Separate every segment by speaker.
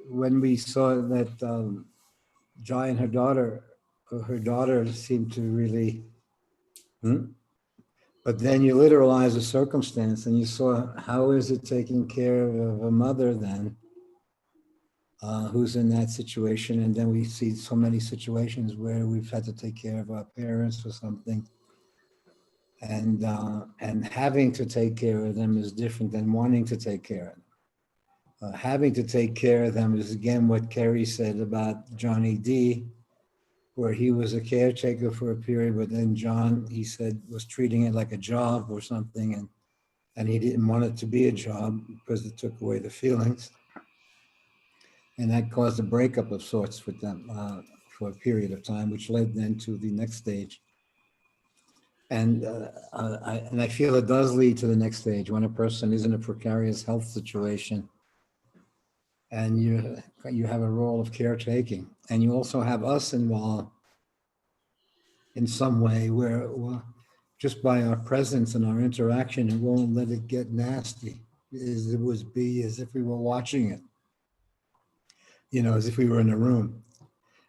Speaker 1: when we saw that Jai and her daughter seemed to really, but then you literalize a circumstance and you saw how is it taking care of a mother then who's in that situation. And then we see so many situations where we've had to take care of our parents or something. And having to take care of them is different than wanting to take care of them. Having to take care of them is again what Kerry said about Johnny D, where he was a caretaker for a period, but then John, he said, was treating it like a job or something, and he didn't want it to be a job because it took away the feelings. And that caused a breakup of sorts with them for a period of time, which led then to the next stage. And I feel it does lead to the next stage when a person is in a precarious health situation and you have a role of caretaking, and you also have us involved in some way where just by our presence and our interaction, it won't let it get nasty. It would be as if we were watching it, as if we were in a room.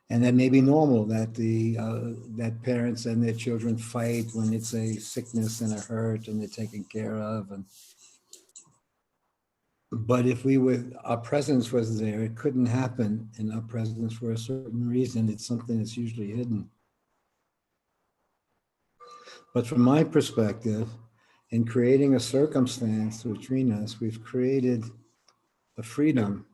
Speaker 1: And that may be normal that that parents and their children fight when it's a sickness and a hurt and they're taken care of. But if our presence was there, it couldn't happen in our presence for a certain reason. It's something that's usually hidden. But from my perspective, in creating a circumstance between us, we've created a freedom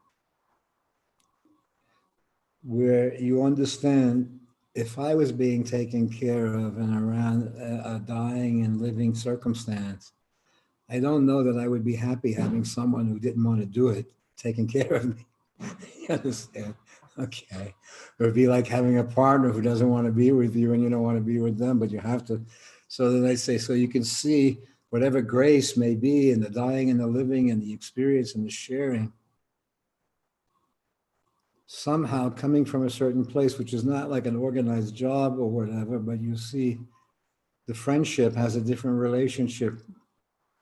Speaker 1: where you understand, if I was being taken care of and around a dying and living circumstance, I don't know that I would be happy having someone who didn't want to do it taking care of me. You understand? Okay. Or it'd be like having a partner who doesn't want to be with you and you don't want to be with them, but you have to. So then I say, so you can see whatever grace may be in the dying and the living and the experience and the sharing, somehow coming from a certain place, which is not like an organized job or whatever, but you see the friendship has a different relationship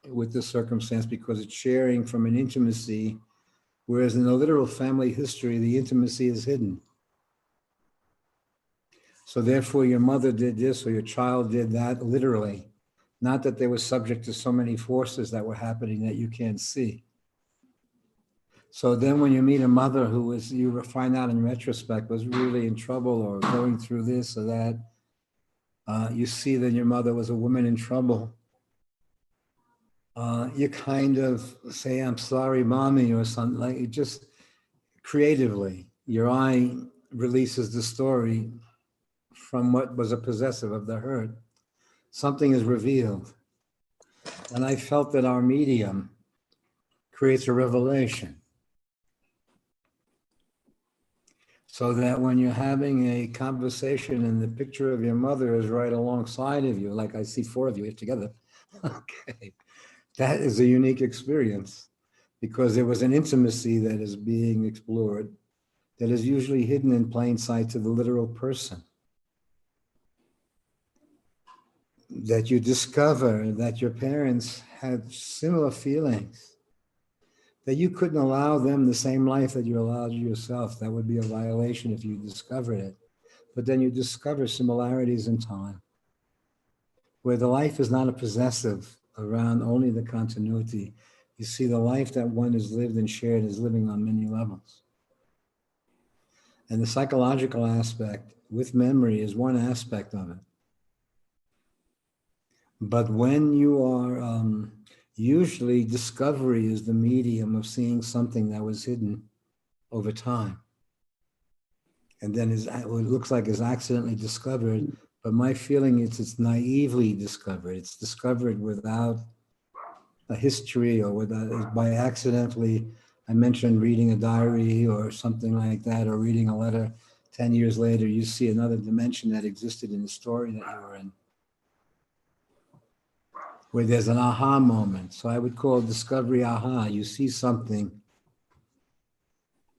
Speaker 1: with the circumstance because it's sharing from an intimacy, whereas in the literal family history, the intimacy is hidden. So therefore your mother did this or your child did that, literally, not that they were subject to so many forces that were happening that you can't see. So then when you meet a mother who is, you find out in retrospect, was really in trouble or going through this or that, you see that your mother was a woman in trouble. You kind of say, I'm sorry, mommy, or something like it. Just creatively, your eye releases the story from what was a possessive of the hurt. Something is revealed. And I felt that our medium creates a revelation. So that when you're having a conversation and the picture of your mother is right alongside of you, like I see four of you here together, okay, that is a unique experience because there was an intimacy that is being explored that is usually hidden in plain sight to the literal person. That you discover that your parents had similar feelings, that you couldn't allow them the same life that you allowed yourself. That would be a violation if you discovered it. But then you discover similarities in time, where the life is not a possessive around only the continuity. You see the life that one has lived and shared is living on many levels. And the psychological aspect with memory is one aspect of it. But when you are, usually discovery is the medium of seeing something that was hidden over time. And then it looks like it's accidentally discovered, but my feeling is it's naively discovered. It's discovered without a history or without, by accidentally, I mentioned reading a diary or something like that, or reading a letter. 10 years later, you see another dimension that existed in the story that you were in, where there's an aha moment. So I would call discovery aha. You see something,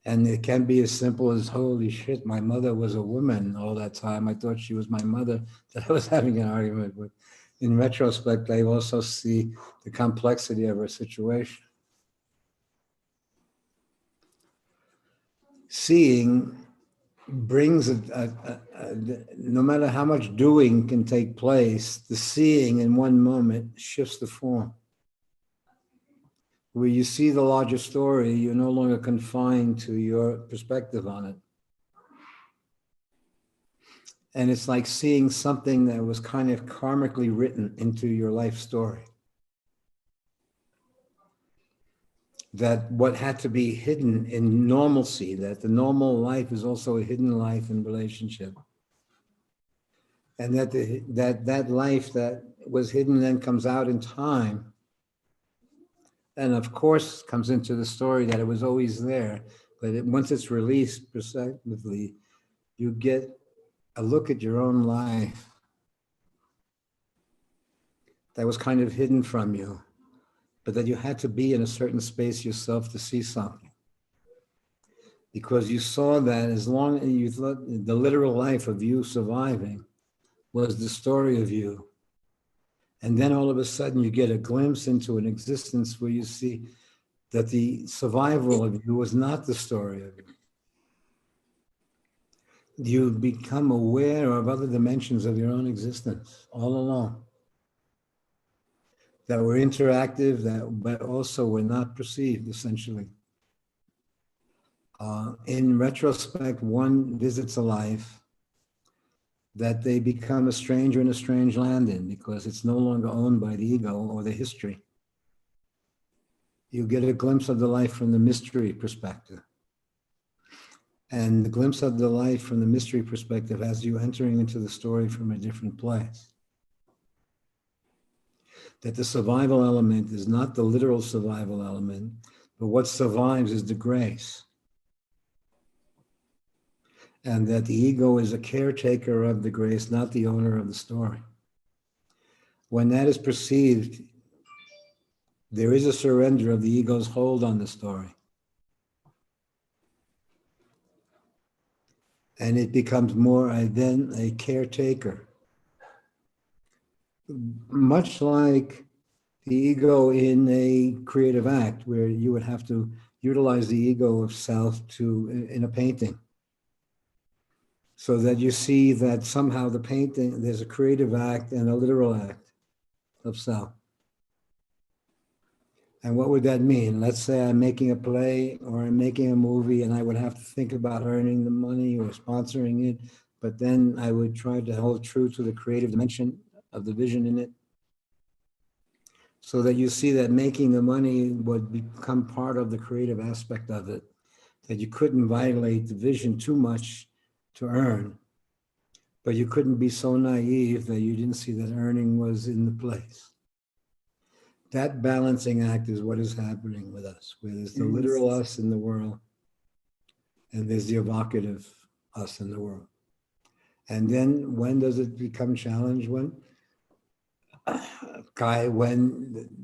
Speaker 1: and it can be as simple as, holy shit, my mother was a woman all that time. I thought she was my mother that I was having an argument with. In retrospect, I also see the complexity of her situation. seeing brings no matter how much doing can take place, the seeing in one moment shifts the form. Where you see the larger story, you're no longer confined to your perspective on it. And it's like seeing something that was kind of karmically written into your life story. That what had to be hidden in normalcy, that the normal life is also a hidden life in relationship. And that that life that was hidden then comes out in time. And of course comes into the story that it was always there, but once it's released perspectively, you get a look at your own life that was kind of hidden from you, but that you had to be in a certain space yourself to see something. Because you saw that as long as you thought the literal life of you surviving was the story of you. And then all of a sudden you get a glimpse into an existence where you see that the survival of you was not the story of you. You become aware of other dimensions of your own existence all along that were interactive, but also were not perceived, essentially. In retrospect, one visits a life that they become a stranger in a strange land in because it's no longer owned by the ego or the history. You get a glimpse of the life from the mystery perspective. And the glimpse of the life from the mystery perspective has you entering into the story from a different place. That the survival element is not the literal survival element, but what survives is the grace. And that the ego is a caretaker of the grace, not the owner of the story. When that is perceived, there is a surrender of the ego's hold on the story. And it becomes more then a caretaker. Much like the ego in a creative act, where you would have to utilize the ego of self in a painting. So that you see that somehow the painting, there's a creative act and a literal act of self. And what would that mean? Let's say I'm making a play or I'm making a movie and I would have to think about earning the money or sponsoring it, but then I would try to hold true to the creative dimension of the vision in it. So that you see that making the money would become part of the creative aspect of it, that you couldn't violate the vision too much to earn, but you couldn't be so naive that you didn't see that earning was in the place. That balancing act is what is happening with us, where there's the literal us in the world, and there's the evocative us in the world. And then when does it become challenged? When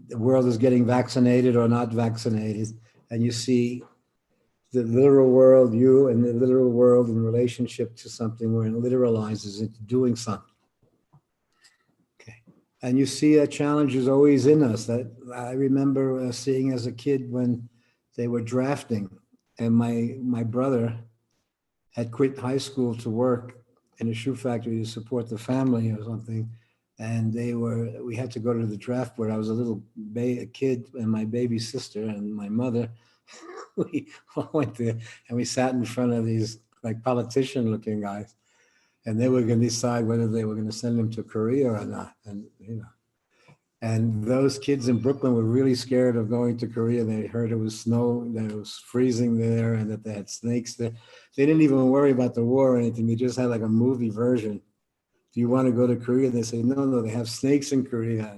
Speaker 1: the world is getting vaccinated or not vaccinated, and you see the literal world, you and the literal world in relationship to something where it literalizes into doing something. Okay. And you see that challenge is always in us. That I remember seeing as a kid when they were drafting, and my brother had quit high school to work in a shoe factory to support the family or something. And we had to go to the draft board. I was a little kid, and my baby sister and my mother, we all went there and we sat in front of these like politician looking guys. And they were going to decide whether they were going to send him to Korea or not. And, and those kids in Brooklyn were really scared of going to Korea. They heard it was snow, that it was freezing there, and that they had snakes there. They didn't even worry about the war or anything. They just had like a movie version. Do you want to go to Korea? They say, no, they have snakes in Korea,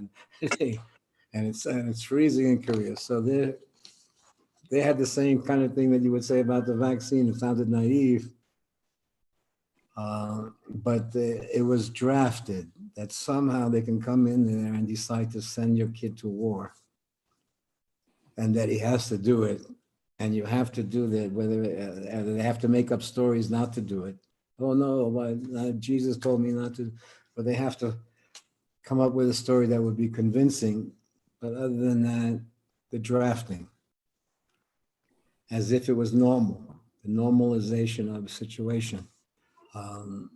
Speaker 1: and it's freezing in Korea. So they had the same kind of thing that you would say about the vaccine. It sounded naive. But it was drafted that somehow they can come in there and decide to send your kid to war, and that he has to do it, and you have to do that, whether they have to make up stories not to do it. Oh no, Jesus told me not to, but they have to come up with a story that would be convincing. But other than that, the drafting, as if it was normal. the normalization of a situation. Um,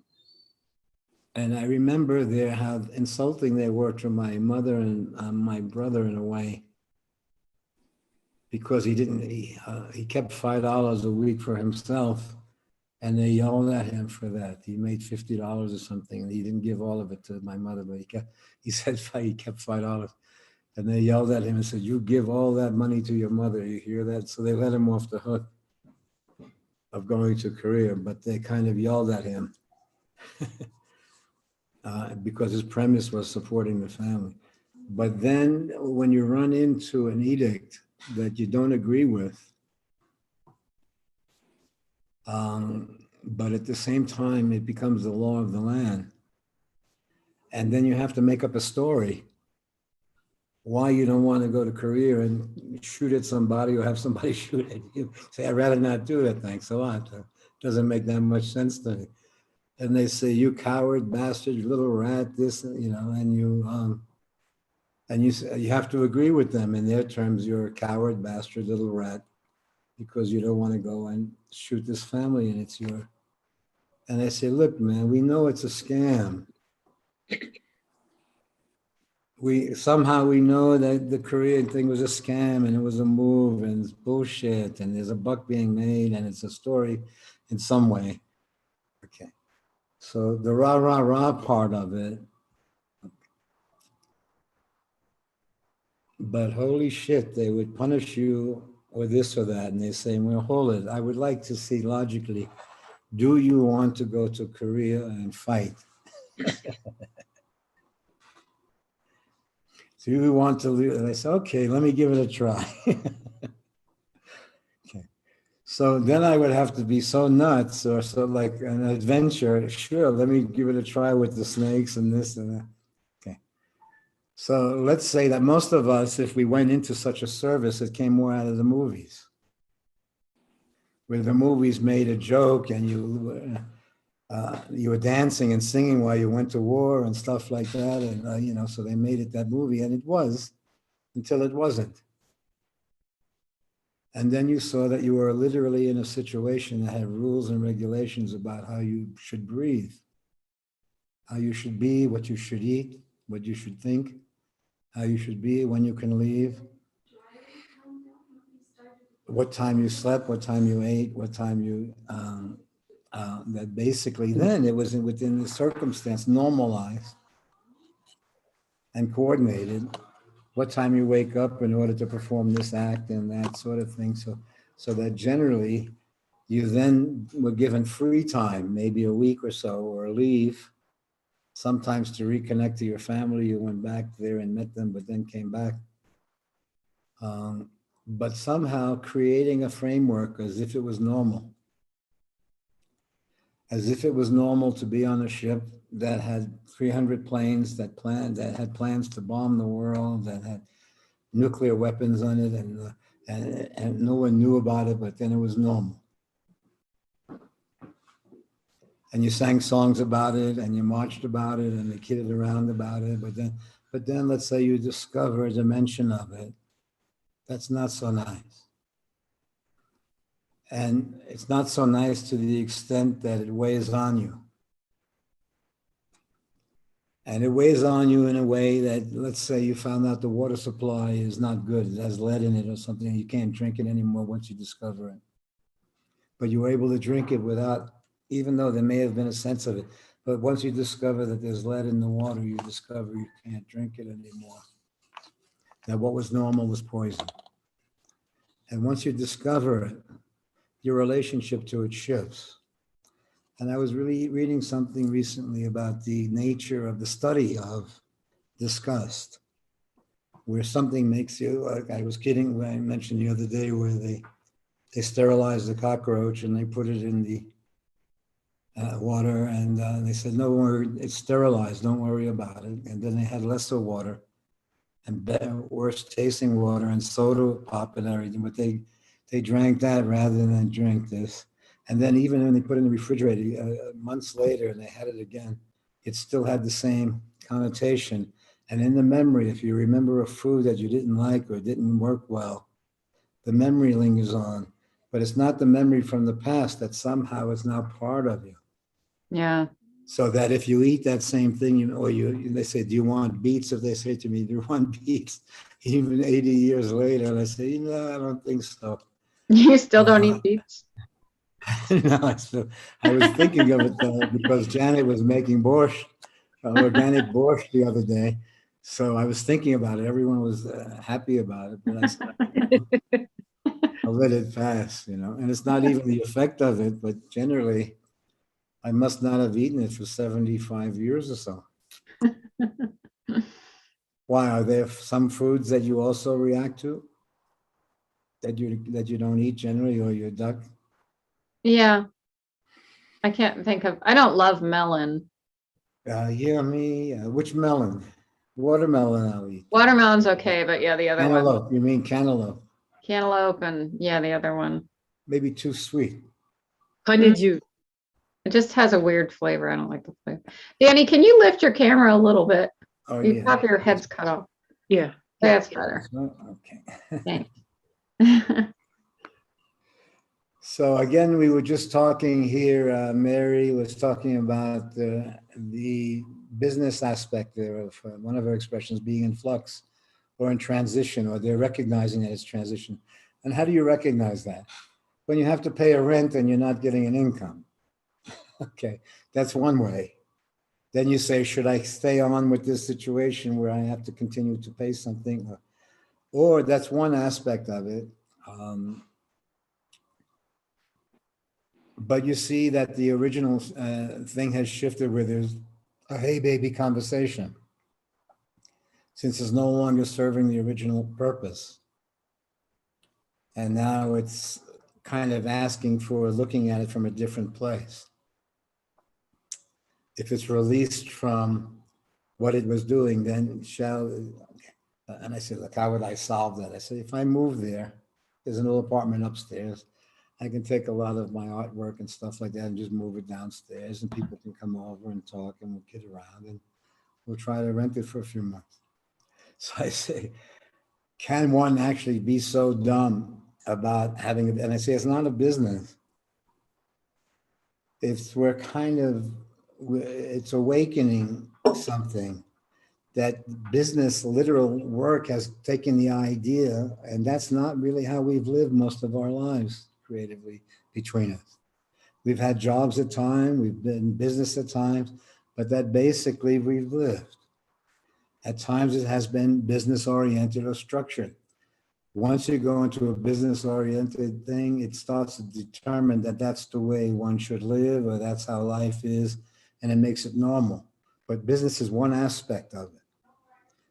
Speaker 1: and I remember there how insulting they were to my mother and my brother in a way, because he kept $5 a week for himself, and they yelled at him for that. He made $50 or something, and he didn't give all of it to my mother, but he said he kept $5. And they yelled at him and said, "You give all that money to your mother." You hear that? So they let him off the hook of going to Korea, but they kind of yelled at him because his premise was supporting the family. But then when you run into an edict that you don't agree with, but at the same time, it becomes the law of the land. And then you have to make up a story why you don't want to go to Korea and shoot at somebody or have somebody shoot at you. Say, "I'd rather not do that, thanks a lot." Doesn't make that much sense to me. And they say, "You coward, bastard, you little rat," this, and you have to agree with them in their terms. You're a coward, bastard, little rat, because you don't want to go and shoot this family, and it's your. And they say, "Look, man, we know it's a scam. We know that the Korean thing was a scam and it was a move and it's bullshit and there's a buck being made and it's a story in some way." Okay. So the rah, rah, rah part of it, but holy shit, they would punish you or this or that. And they say, "Well, hold it. I would like to see logically, do you want to go to Korea and fight? Do you want to leave?" And I say, "Okay, let me give it a try." Okay. So then I would have to be so nuts or so like an adventure. Sure, let me give it a try with the snakes and this and that. Okay. So let's say that most of us, if we went into such a service, it came more out of the movies, where the movies made a joke and you were dancing and singing while you went to war and stuff like that. And, so they made it that movie, and it was until it wasn't. And then you saw that you were literally in a situation that had rules and regulations about how you should breathe, how you should be, what you should eat, what you should think, how you should be, when you can leave, what time you slept, what time you ate, what time you, that basically then it was within the circumstance, normalized and coordinated, what time you wake up in order to perform this act and that sort of thing. So that generally you then were given free time, maybe a week or so, or leave, sometimes to reconnect to your family. You went back there and met them, but then came back. But somehow creating a framework as if it was normal. As if it was normal to be on a ship that had 300 planes that had plans to bomb the world, that had nuclear weapons on it, and no one knew about it, but then it was normal. And you sang songs about it, and you marched about it, and you kidded around about it. But then let's say you discover a dimension of it that's not so nice. And it's not so nice to the extent that it weighs on you. And it weighs on you in a way that, let's say you found out the water supply is not good, it has lead in it or something, you can't drink it anymore once you discover it. But you were able to drink it without, even though there may have been a sense of it, but once you discover that there's lead in the water, you discover you can't drink it anymore. That what was normal was poison. And once you discover it, your relationship to it shifts. And I was really reading something recently about the nature of the study of disgust, where something makes you, like I was kidding when I mentioned the other day where they sterilized the cockroach and they put it in the water, and they said, "No worry, it's sterilized, don't worry about it." And then they had lesser water and better, worse tasting water and soda pop and everything, but they drank that rather than drink this. And then even when they put it in the refrigerator months later and they had it again, it still had the same connotation. And in the memory, if you remember a food that you didn't like or didn't work well, the memory lingers on. but it's not the memory from the past that somehow is now part of you.
Speaker 2: Yeah.
Speaker 1: So that if you eat that same thing, they say, do you want beets? If they say to me, do you want beets? Even 80 years later, and I say, no, I don't think so.
Speaker 2: You still don't eat beets?
Speaker 1: No, I was thinking of it though, because Janet was making borscht, organic borscht the other day. So I was thinking about it. Everyone was happy about it, but I said, I'll let it pass, and it's not even the effect of it, but generally, I must not have eaten it for 75 years or so. Why, are there some foods that you also react to that you don't eat generally, or you duck?
Speaker 2: Yeah. I can't think of, I don't love melon.
Speaker 1: Yeah, which melon? Watermelon I'll eat.
Speaker 2: Watermelon's okay, but yeah, the other one.
Speaker 1: Cantaloupe, you mean cantaloupe?
Speaker 2: Cantaloupe and yeah, the other one.
Speaker 1: Maybe too sweet.
Speaker 3: Honeydew.
Speaker 2: It just has a weird flavor. I don't like the flavor. Danny, can you lift your camera a little bit?
Speaker 1: Oh,
Speaker 2: You
Speaker 1: yeah.
Speaker 2: have your head's cut off.
Speaker 3: Yeah.
Speaker 2: That's better.
Speaker 1: Okay.
Speaker 2: Thanks.
Speaker 1: So again, we were just talking here, Mary was talking about the business aspect there of one of her expressions being in flux or in transition, or they're recognizing that it's transition. And how do you recognize that? When you have to pay a rent and you're not getting an income. Okay, that's one way. Then you say, should I stay on with this situation where I have to continue to pay something? Or that's one aspect of it. But you see that the original thing has shifted where there's a hey baby conversation, since it's no longer serving the original purpose. And now it's kind of asking for looking at it from a different place. If it's released from what it was doing, then and I said, look, how would I solve that? I said, if I move there, there's an old apartment upstairs. I can take a lot of my artwork and stuff like that and just move it downstairs, and people can come over and talk, and we'll kid around, and we'll try to rent it for a few months. So I say, can one actually be so dumb about having it? And I say, it's not a business. It's it's awakening something that business, literal work has taken the idea, and that's not really how we've lived most of our lives creatively between us. We've had jobs at times, we've been in business at times, but that basically we've lived. At times it has been business oriented or structured. Once you go into a business oriented thing, it starts to determine that that's the way one should live, or that's how life is, and it makes it normal. But business is one aspect of it.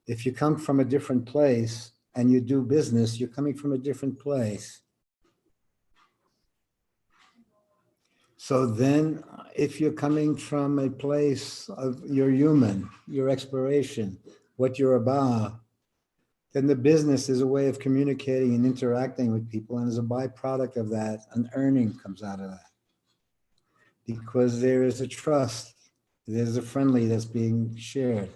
Speaker 1: If you come from a different place and you do business, you're coming from a different place. So then if you're coming from a place of your human, your exploration, what you're about, then the business is a way of communicating and interacting with people. And as a byproduct of that, an earning comes out of that. Because there is a trust, there's a friendly that's being shared.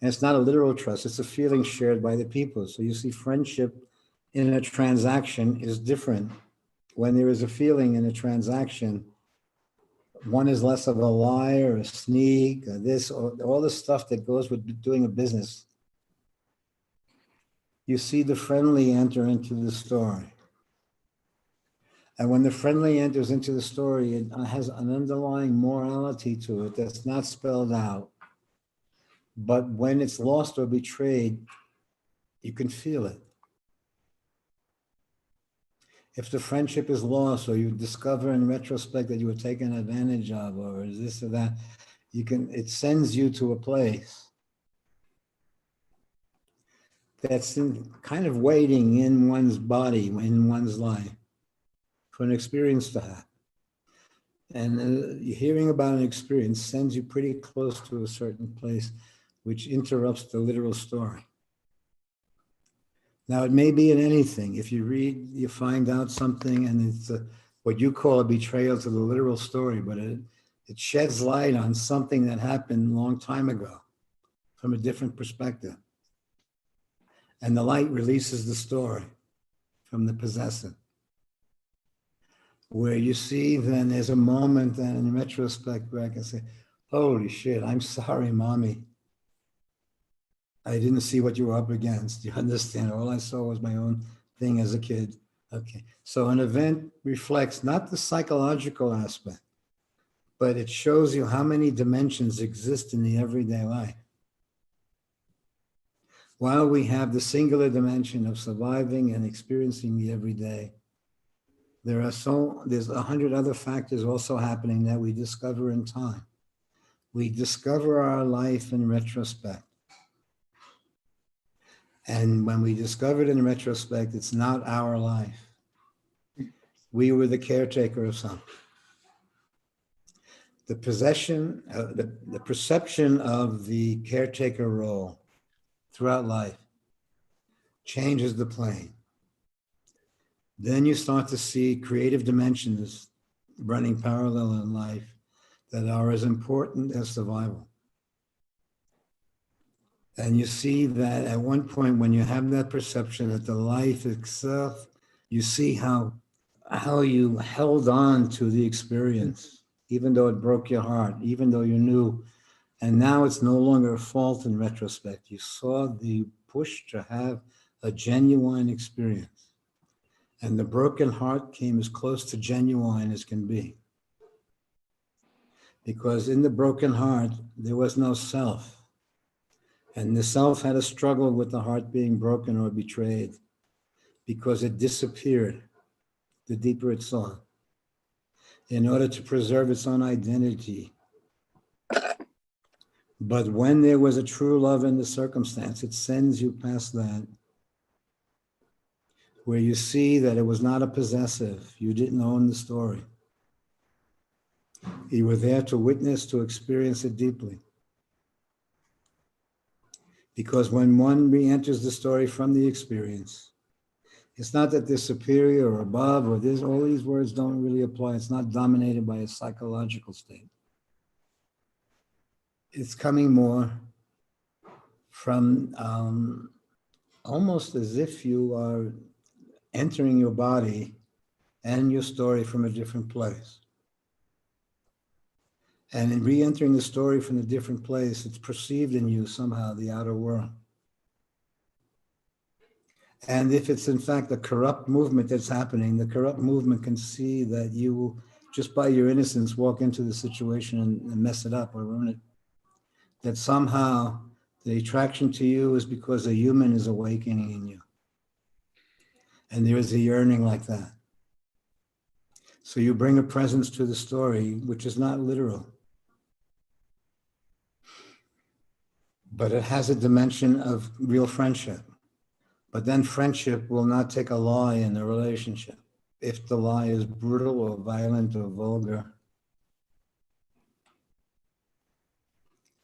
Speaker 1: And it's not a literal trust, it's a feeling shared by the people. So you see, friendship in a transaction is different. When there is a feeling in a transaction, one is less of a liar, a sneak, or this, or all the stuff that goes with doing a business. You see the friendly enter into the story. And when the friendly enters into the story, it has an underlying morality to it that's not spelled out. But when it's lost or betrayed, you can feel it. If the friendship is lost, or you discover in retrospect that you were taken advantage of, or is this or that, it sends you to a place that's kind of waiting in one's body, in one's life, for an experience to happen. And hearing about an experience sends you pretty close to a certain place, which interrupts the literal story. Now, it may be in anything. If you read, you find out something, and it's what you call a betrayal to the literal story, but it sheds light on something that happened a long time ago from a different perspective. And the light releases the story from the possessor. where you see then there's a moment and in retrospect where I can say, holy shit, I'm sorry, mommy. I didn't see what you were up against. You understand? All I saw was my own thing as a kid. Okay. So an event reflects not the psychological aspect, but it shows you how many dimensions exist in the everyday life. While we have the singular dimension of surviving and experiencing the everyday, there's 100 other factors also happening that we discover in time. We discover our life in retrospect. And when we discover it in retrospect, it's not our life. We were the caretaker of something. The perception of the caretaker role throughout life changes the plane. Then you start to see creative dimensions running parallel in life that are as important as survival. And you see that at one point when you have that perception that the life itself, you see how you held on to the experience, even though it broke your heart, even though you knew, and now it's no longer a fault in retrospect. You saw the push to have a genuine experience. And the broken heart came as close to genuine as can be. Because in the broken heart, there was no self. And the self had a struggle with the heart being broken or betrayed because it disappeared the deeper it saw in order to preserve its own identity. But when there was a true love in the circumstance, it sends you past that, where you see that it was not a possessive. You didn't own the story. You were there to witness, to experience it deeply. Because when one re-enters the story from the experience, it's not that they're superior or above or this, all these words don't really apply. It's not dominated by a psychological state. It's coming more from almost as if you are entering your body and your story from a different place. And in re-entering the story from a different place, it's perceived in you somehow, the outer world. And if it's in fact a corrupt movement that's happening, the corrupt movement can see that you, just by your innocence, walk into the situation and mess it up or ruin it. That somehow the attraction to you is because a human is awakening in you. And there is a yearning like that. So you bring a presence to the story, which is not literal. But it has a dimension of real friendship. But then friendship will not take a lie in the relationship. If the lie is brutal or violent or vulgar.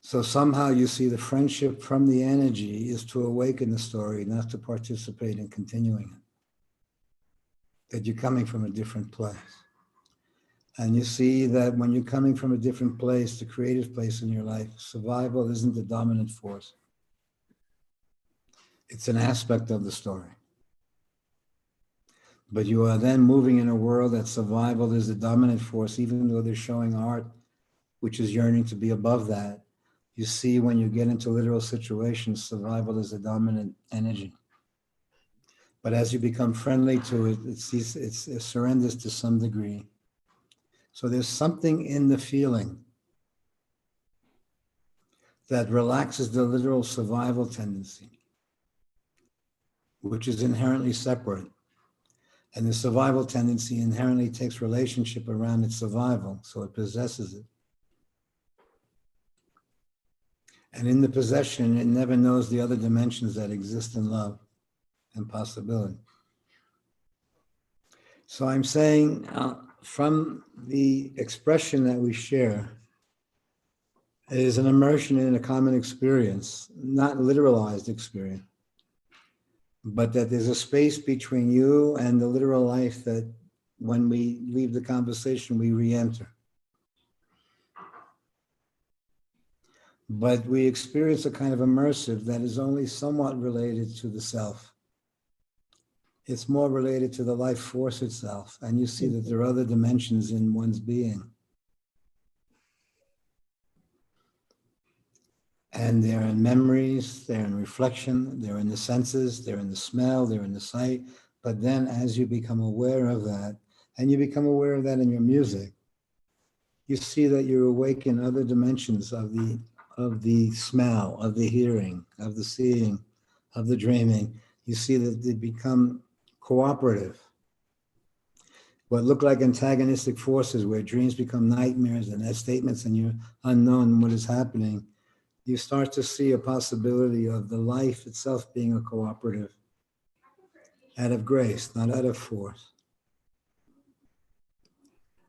Speaker 1: So somehow you see the friendship from the energy is to awaken the story, not to participate in continuing it. That you're coming from a different place. And you see that when you're coming from a different place, the creative place in your life, survival isn't the dominant force. It's an aspect of the story. But you are then moving in a world that survival is the dominant force, even though they're showing art, which is yearning to be above that. You see, when you get into literal situations, survival is the dominant energy. But as you become friendly to it, it surrenders to some degree. So there's something in the feeling that relaxes the literal survival tendency, which is inherently separate. And the survival tendency inherently takes relationship around its survival, so it possesses it. And in the possession, it never knows the other dimensions that exist in love and possibility. So I'm saying from the expression that we share is an immersion in a common experience, not literalized experience, but that there's a space between you and the literal life that when we leave the conversation, we re-enter. But we experience a kind of immersive that is only somewhat related to the self. It's more related to the life force itself. And you see that there are other dimensions in one's being. And they're in memories, they're in reflection, they're in the senses, they're in the smell, they're in the sight. But then as you become aware of that, and you become aware of that in your music, you see that you awaken other dimensions of the smell, of the hearing, of the seeing, of the dreaming. You see that they become cooperative. What look like antagonistic forces, where dreams become nightmares and as statements and you're unknown what is happening, you start to see a possibility of the life itself being a cooperative, out of grace, not out of force.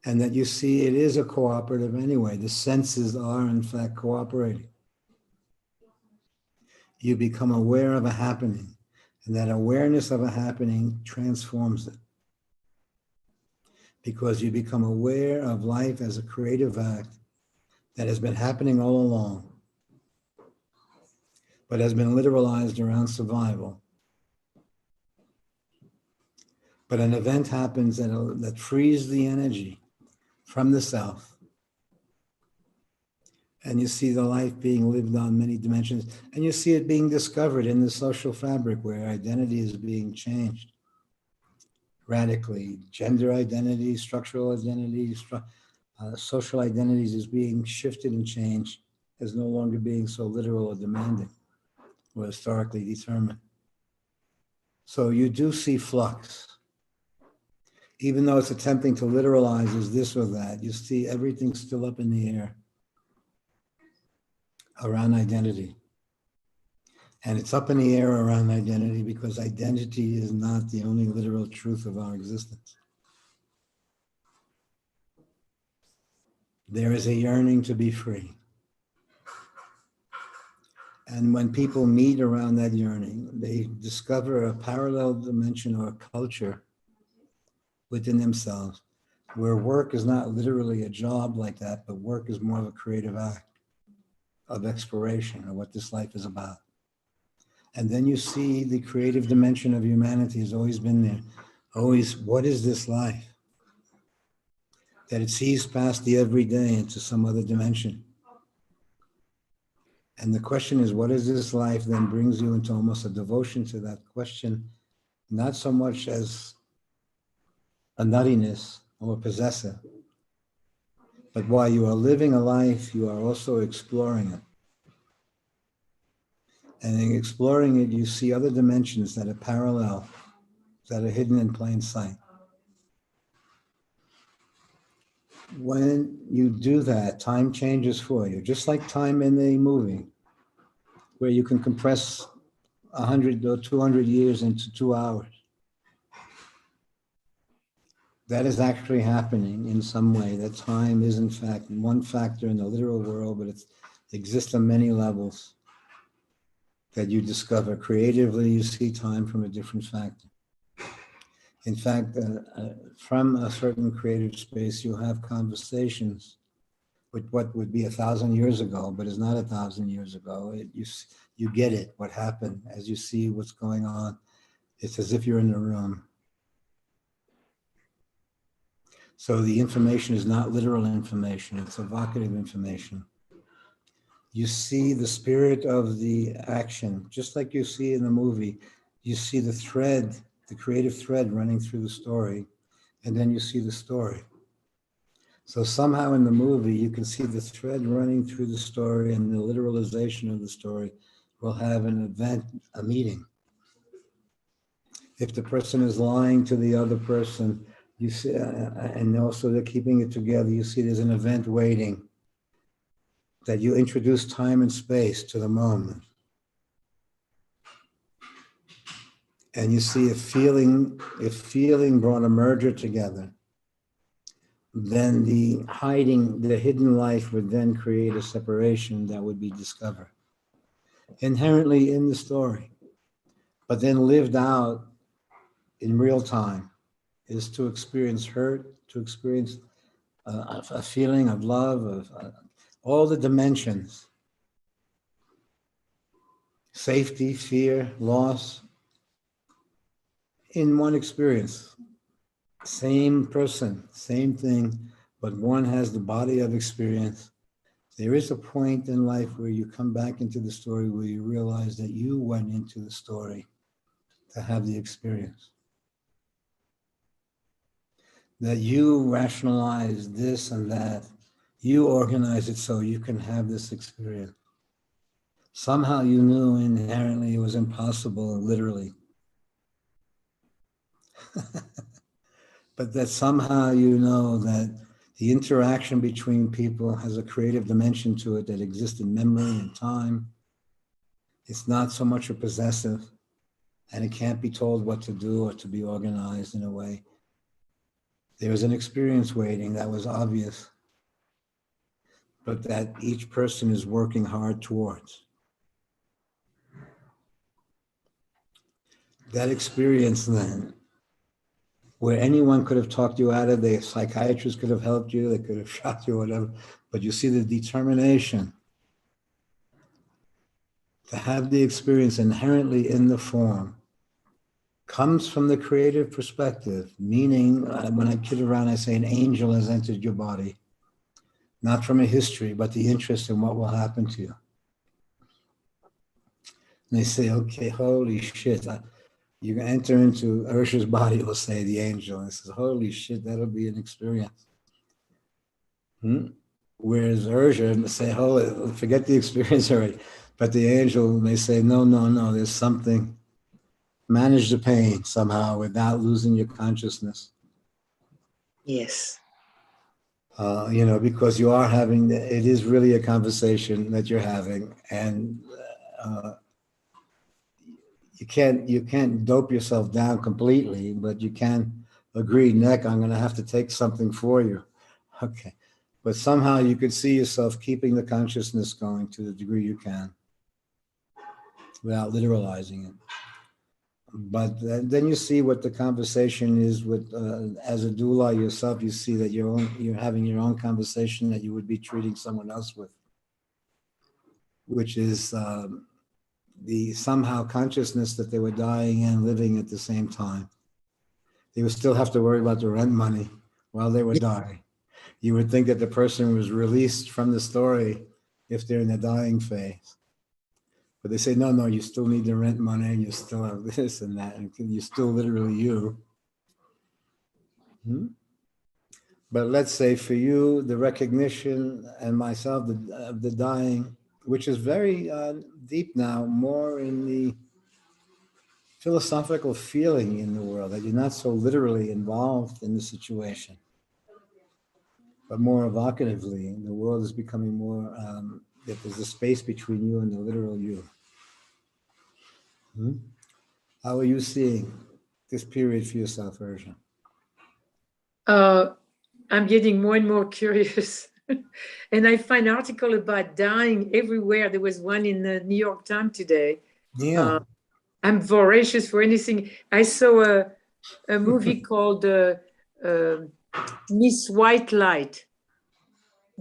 Speaker 1: And that you see it is a cooperative anyway. The senses are in fact cooperating. You become aware of a happening, and that awareness of a happening transforms it. Because you become aware of life as a creative act that has been happening all along, but has been literalized around survival. But an event happens that frees the energy from the self. And you see the life being lived on many dimensions. And you see it being discovered in the social fabric where identity is being changed radically. Gender identity, structural identity, social identities is being shifted and changed as no longer being so literal or demanding or historically determined. So you do see flux. Even though it's attempting to literalize as this or that, you see everything still up in the air around identity. And it's up in the air around identity because identity is not the only literal truth of our existence. There is a yearning to be free. And when people meet around that yearning, they discover a parallel dimension or a culture within themselves where work is not literally a job like that, but work is more of a creative act of exploration of what this life is about. And then you see the creative dimension of humanity has always been there. Always, what is this life? That it sees past the everyday into some other dimension. And the question is, what is this life? Then brings you into almost a devotion to that question, not so much as a nuttiness or possessive, but while you are living a life, you are also exploring it. And in exploring it, you see other dimensions that are parallel, that are hidden in plain sight. When you do that, time changes for you, just like time in a movie, where you can compress 100 or 200 years into 2 hours. That is actually happening in some way. That time is in fact one factor in the literal world, but it exists on many levels that you discover. Creatively, you see time from a different factor. In fact, from a certain creative space, you have conversations with what would be 1,000 years ago, but is not 1,000 years ago. You get it, what happened, as you see what's going on. It's as if you're in the room. So the information is not literal information, it's evocative information. You see the spirit of the action, just like you see in the movie. You see the thread, the creative thread running through the story, and then you see the story. So somehow in the movie, you can see the thread running through the story, and the literalization of the story will have an event, a meeting. If the person is lying to the other person, you see, and also they're keeping it together, you see there's an event waiting, that you introduce time and space to the moment. And you see if feeling brought a merger together, then the hidden life would then create a separation that would be discovered. Inherently in the story, but then lived out in real time, is to experience hurt, to experience a feeling of love, of all the dimensions, safety, fear, loss. in one experience. Same person, same thing, but one has the body of experience. There is a point in life where you come back into the story where you realize that you went into the story to have the experience. That you rationalize this and that. You organize it so you can have this experience. Somehow you knew inherently it was impossible, literally. But that somehow you know that the interaction between people has a creative dimension to it that exists in memory and time. It's not so much a possessive, and it can't be told what to do or to be organized in a way. There was an experience waiting that was obvious, but that each person is working hard towards. That experience then, where anyone could have talked you out of, the psychiatrist could have helped you, they could have shot you, whatever, but you see the determination to have the experience inherently in the form comes from the creative perspective, meaning when I kid around, I say an angel has entered your body, not from a history, but the interest in what will happen to you. And they say, okay, holy shit, you can enter into Ursha's body, will say the angel, and says, holy shit, that'll be an experience. Whereas Ursha may say, oh, forget the experience already. But the angel may say, no, no, no, there's something. Manage the pain somehow without losing your consciousness.
Speaker 3: Yes.
Speaker 1: Because you are having, it is really a conversation that you're having, and you can't dope yourself down completely, but you can agree, Nick, I'm going to have to take something for you. Okay. But somehow you could see yourself keeping the consciousness going to the degree you can without literalizing it. But then you see what the conversation is with, as a doula yourself, you see that you're having your own conversation that you would be treating someone else with, which is the somehow consciousness that they were dying and living at the same time. They would still have to worry about the rent money while they were dying. You would think that the person was released from the story if they're in the dying phase. But they say, no, no, you still need the rent money, you still have this and that, and you're still literally you. But let's say for you, the recognition and myself, the dying, which is very deep now, more in the philosophical feeling in the world, that you're not so literally involved in the situation, but more evocatively. The world is becoming more, that there's a space between you and the literal you. How are you seeing this period for yourself, Ursha?
Speaker 3: I'm getting more and more curious. And I find articles about dying everywhere. There was one in the New York Times today.
Speaker 1: Yeah.
Speaker 3: I'm voracious for anything. I saw a movie called Miss White Light.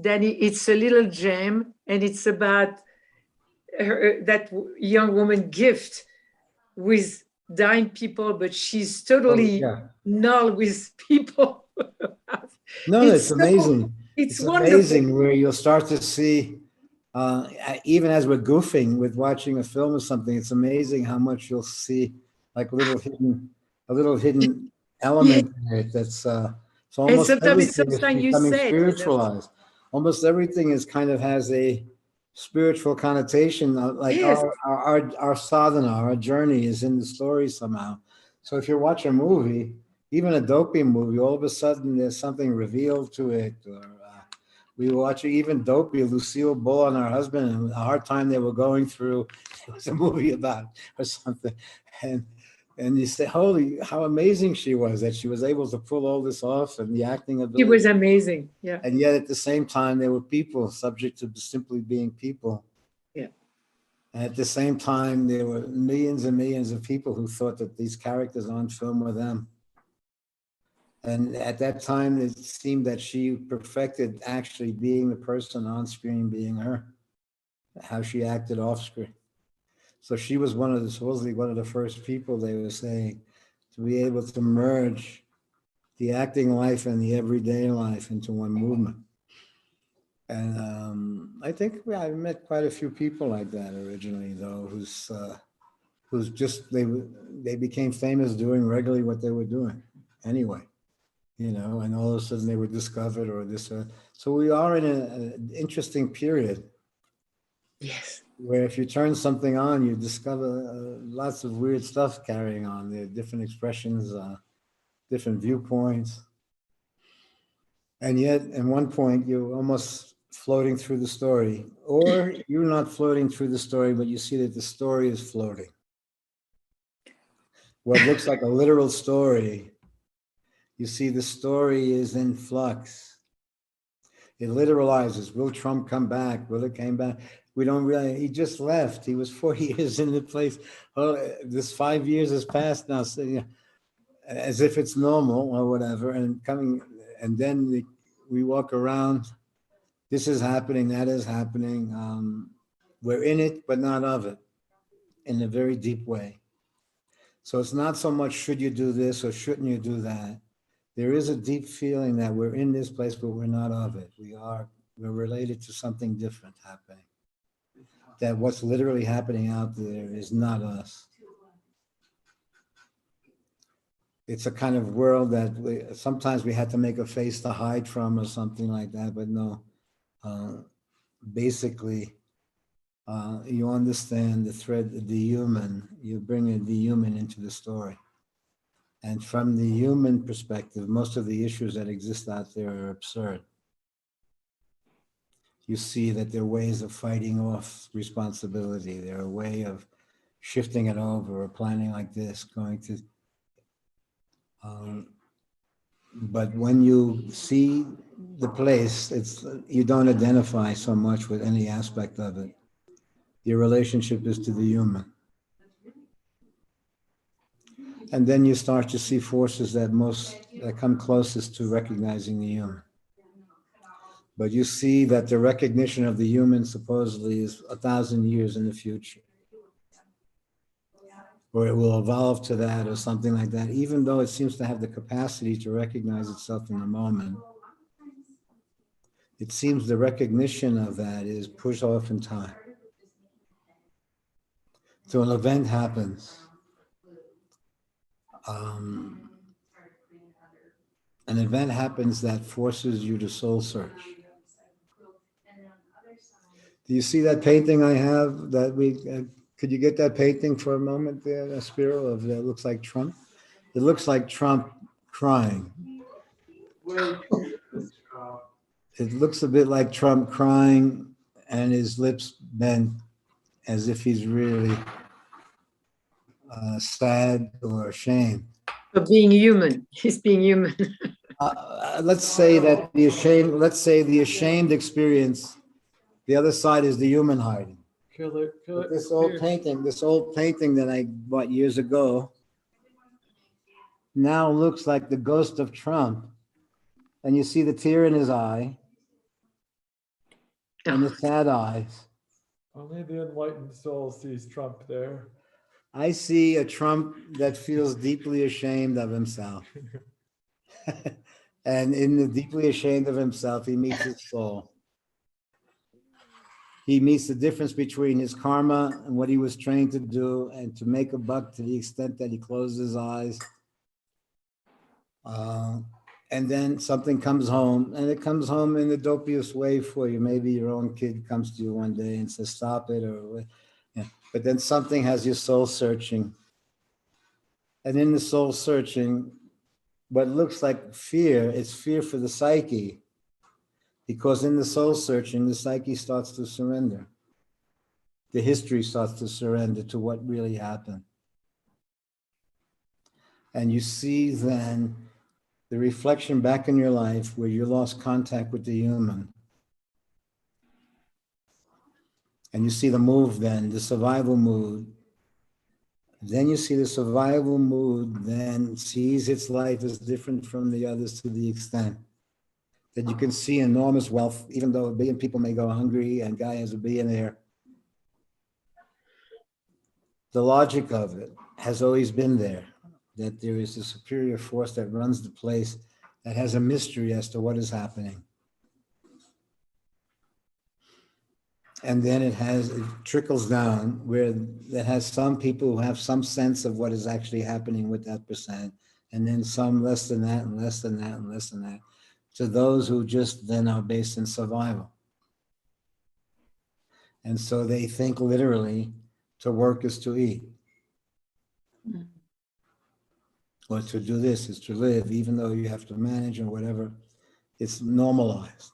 Speaker 3: Then it's a little gem, and it's about that young woman gift with dying people, but she's totally null with people.
Speaker 1: No, it's amazing. It's amazing where you'll start to see, even as we're goofing with watching a film or something, it's amazing how much you'll see like a little hidden element in it. That's so almost everything is becoming spiritualized. Almost everything is kind of has a spiritual connotation, like our sadhana, our journey is in the story somehow. So if you watch a movie, even a dopey movie, all of a sudden there's something revealed to it. Or we were watching even dopey, Lucille Bull and her husband, and the hard time they were going through. It was a movie about or something, and you say, holy, how amazing she was that she was able to pull all this off, and the acting ability.
Speaker 3: It was amazing, yeah.
Speaker 1: And yet at the same time, there were people subject to simply being people.
Speaker 3: Yeah.
Speaker 1: And at the same time, there were millions and millions of people who thought that these characters on film were them. And at that time, it seemed that she perfected actually being the person on screen, being her, how she acted off screen. So she was supposedly one of the first people, they were saying, to be able to merge the acting life and the everyday life into one movement. And I think I met quite a few people like that originally, though, who's just they became famous doing regularly what they were doing anyway, you know, and all of a sudden they were discovered or this. So we are in an interesting period.
Speaker 3: Yes.
Speaker 1: Where if you turn something on, you discover lots of weird stuff carrying on. There are different expressions, different viewpoints. And yet, at one point, you're almost floating through the story. Or you're not floating through the story, but you see that the story is floating. What looks like a literal story, you see the story is in flux. It literalizes. Will Trump come back? Will it come back? We don't really, he just left. He was 4 years in the place. Oh, this 5 years has passed now, so, you know, as if it's normal or whatever. And then we walk around. This is happening, that is happening. We're in it, but not of it, in a very deep way. So it's not so much should you do this or shouldn't you do that. There is a deep feeling that we're in this place, but we're not of it. We're related to something different happening. That what's literally happening out there is not us. It's a kind of world that sometimes we had to make a face to hide from or something like that, but no. Basically, you understand the thread, the human, you bring the human into the story. And from the human perspective, most of the issues that exist out there are absurd. You see that there are ways of fighting off responsibility. There are a way of shifting it over or planning like this, going to. But when you see the place, you don't identify so much with any aspect of it. Your relationship is to the human. And then you start to see forces that come closest to recognizing the human. But you see that the recognition of the human supposedly is 1,000 years in the future. Or it will evolve to that or something like that, even though it seems to have the capacity to recognize itself in the moment. It seems the recognition of that is pushed off in time. So an event happens. An event happens that forces you to soul search. Do you see that painting I have that could you get that painting for a moment there, Spiro, of that looks like Trump? It looks like Trump crying. It looks a bit like Trump crying and his lips bent as if he's really sad or ashamed.
Speaker 3: For being human. He's being human.
Speaker 1: Let's say the ashamed experience, the other side is the human hiding. But this old painting that I bought years ago now looks like the ghost of Trump. And you see the tear in his eye and the sad eyes.
Speaker 4: Only the enlightened soul sees Trump there.
Speaker 1: I see a Trump that feels deeply ashamed of himself. And in the deeply ashamed of himself, he meets his soul. He meets the difference between his karma and what he was trained to do and to make a buck to the extent that he closes his eyes. And then something comes home, and it comes home in the dopiest way for you. Maybe your own kid comes to you one day and says, stop it, or yeah. But then something has your soul searching. And in the soul searching, what looks like fear, it's fear for the psyche. Because in the soul searching, the psyche starts to surrender. The history starts to surrender to what really happened. And you see then the reflection back in your life where you lost contact with the human. And you see the move then, the survival mood. Then you see the survival mood then sees its life as different from the others to the extent that you can see enormous wealth, even though 1 billion people may go hungry and Guy is a billionaire. The logic of it has always been there. that there is a superior force that runs the place that has a mystery as to what is happening. And then it trickles down where it has some people who have some sense of what is actually happening with that percent, and then some less than that, and less than that, and less than that, to those who just then are based in survival. And so they think literally to work is to eat. Or to do this is to live, even though you have to manage or whatever. It's normalized.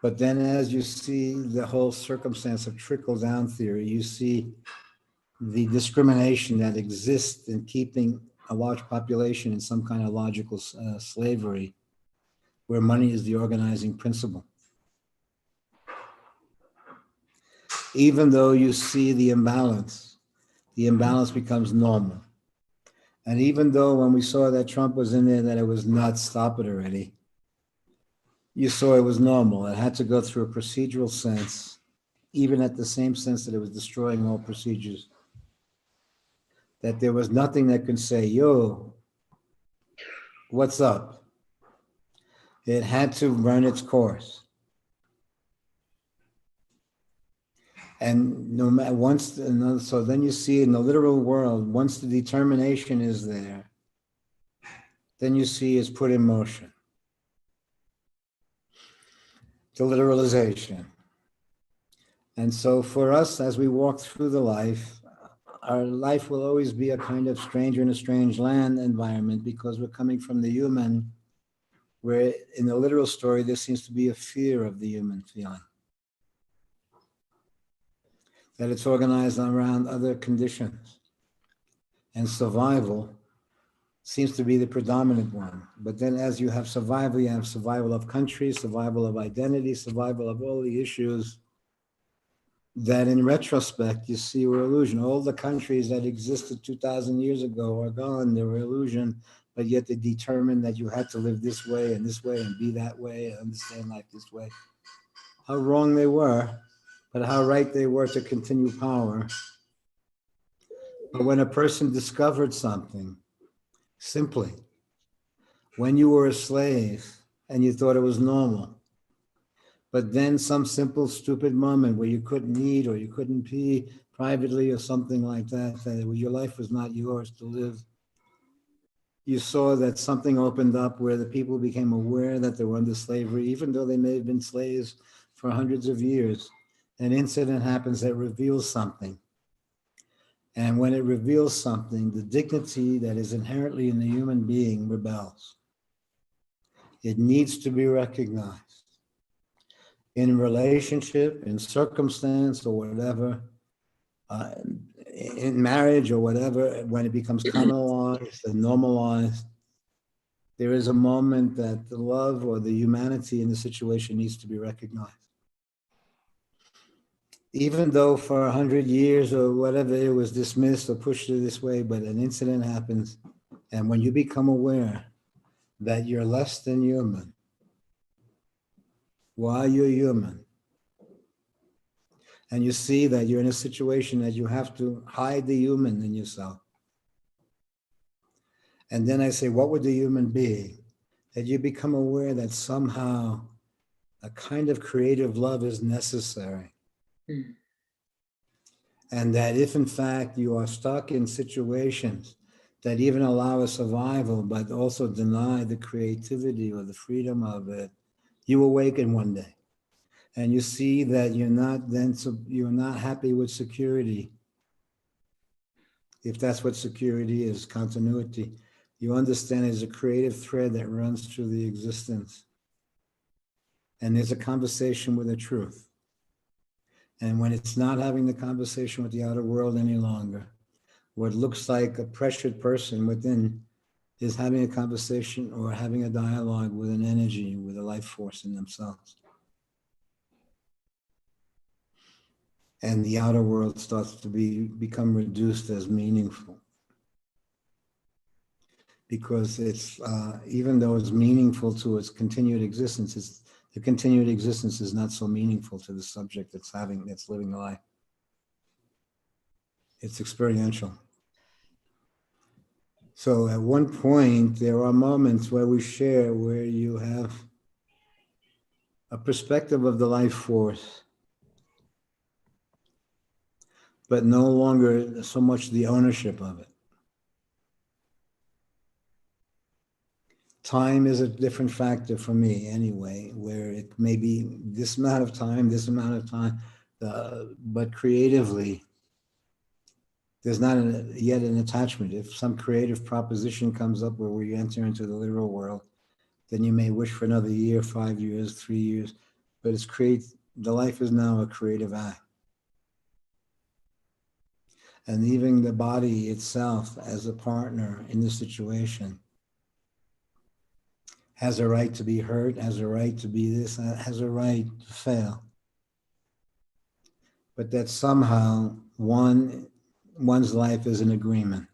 Speaker 1: But then as you see the whole circumstance of trickle-down theory, you see the discrimination that exists in keeping a large population in some kind of logical slavery, where money is the organizing principle. Even though you see the imbalance becomes normal. And even though when we saw that Trump was in there, that it was nuts, stop it already, you saw it was normal. It had to go through a procedural sense, even at the same sense that it was destroying all procedures. That there was nothing that could say, yo, what's up? It had to run its course. And no matter so then you see in the literal world, once the determination is there, then you see it's put in motion. The literalization. And so for us, as we walk through the life, our life will always be a kind of stranger in a strange land environment, because we're coming from the human, where in the literal story, there seems to be a fear of the human feeling. That it's organized around other conditions. And survival seems to be the predominant one. But then as you have survival of country, survival of identity, survival of all the issues that in retrospect you see were illusion. All the countries that existed 2,000 years ago are gone, they were illusion, but yet they determined that you had to live this way and be that way and understand life this way. How wrong they were, but how right they were to continue power. But when a person discovered something, simply, when you were a slave and you thought it was normal, but then some simple stupid moment where you couldn't eat or you couldn't pee privately or something like that, that your life was not yours to live, you saw that something opened up where the people became aware that they were under slavery, even though they may have been slaves for hundreds of years. An incident happens that reveals something. And when it reveals something, the dignity that is inherently in the human being rebels. It needs to be recognized. In relationship, in circumstance, or whatever, in marriage or whatever, when it becomes commonalized and normalized, there is a moment that the love or the humanity in the situation needs to be recognized. Even though for 100 years or whatever it was dismissed or pushed this way, but an incident happens, and when you become aware that you're less than human, while you're human, and you see that you're in a situation that you have to hide the human in yourself. And then I say, what would the human be? That you become aware that somehow a kind of creative love is necessary. Mm. And that if in fact you are stuck in situations that even allow a survival, but also deny the creativity or the freedom of it, you awaken one day. And you see that you're not happy with security. If that's what security is, continuity, you understand there's a creative thread that runs through the existence. And there's a conversation with the truth. And when it's not having the conversation with the outer world any longer, what looks like a pressured person within is having a conversation or having a dialogue with an energy, with a life force in themselves. And the outer world starts to become reduced as meaningful. Because it's, even though it's meaningful to its continued existence, the continued existence is not so meaningful to the subject that's living the life. It's experiential. So at one point, there are moments where we share where you have a perspective of the life force, but no longer so much the ownership of it. Time is a different factor for me anyway, where it may be this amount of time, but creatively, there's not yet an attachment. If some creative proposition comes up where we enter into the literal world, then you may wish for another year, 5 years, 3 years, but the life is now a creative act. And even the body itself as a partner in the situation has a right to be hurt, has a right to be this, has a right to fail. But that somehow one's life is an agreement.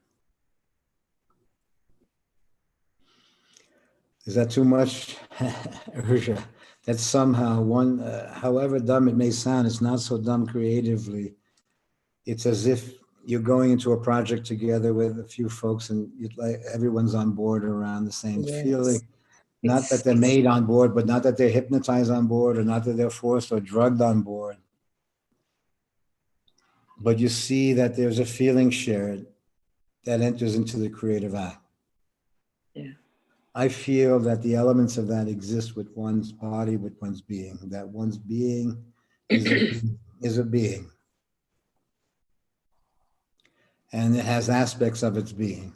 Speaker 1: Is that too much, Risha? That somehow however dumb it may sound, it's not so dumb creatively. It's as if you're going into a project together with a few folks and everyone's on board around the same feeling. Not that they're made on board, but not that they're hypnotized on board, or not that they're forced or drugged on board. But you see that there's a feeling shared that enters into the creative act.
Speaker 3: Yeah.
Speaker 1: I feel that the elements of that exist with one's body, with one's being, that one's being is a being. And it has aspects of its being.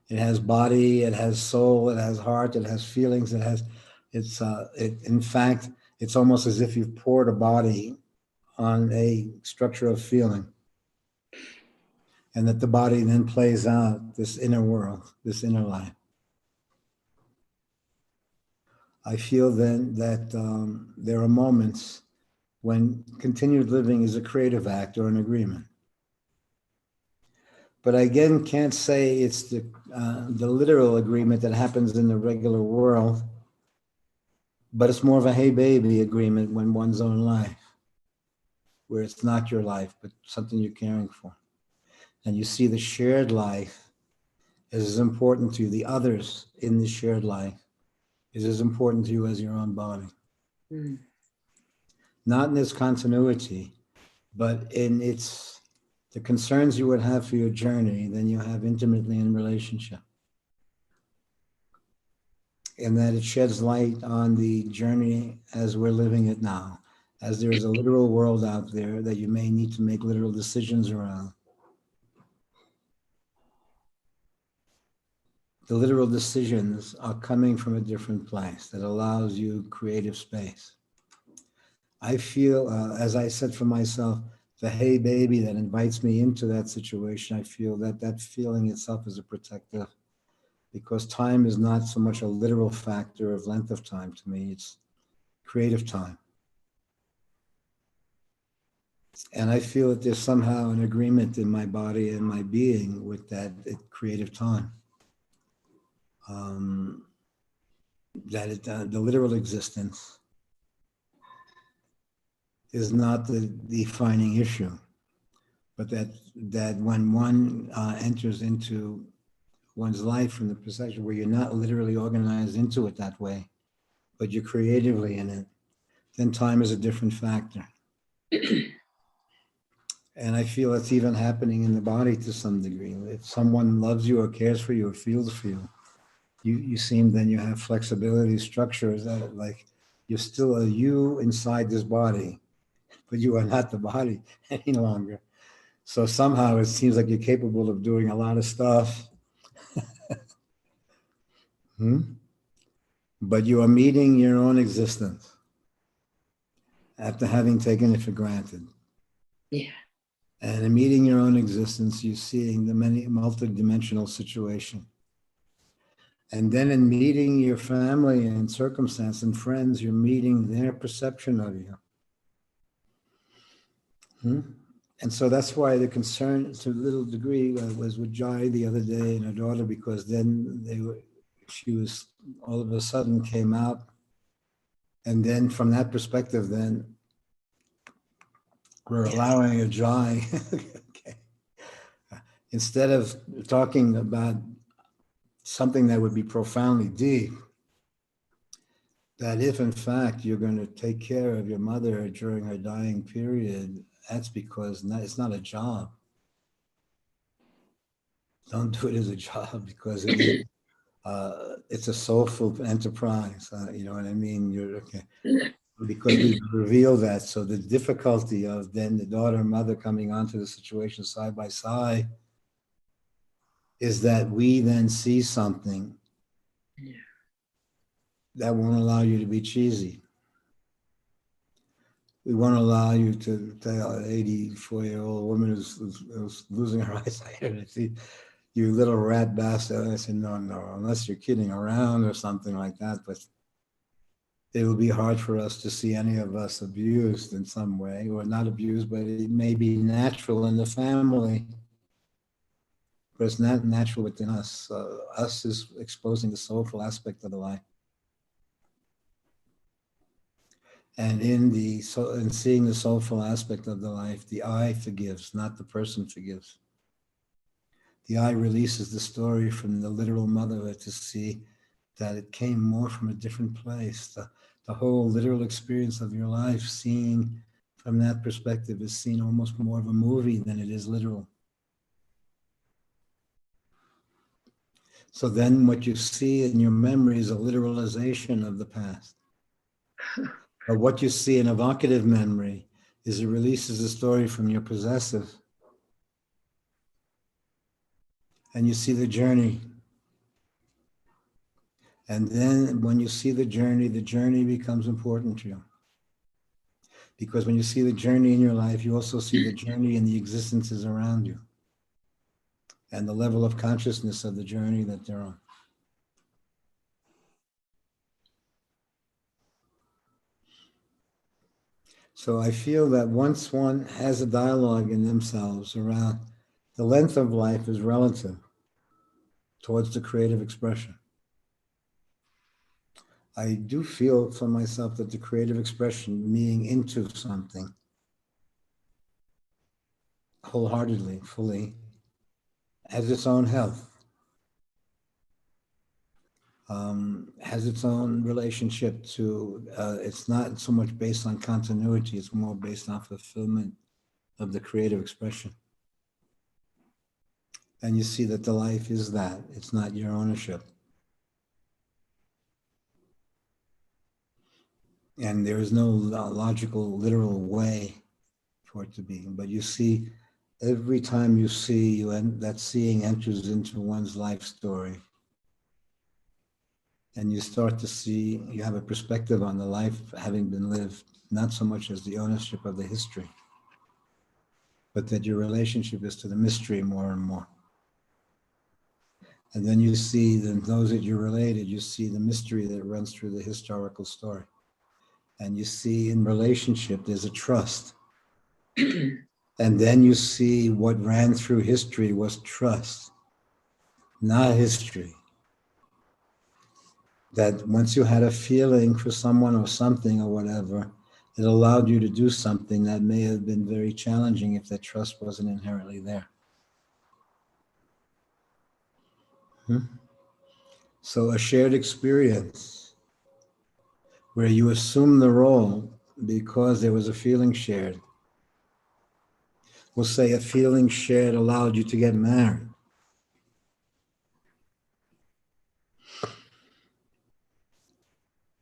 Speaker 1: It has body, it has soul, it has heart, it has feelings, in fact, it's almost as if you've poured a body on a structure of feeling. And that the body then plays out this inner world, this inner life. I feel then that there are moments when continued living is a creative act or an agreement. But I again can't say it's the literal agreement that happens in the regular world, but it's more of a hey baby agreement when one's own life, where it's not your life, but something you're caring for. And you see the shared life is as important to you, the others in the shared life is as important to you as your own body.
Speaker 3: Mm.
Speaker 1: Not in its continuity, but in the concerns you would have for your journey, then you have intimately in relationship. And that it sheds light on the journey as we're living it now, as there is a literal world out there that you may need to make literal decisions around. The literal decisions are coming from a different place that allows you creative space. I feel, as I said for myself, the hey baby that invites me into that situation, I feel that feeling itself is a protective, because time is not so much a literal factor of length of time to me, it's creative time. And I feel that there's somehow an agreement in my body and my being with that creative time. That the literal existence is not the defining issue, but that when one enters into one's life from the perspective where you're not literally organized into it that way, but you're creatively in it, then time is a different factor. And I feel it's even happening in the body to some degree. If someone loves you or cares for you or feels for you, you seem, then you have flexibility, structures that like you're still a you inside this body, but you are not the body any longer. So somehow it seems like you're capable of doing a lot of stuff. But you are meeting your own existence after having taken it for granted.
Speaker 3: Yeah.
Speaker 1: And in meeting your own existence, you're seeing the many multidimensional situation. And then in meeting your family and circumstance and friends, you're meeting their perception of you. And so that's why the concern to a little degree was with Jai the other day and her daughter, because then she was all of a sudden came out. And then from that perspective, then we're allowing a Jai, okay. Instead of talking about something that would be profoundly deep, that if in fact you're going to take care of your mother during her dying period, that's because it's not a job. Don't do it as a job, because it's a soulful enterprise. You know what I mean? You're okay. Because we reveal that. So the difficulty of then the daughter and mother coming onto the situation side by side is that we then see something that won't allow you to be cheesy. We won't allow you to tell an 84-year-old woman who's losing her eyesight, see, you little rat bastard. And I said, no, unless you're kidding around or something like that. But it will be hard for us to see any of us abused in some way, or not abused, but it may be natural in the family. But it's not natural within us. Us is exposing the soulful aspect of the life. And in seeing the soulful aspect of the life, the I forgives, not the person forgives. The I releases the story from the literal mother to see that it came more from a different place. The whole literal experience of your life, seeing from that perspective, is seen almost more of a movie than it is literal. So then what you see in your memory is a literalization of the past. But what you see in evocative memory is it releases the story from your possessive. And you see the journey. And then when you see the journey becomes important to you. Because when you see the journey in your life, you also see the journey in the existences around you and the level of consciousness of the journey that they're on. So I feel that once one has a dialogue in themselves around the length of life is relative towards the creative expression. I do feel for myself that the creative expression, being into something wholeheartedly, fully, has its own health, has its own relationship to, it's not so much based on continuity, it's more based on fulfillment of the creative expression. And you see that the life is that, it's not your ownership. And there is no logical, literal way for it to be. But you see, every time you see, that seeing enters into one's life story. And you start to see, you have a perspective on the life having been lived, not so much as the ownership of the history, but that your relationship is to the mystery more and more. And then you see those that you're related, you see the mystery that runs through the historical story. And you see in relationship, there's a trust. And then you see what ran through history was trust, not history. That once you had a feeling for someone or something or whatever, it allowed you to do something that may have been very challenging if that trust wasn't inherently there. So a shared experience where you assume the role because there was a feeling shared. We'll say a feeling shared allowed you to get married.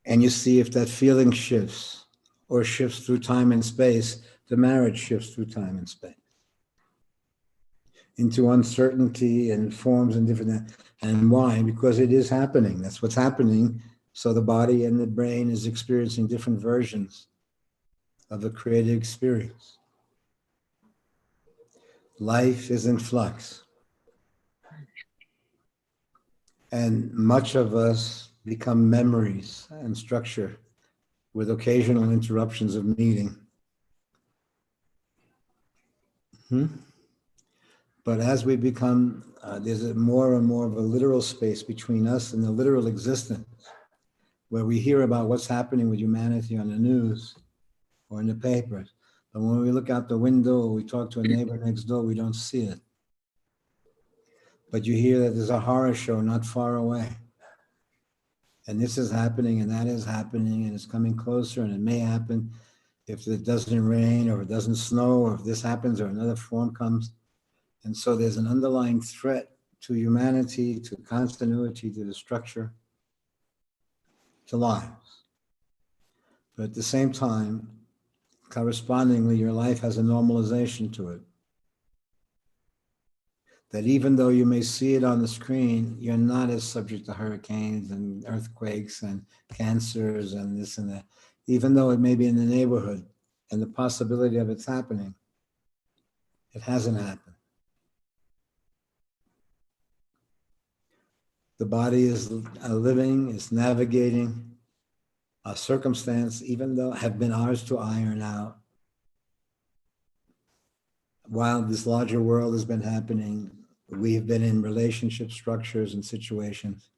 Speaker 1: And you see if that feeling shifts or shifts through time and space, the marriage shifts through time and space into uncertainty and forms and different. And why? Because it is happening. That's what's happening. So the body and the brain is experiencing different versions of the creative experience. Life is in flux. And much of us become memories and structure with occasional interruptions of meeting. But as we become, there's more and more of a literal space between us and the literal existence, where we hear about what's happening with humanity on the news or in the papers. But when we look out the window or we talk to a neighbor next door, we don't see it. but you hear that there's a horror show not far away. And this is happening and that is happening and it's coming closer and it may happen if it doesn't rain or if it doesn't snow or if this happens or another form comes. And so there's an underlying threat to humanity, to continuity, to the structure, to lives. But at the same time, correspondingly, your life has a normalization to it. That even though you may see it on the screen, you're not as subject to hurricanes and earthquakes and cancers and this and that. Even though it may be in the neighborhood and the possibility of it's happening, it hasn't happened. The body is living, is navigating a circumstance, even though have been ours to iron out. While this larger world has been happening, we've been in relationship structures and situations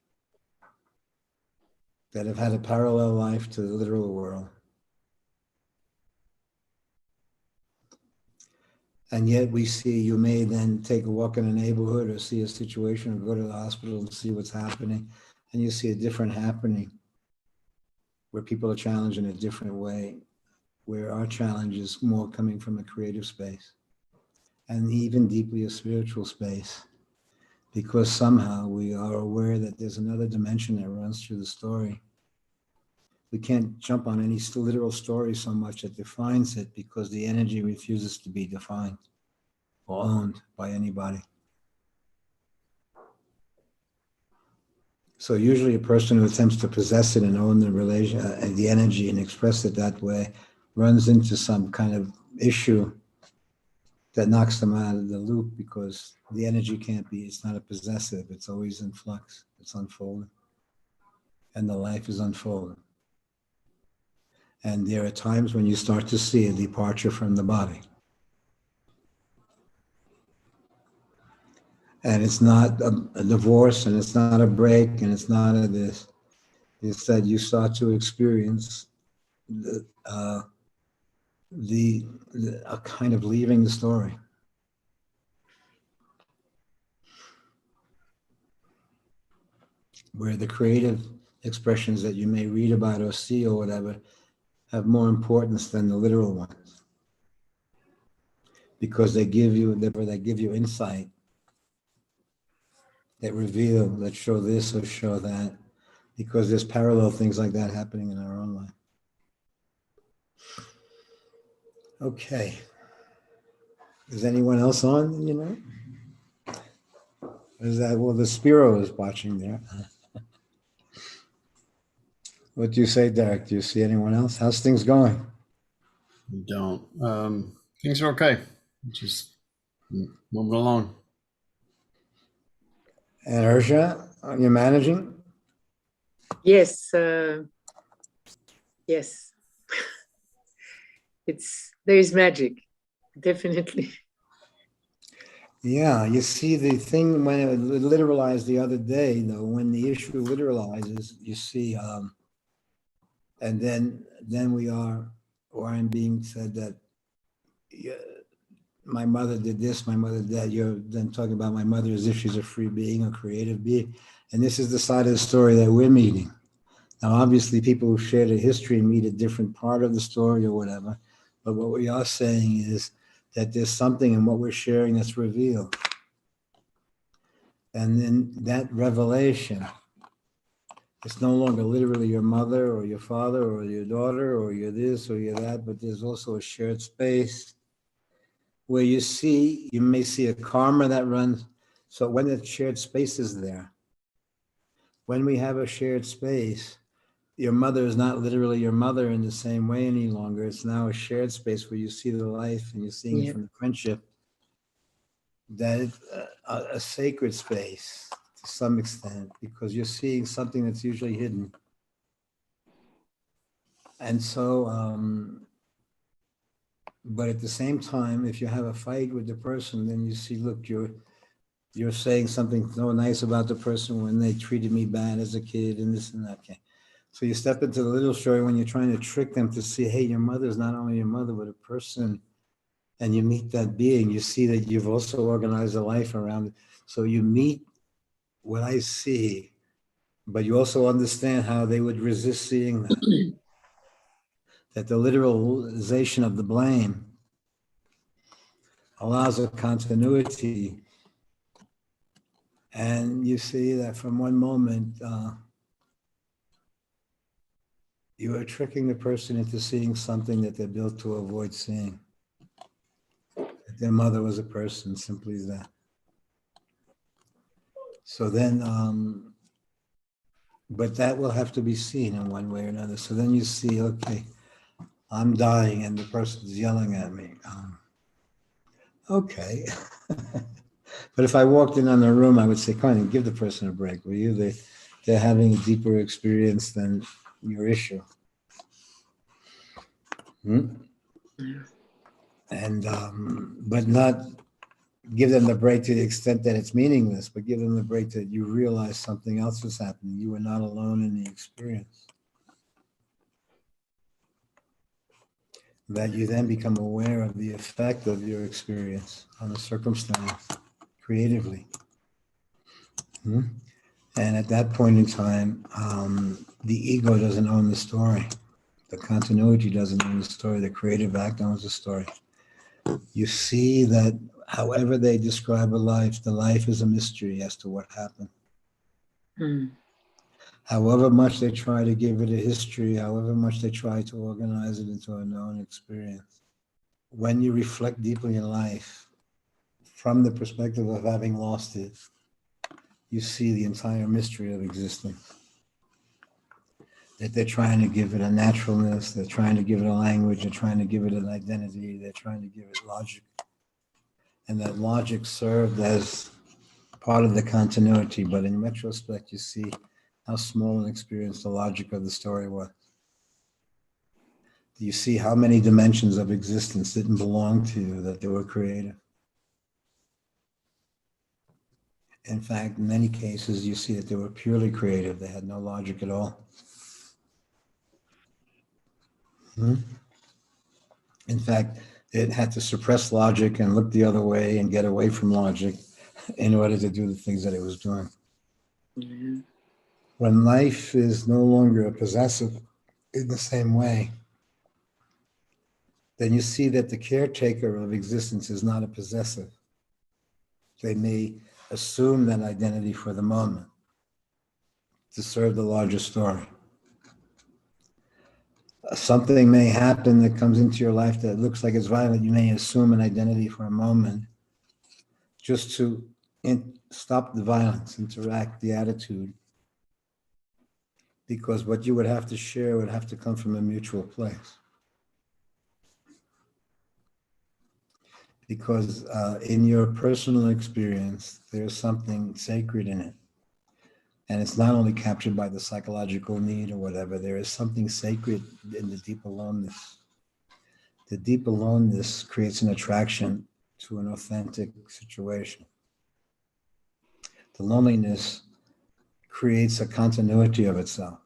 Speaker 1: that have had a parallel life to the literal world. And yet we see, you may then take a walk in a neighborhood or see a situation or go to the hospital and see what's happening. And you see a different happening where people are challenged in a different way, where our challenge is more coming from a creative space and even deeply a spiritual space, because somehow we are aware that there's another dimension that runs through the story. We can't jump on any literal story so much that defines it because the energy refuses to be defined or owned by anybody. So usually a person who attempts to possess it and own the relation, the energy and express it that way runs into some kind of issue that knocks them out of the loop because the energy can't be, it's not a possessive, it's always in flux, it's unfolding. And the life is unfolding. And there are times when you start to see a departure from the body. And it's not a divorce, and it's not a break, and it's not a this. It's that you start to experience a kind of leaving the story. Where the creative expressions that you may read about or see or whatever have more importance than the literal ones. Because they give you insight that reveal, that show this or show that, because there's parallel things like that happening in our own life. Okay. Is anyone else on, you know? Is that, well, the Spiro is watching there. What do you say, Derek? Do you see anyone else? How's things going?
Speaker 5: Don't. Things are okay. Just moving along.
Speaker 1: And Hersha, are you managing?
Speaker 3: Yes. Yes. There is magic, definitely.
Speaker 1: Yeah, you see the thing when it literalized the other day, though, when the issue literalizes, you see, and then we are, or I'm being said that my mother did this, my mother did that. You're then talking about my mother as if she's a free being, a creative being. And this is the side of the story that we're meeting. Now, obviously, people who share the history meet a different part of the story or whatever. But what we are saying is that there's something in what we're sharing that's revealed. And then that revelation, it's no longer literally your mother or your father or your daughter or you're this or you're that, but there's also a shared space where you may see a karma that runs. So when that shared space is there, when we have a shared space, your mother is not literally your mother in the same way any longer. It's now a shared space where you see the life and you're seeing it from the friendship. That it's a sacred space to some extent because you're seeing something that's usually hidden. And so, but at the same time, if you have a fight with the person, then you see, look, you're saying something so nice about the person when they treated me bad as a kid and this and that. Okay. So you step into the little story when you're trying to trick them to see, hey, your mother is not only your mother, but a person. And you meet that being, you see that you've also organized a life around it. So you meet what I see, but you also understand how they would resist seeing that. That the literalization of the blame allows a continuity. And you see that from one moment, you are tricking the person into seeing something that they're built to avoid seeing. That their mother was a person, simply as that. So then, but that will have to be seen in one way or another. So then you see, okay, I'm dying and the person's yelling at me. Okay. But if I walked in on the room, I would say, come on, give the person a break, will you? They're having a deeper experience than your issue. And, but not give them the break to the extent that it's meaningless, but give them the break that you realize something else was happening. You were not alone in the experience. That you then become aware of the effect of your experience on the circumstance creatively. And at that point in time, the ego doesn't own the story. The continuity doesn't own the story. The creative act owns the story. You see that however they describe a life, the life is a mystery as to what happened. However much they try to give it a history, however much they try to organize it into a known experience. When you reflect deeply in life, from the perspective of having lost it, you see the entire mystery of existence. That they're trying to give it a naturalness, they're trying to give it a language, they're trying to give it an identity, they're trying to give it logic. And that logic served as part of the continuity, but in retrospect, you see how small an experience the logic of the story was. You see how many dimensions of existence didn't belong to you, that they were creative. In fact, in many cases, you see that they were purely creative. They had no logic at all. In fact, it had to suppress logic and look the other way and get away from logic in order to do the things that it was doing. When life is no longer a possessive in the same way, then you see that the caretaker of existence is not a possessive. They may assume that identity for the moment to serve the larger story. Something may happen that comes into your life that looks like it's violent. You may assume an identity for a moment just to stop the violence, interact the attitude, because what you would have to share would have to come from a mutual place. Because in your personal experience, there's something sacred in it. And it's not only captured by the psychological need or whatever, there is something sacred in the deep aloneness. The deep aloneness creates an attraction to an authentic situation. The loneliness creates a continuity of itself.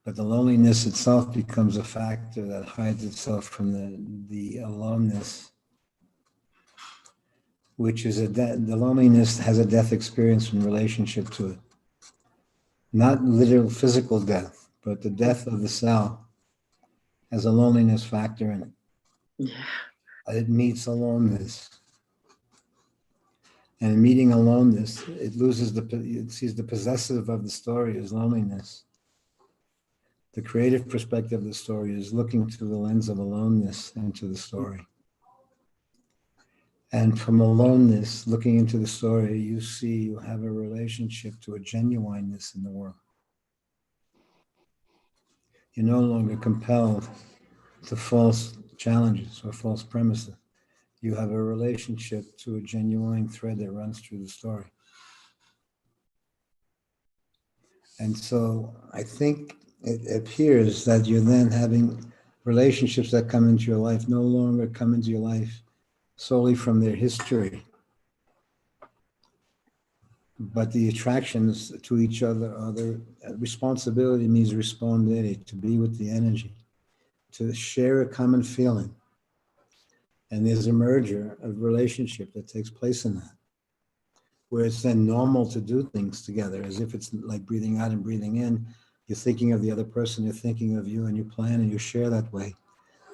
Speaker 1: But the loneliness itself becomes a factor that hides itself from the aloneness, which is the loneliness has a death experience in relationship to it. Not literal physical death, but the death of the self has a loneliness factor in it. It meets aloneness. And meeting aloneness, it sees the possessive of the story as loneliness. The creative perspective of the story is looking through the lens of aloneness into the story. And from aloneness, looking into the story, you have a relationship to a genuineness in the world. You're no longer compelled to false challenges or false premises. You have a relationship to a genuine thread that runs through the story. And so I think it appears that you're then having relationships that come into your life no longer come into your life solely from their history, but the attractions to each other are their responsibility means respondere, to be with the energy, to share a common feeling, And there's a merger of relationship that takes place in that, where it's then normal to do things together, as if it's like breathing out and breathing in. You're thinking of the other person, they're thinking of you, and you plan and you share that way.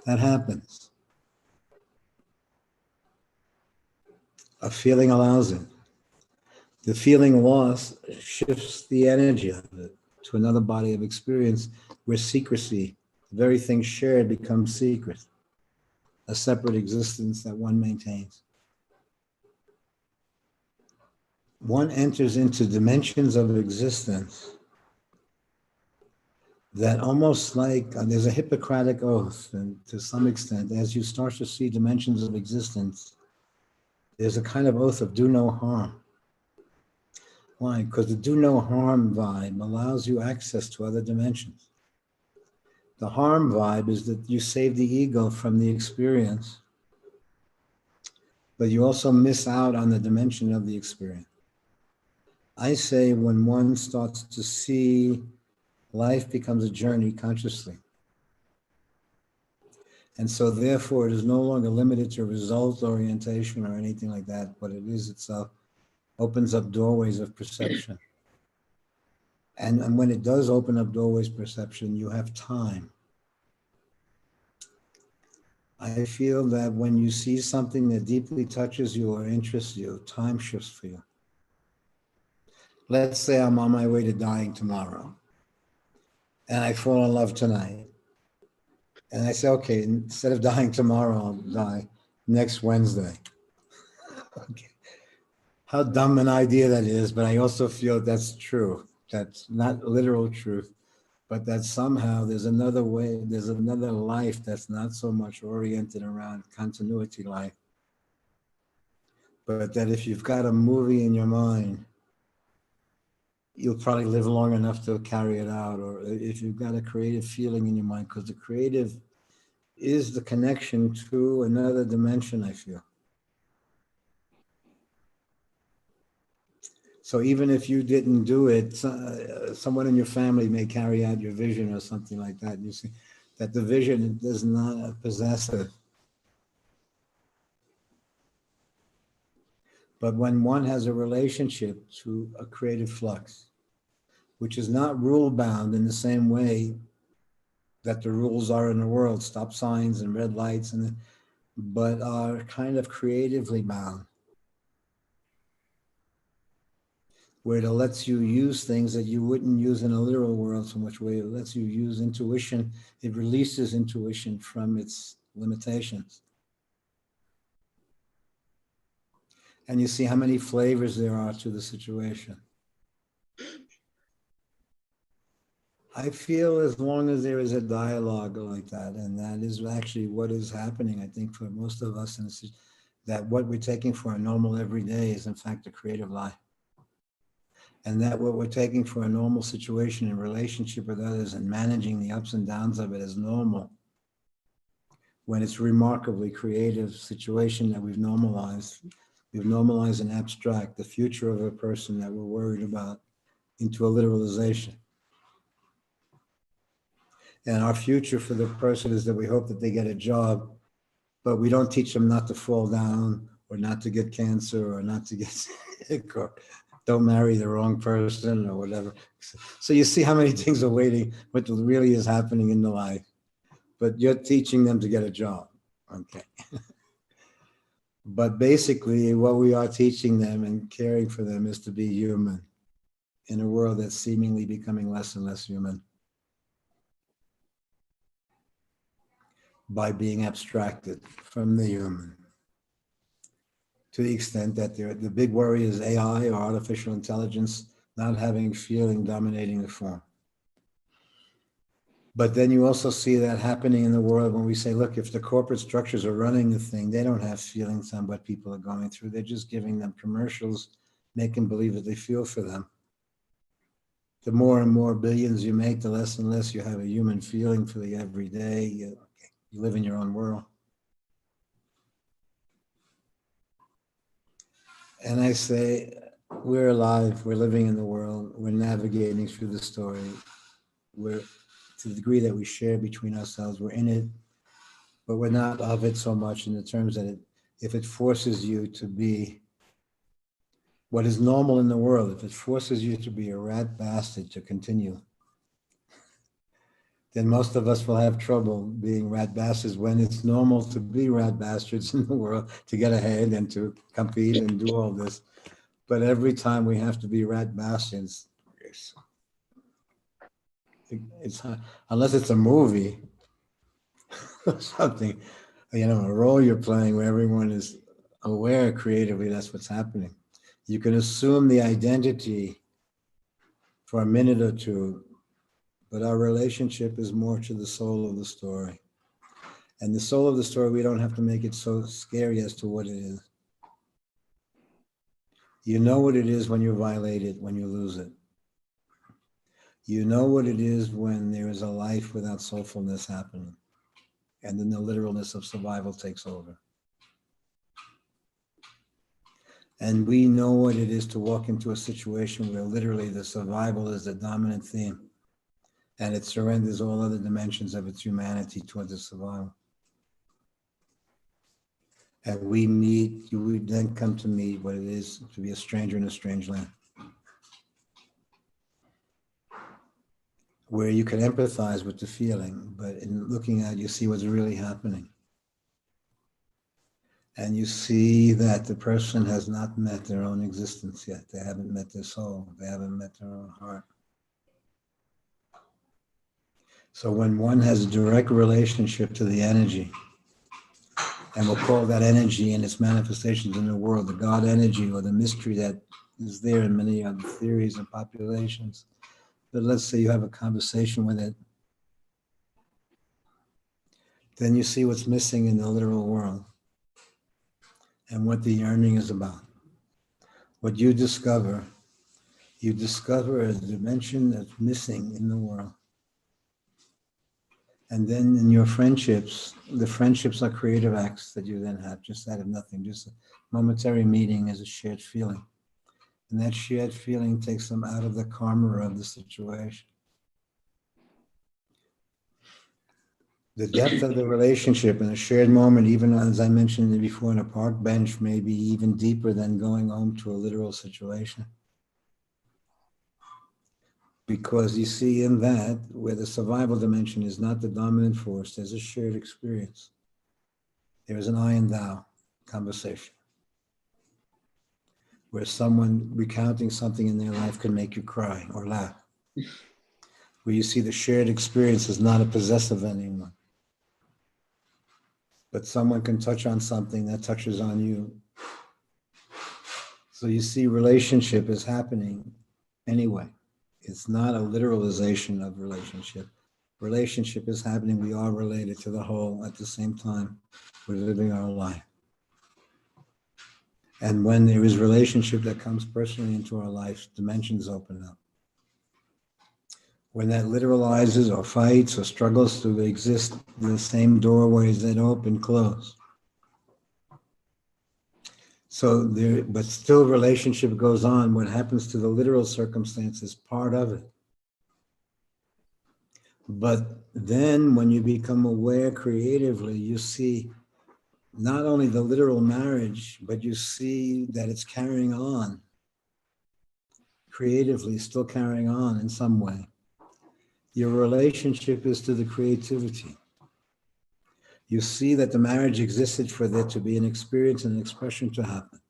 Speaker 1: That happens. A feeling allows it. The feeling loss shifts the energy of it to another body of experience where secrecy, the very thing shared, becomes secret, a separate existence that one maintains. One enters into dimensions of existence that almost like there's a Hippocratic oath, and to some extent, as you start to see dimensions of existence, there's a kind of oath of do no harm. Why? Because the do no harm vibe allows you access to other dimensions. The harm vibe is that you save the ego from the experience, but you also miss out on the dimension of the experience. I say when one starts to see life becomes a journey consciously. And so therefore it is no longer limited to result orientation or anything like that, but it is itself, opens up doorways of perception. And when it does open up doorways perception, you have time. I feel that when you see something that deeply touches you or interests you, time shifts for you. Let's say I'm on my way to dying tomorrow, and I fall in love tonight. And I say, okay, instead of dying tomorrow, I'll die next Wednesday. Okay. How dumb an idea that is, but I also feel that's true. That's not literal truth, but that somehow there's another way, there's another life that's not so much oriented around continuity life. But that if you've got a movie in your mind, you'll probably live long enough to carry it out. Or if you've got a creative feeling in your mind, because the creative is the connection to another dimension, I feel. So even if you didn't do it, someone in your family may carry out your vision or something like that. You see that the vision is not possessive. But when one has a relationship to a creative flux, which is not rule bound in the same way that the rules are in the world, stop signs and red lights, but are kind of creatively bound, where it lets you use things that you wouldn't use in a literal world so much, where it lets you use intuition. It releases intuition from its limitations. And you see how many flavors there are to the situation. I feel as long as there is a dialogue like that, and that is actually what is happening, I think, for most of us, and that what we're taking for a normal everyday is in fact a creative life. And that what we're taking for a normal situation in relationship with others and managing the ups and downs of it as normal, when it's remarkably creative situation that we've normalized and abstract the future of a person that we're worried about into a literalization. And our future for the person is that we hope that they get a job, but we don't teach them not to fall down or not to get cancer or not to get sick or don't marry the wrong person or whatever. So you see how many things are waiting, what really is happening in the life. But you're teaching them to get a job, okay? But basically what we are teaching them and caring for them is to be human in a world that's seemingly becoming less and less human, by being abstracted from the human. To the extent that the big worry is AI or artificial intelligence not having feeling dominating the form. But then you also see that happening in the world when we say, look, if the corporate structures are running the thing, they don't have feelings on what people are going through. They're just giving them commercials, making believe that they feel for them. The more and more billions you make, the less and less you have a human feeling for the everyday. You live in your own world. And I say, we're alive, we're living in the world, we're navigating through the story. We're, to the degree that we share between ourselves, we're in it. but we're not of it so much in the terms that if it forces you to be what is normal in the world, if it forces you to be a rat bastard to continue, then most of us will have trouble being rat bastards when it's normal to be rat bastards in the world, to get ahead and to compete and do all this. But every time we have to be rat bastards, it's unless it's a movie or something, a role you're playing where everyone is aware creatively that's what's happening. You can assume the identity for a minute or two, but our relationship is more to the soul of the story. And the soul of the story, we don't have to make it so scary as to what it is. You know what it is when you violate it, when you lose it. You know what it is when there is a life without soulfulness happening. And then the literalness of survival takes over. And we know what it is to walk into a situation where literally the survival is the dominant theme. And it surrenders all other dimensions of its humanity towards the survival. And we then come to meet what it is to be a stranger in a strange land. Where you can empathize with the feeling, but in looking at it, you see what's really happening. And you see that the person has not met their own existence yet. They haven't met their soul. They haven't met their own heart. So when one has a direct relationship to the energy, and we'll call that energy and its manifestations in the world, the God energy or the mystery that is there in many other theories and populations. But let's say you have a conversation with it, then you see what's missing in the literal world and what the yearning is about. What you discover a dimension that's missing in the world. And then in your friendships, the friendships are creative acts that you then have, just out of nothing, just a momentary meeting as a shared feeling. And that shared feeling takes them out of the karma of the situation. The depth of the relationship in a shared moment, even as I mentioned before, in a park bench, may be even deeper than going home to a literal situation. Because you see in that, where the survival dimension is not the dominant force, there's a shared experience. There is an I and thou conversation, where someone recounting something in their life can make you cry or laugh. Where you see the shared experience is not a possessive anymore. But someone can touch on something that touches on you. So you see relationship is happening anyway. It's not a literalization of relationship. Relationship is happening. We are related to the whole at the same time. We're living our life. And when there is relationship that comes personally into our life, dimensions open up. When that literalizes or fights or struggles to exist, the same doorways that open, close. So but still relationship goes on. What happens to the literal circumstance is part of it. But then when you become aware creatively, you see not only the literal marriage, but you see that it's carrying on creatively, still carrying on in some way. Your relationship is to the creativity. You see that the marriage existed for there to be an experience and an expression to happen.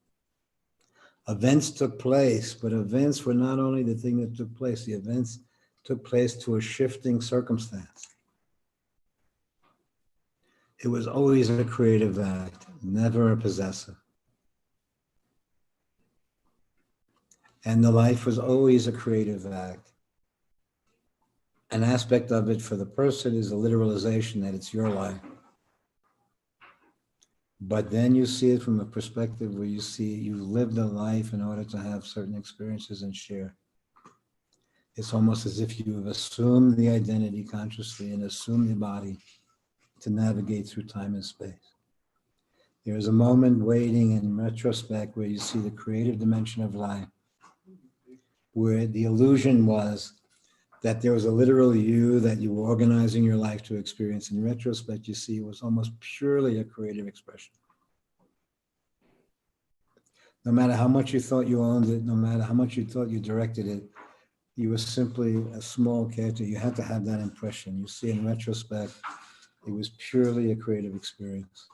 Speaker 1: Events took place, but events were not only the thing that took place, the events took place to a shifting circumstance. It was always a creative act, never a possessive. And the life was always a creative act. An aspect of it for the person is the literalization that it's your life. But then you see it from a perspective where you see you've lived a life in order to have certain experiences and share. It's almost as if you've assumed the identity consciously and assumed the body to navigate through time and space. There is a moment waiting in retrospect where you see the creative dimension of life, where the illusion was that there was a literal you that you were organizing your life to experience. In retrospect, you see it was almost purely a creative expression. No matter how much you thought you owned it, no matter how much you thought you directed it, you were simply a small character. You had to have that impression. You see, in retrospect, it was purely a creative experience.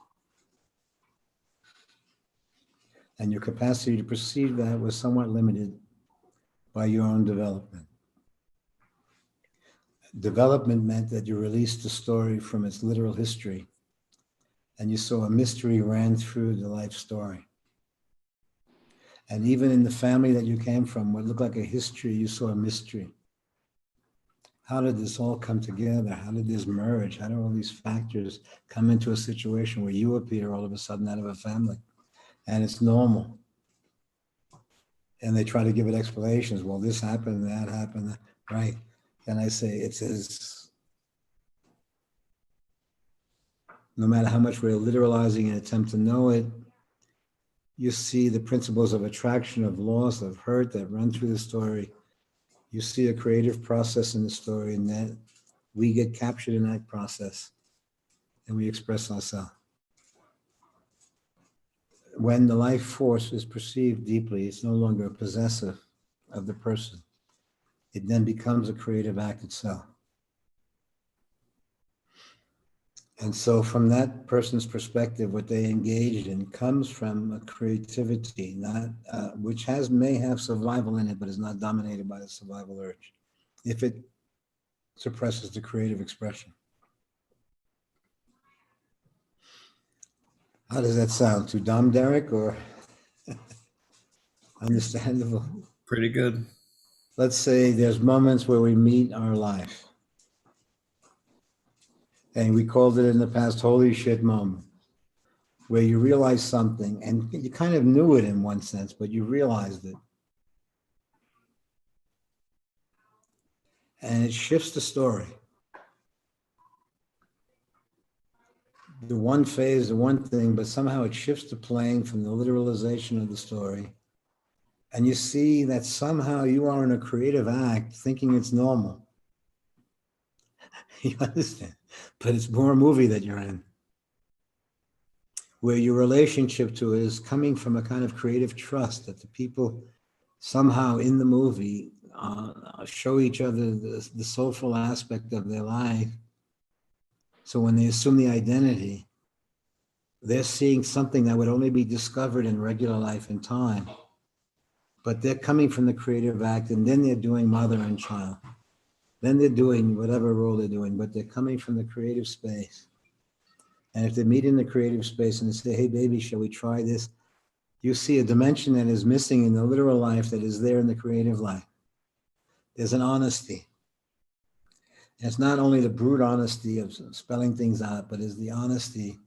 Speaker 1: And your capacity to perceive that was somewhat limited by your own development. Development meant that you released the story from its literal history, and you saw a mystery ran through the life story. And even in the family that you came from, what looked like a history, you saw a mystery. How did this all come together? How did this merge? How did all these factors come into a situation where you appear all of a sudden out of a family? And it's normal. And they try to give it explanations. Well, this happened, that happened, right? And I say, it says, no matter how much we're literalizing and attempt to know it, you see the principles of attraction, of loss, of hurt that run through the story. You see a creative process in the story, and that we get captured in that process and we express ourselves. When the life force is perceived deeply, it's no longer possessive of the person. It then becomes a creative act itself. And so from that person's perspective, what they engaged in comes from a creativity, not which may have survival in it, but is not dominated by the survival urge, if it suppresses the creative expression. How does that sound? Too dumb, Derek, or understandable?
Speaker 5: Pretty good.
Speaker 1: Let's say there's moments where we meet our life. And we called it in the past, holy shit moment, where you realize something and you kind of knew it in one sense, but you realized it. And it shifts the story. The one phase, the one thing, but somehow it shifts the plane from the literalization of the story. And you see that somehow you are in a creative act thinking it's normal. You understand? But it's more a movie that you're in, where your relationship to it is coming from a kind of creative trust that the people somehow in the movie show each other the soulful aspect of their life. So when they assume the identity, they're seeing something that would only be discovered in regular life and time. But they're coming from the creative act, and then they're doing mother and child. Then they're doing whatever role they're doing, but they're coming from the creative space. And if they meet in the creative space and they say, hey, baby, shall we try this? You see a dimension that is missing in the literal life that is there in the creative life. There's an honesty. And it's not only the brute honesty of spelling things out, but it's the honesty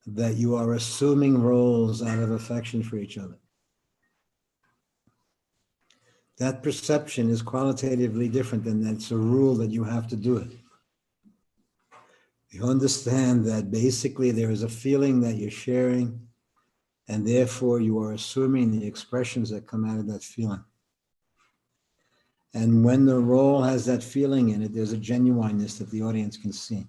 Speaker 1: that you are assuming roles out of affection for each other. That perception is qualitatively different than that's a rule that you have to do it. You understand that basically there is a feeling that you're sharing, and therefore you are assuming the expressions that come out of that feeling. And when the role has that feeling in it, there's a genuineness that the audience can see.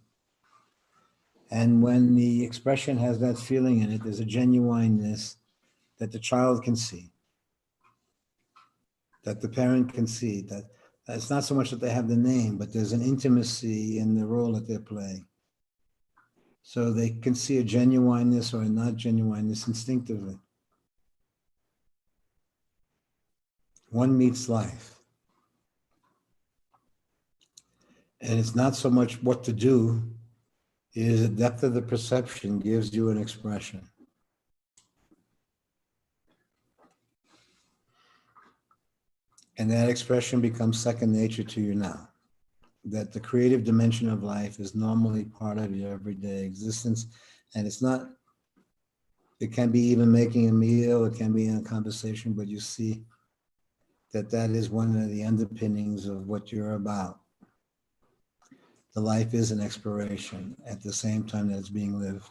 Speaker 1: And when the expression has that feeling in it, there's a genuineness that the child can see, that the parent can see, that it's not so much that they have the name, but there's an intimacy in the role that they're playing. So they can see a genuineness or a not genuineness instinctively. One meets life. And it's not so much what to do, it is the depth of the perception gives you an expression. And that expression becomes second nature to you now. That the creative dimension of life is normally part of your everyday existence. And it's not, it can be even making a meal, it can be in a conversation, but you see that that is one of the underpinnings of what you're about. The life is an exploration at the same time that it's being lived.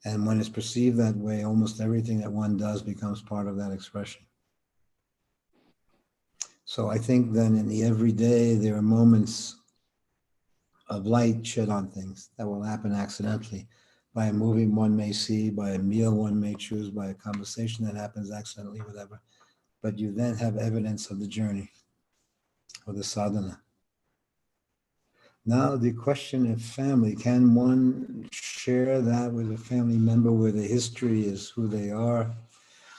Speaker 1: And when it's perceived that way, almost everything that one does becomes part of that expression. So I think then in the everyday, there are moments of light shed on things that will happen accidentally by a movie one may see, by a meal one may choose, by a conversation that happens accidentally, whatever. But you then have evidence of the journey or the sadhana. Now the question of family, can one share that with a family member where the history is who they are?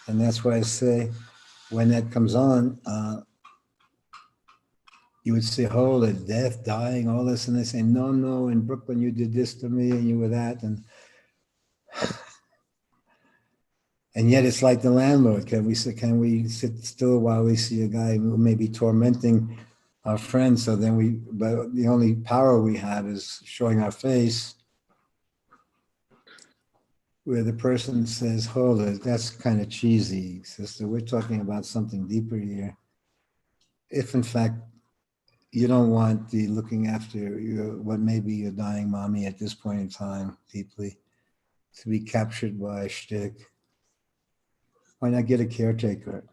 Speaker 1: And that's why I say, when that comes on, you would say, hold it, death, dying, all this, and they say, no, no, in Brooklyn you did this to me and you were that, and yet it's like the landlord. Can we sit still while we see a guy who may be tormenting our friends? So then but the only power we have is showing our face, where the person says, hold it, that's kind of cheesy, sister. We're talking about something deeper here. If in fact you don't want the looking after what may be your dying mommy at this point in time deeply to be captured by shtick, why not get a caretaker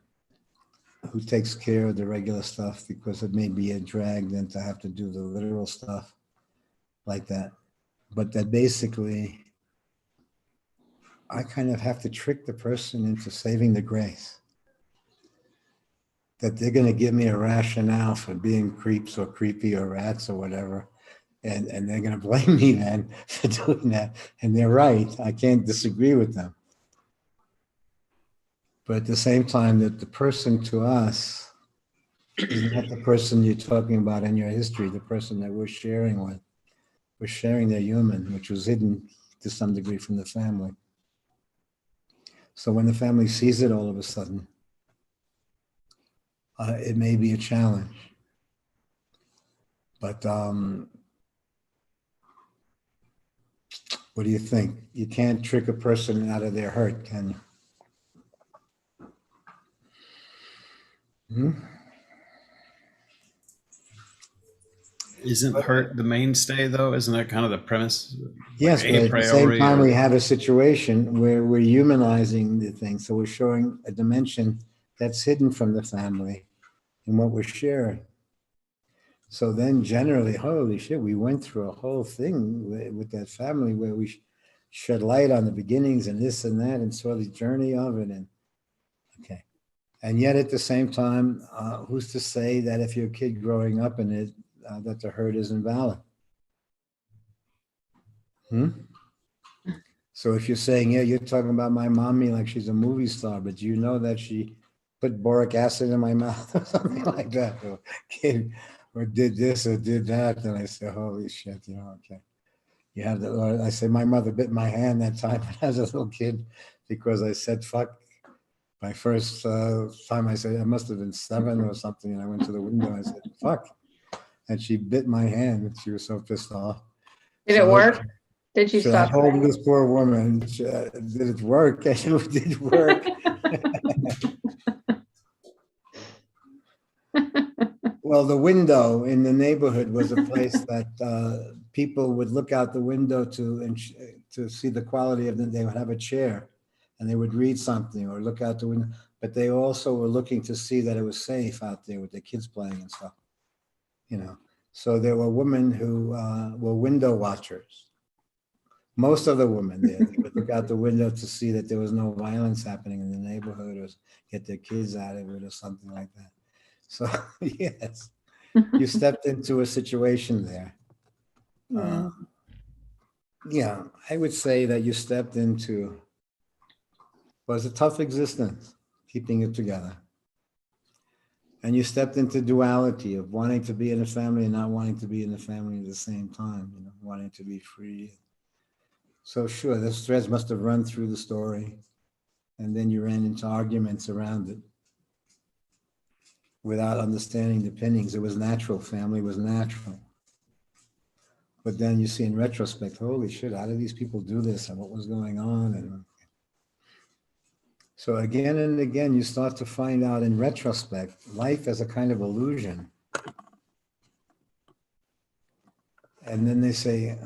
Speaker 1: who takes care of the regular stuff, because it may be a drag then to have to do the literal stuff like that. But that basically, I kind of have to trick the person into saving the grace. That they're going to give me a rationale for being creeps or creepy or rats or whatever. And they're going to blame me then for doing that. And they're right. I can't disagree with them. But at the same time, that the person to us is not the person you're talking about in your history, the person that we're sharing with. We're sharing their human, which was hidden to some degree from the family. So when the family sees it all of a sudden, it may be a challenge. But what do you think? You can't trick a person out of their hurt, can you?
Speaker 5: Isn't hurt the mainstay though? Isn't that kind of the premise?
Speaker 1: Yes,
Speaker 5: Like
Speaker 1: but
Speaker 5: a
Speaker 1: at the same
Speaker 5: priori,
Speaker 1: time,
Speaker 5: or-
Speaker 1: we have a situation where we're humanizing the thing. So we're showing a dimension that's hidden from the family in what we're sharing. So then generally, holy shit, we went through a whole thing with that family where we shed light on the beginnings and this and that and saw the journey of it. And okay. And yet at the same time, who's to say that if you're a kid growing up in it, that the hurt isn't valid? So if you're saying, yeah, you're talking about my mommy like she's a movie star, but you know that she put boric acid in my mouth or something like that, or kid, or did this or did that, and I say, holy shit, okay. You have the, or I say, my mother bit my hand that time as a little kid because I said fuck. My first time I said, I must have been 7 or something, and I went to the window and I said, fuck. And she bit my hand. She was so pissed off.
Speaker 2: Did it work? Did you
Speaker 1: So I
Speaker 2: stop?
Speaker 1: told this poor woman, did it work? And it did work. Well, the window in the neighborhood was a place that people would look out the window to see the quality of them. They would have a chair and they would read something or look out the window, but they also were looking to see that it was safe out there with the kids playing and stuff, So there were women who were window watchers. Most of the women there, they would look out the window to see that there was no violence happening in the neighborhood or get their kids out of it or something like that. So yes, you stepped into a situation there. Yeah, I would say that you stepped into was a tough existence, keeping it together. And you stepped into duality of wanting to be in a family and not wanting to be in the family at the same time, wanting to be free. So sure, those threads must have run through the story. And then you ran into arguments around it without understanding the pinnings. It was natural, family was natural. But then you see in retrospect, holy shit, how did these people do this and what was going on? And so again and again, you start to find out in retrospect, life as a kind of illusion. And then they say,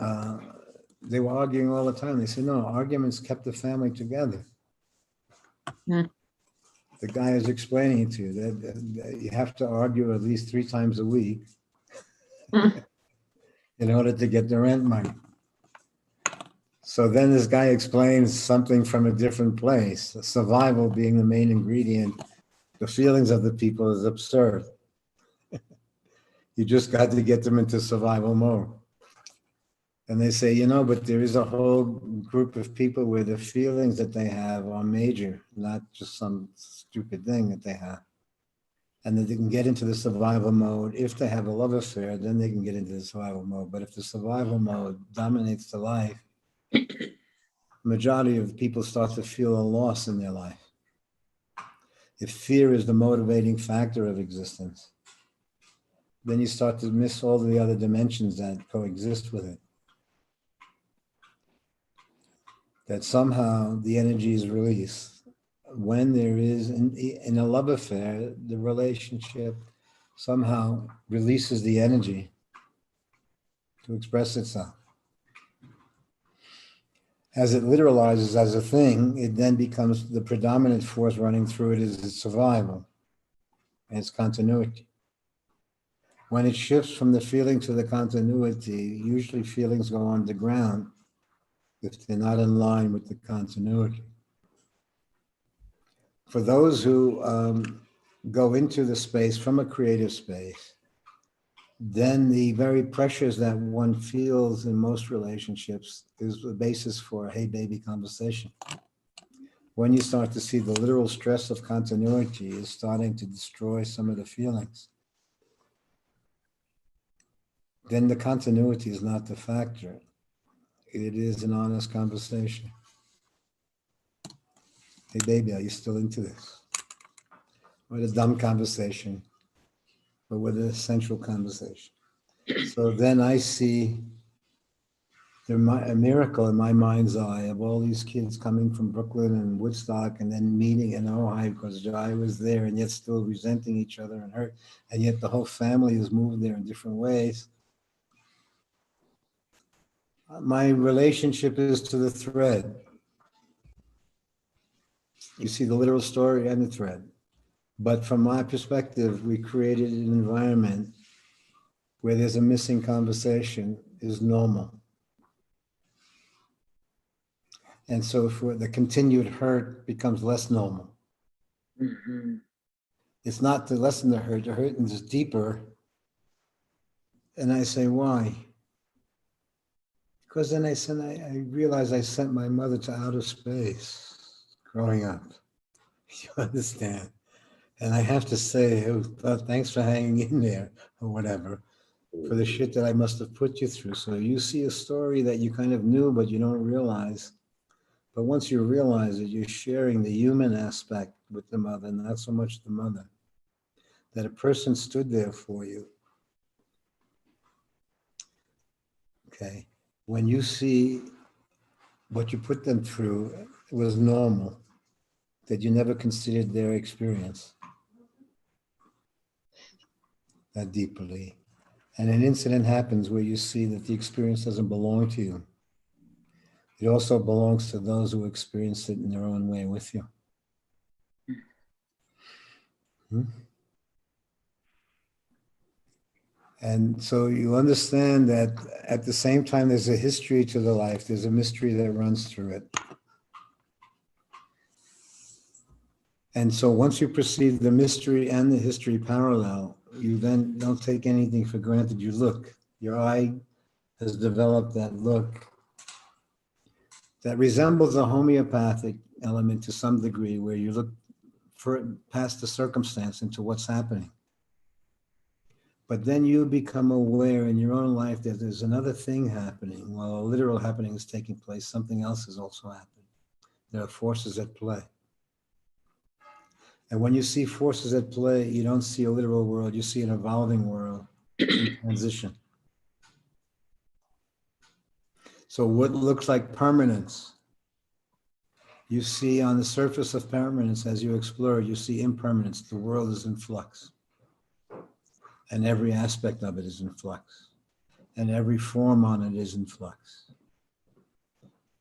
Speaker 1: they were arguing all the time. They say, no, arguments kept the family together. The guy is explaining to you that you have to argue at least 3 times a week in order to get the rent money. So then this guy explains something from a different place, survival being the main ingredient. The feelings of the people is absurd. You just got to get them into survival mode. And they say, but there is a whole group of people where the feelings that they have are major, not just some stupid thing that they have. And that they can get into the survival mode. If they have a love affair, then they can get into the survival mode. But if the survival mode dominates the life, majority of people start to feel a loss in their life. If fear is the motivating factor of existence, then you start to miss all the other dimensions that coexist with it. That somehow the energy is released. When there is, in a love affair, the relationship somehow releases the energy to express itself. As it literalizes as a thing, it then becomes the predominant force running through it is its survival and its continuity. When it shifts from the feeling to the continuity, usually feelings go underground if they're not in line with the continuity. For those who go into the space from a creative space, then the very pressures that one feels in most relationships is the basis for a hey baby conversation. When you start to see the literal stress of continuity is starting to destroy some of the feelings, then the continuity is not the factor. It is an honest conversation. Hey baby, are you still into this? What a dumb conversation, but with an essential conversation. So then I see a miracle in my mind's eye of all these kids coming from Brooklyn and Woodstock and then meeting in Ohio because I was there and yet still resenting each other and hurt. And yet the whole family has moved there in different ways. My relationship is to the thread. You see the literal story and the thread. But from my perspective, we created an environment where there's a missing conversation is normal. And so for the continued hurt becomes less normal.
Speaker 3: Mm-hmm.
Speaker 1: It's not to lessen the hurt is deeper. And I say, why? Because then I realized I sent my mother to outer space growing up. You understand? And I have to say, thanks for hanging in there or whatever, for the shit that I must have put you through. So you see a story that you kind of knew, but you don't realize. But once you realize it, you're sharing the human aspect with the mother, not so much the mother. That a person stood there for you. Okay. When you see what you put them through was normal, that you never considered their experience that deeply. And an incident happens where you see that the experience doesn't belong to you. It also belongs to those who experienced it in their own way with you. And so you understand that at the same time, there's a history to the life, there's a mystery that runs through it. And so once you perceive the mystery and the history parallel, you then don't take anything for granted. You look, your eye has developed that look that resembles a homeopathic element to some degree, where you look past the circumstance into what's happening. But then you become aware in your own life that there's another thing happening. While a literal happening is taking place, something else is also happening. There are forces at play. And when you see forces at play, you don't see a literal world, you see an evolving world in transition. So what looks like permanence, you see on the surface of permanence, as you explore, you see impermanence. The world is in flux. And every aspect of it is in flux. And every form on it is in flux.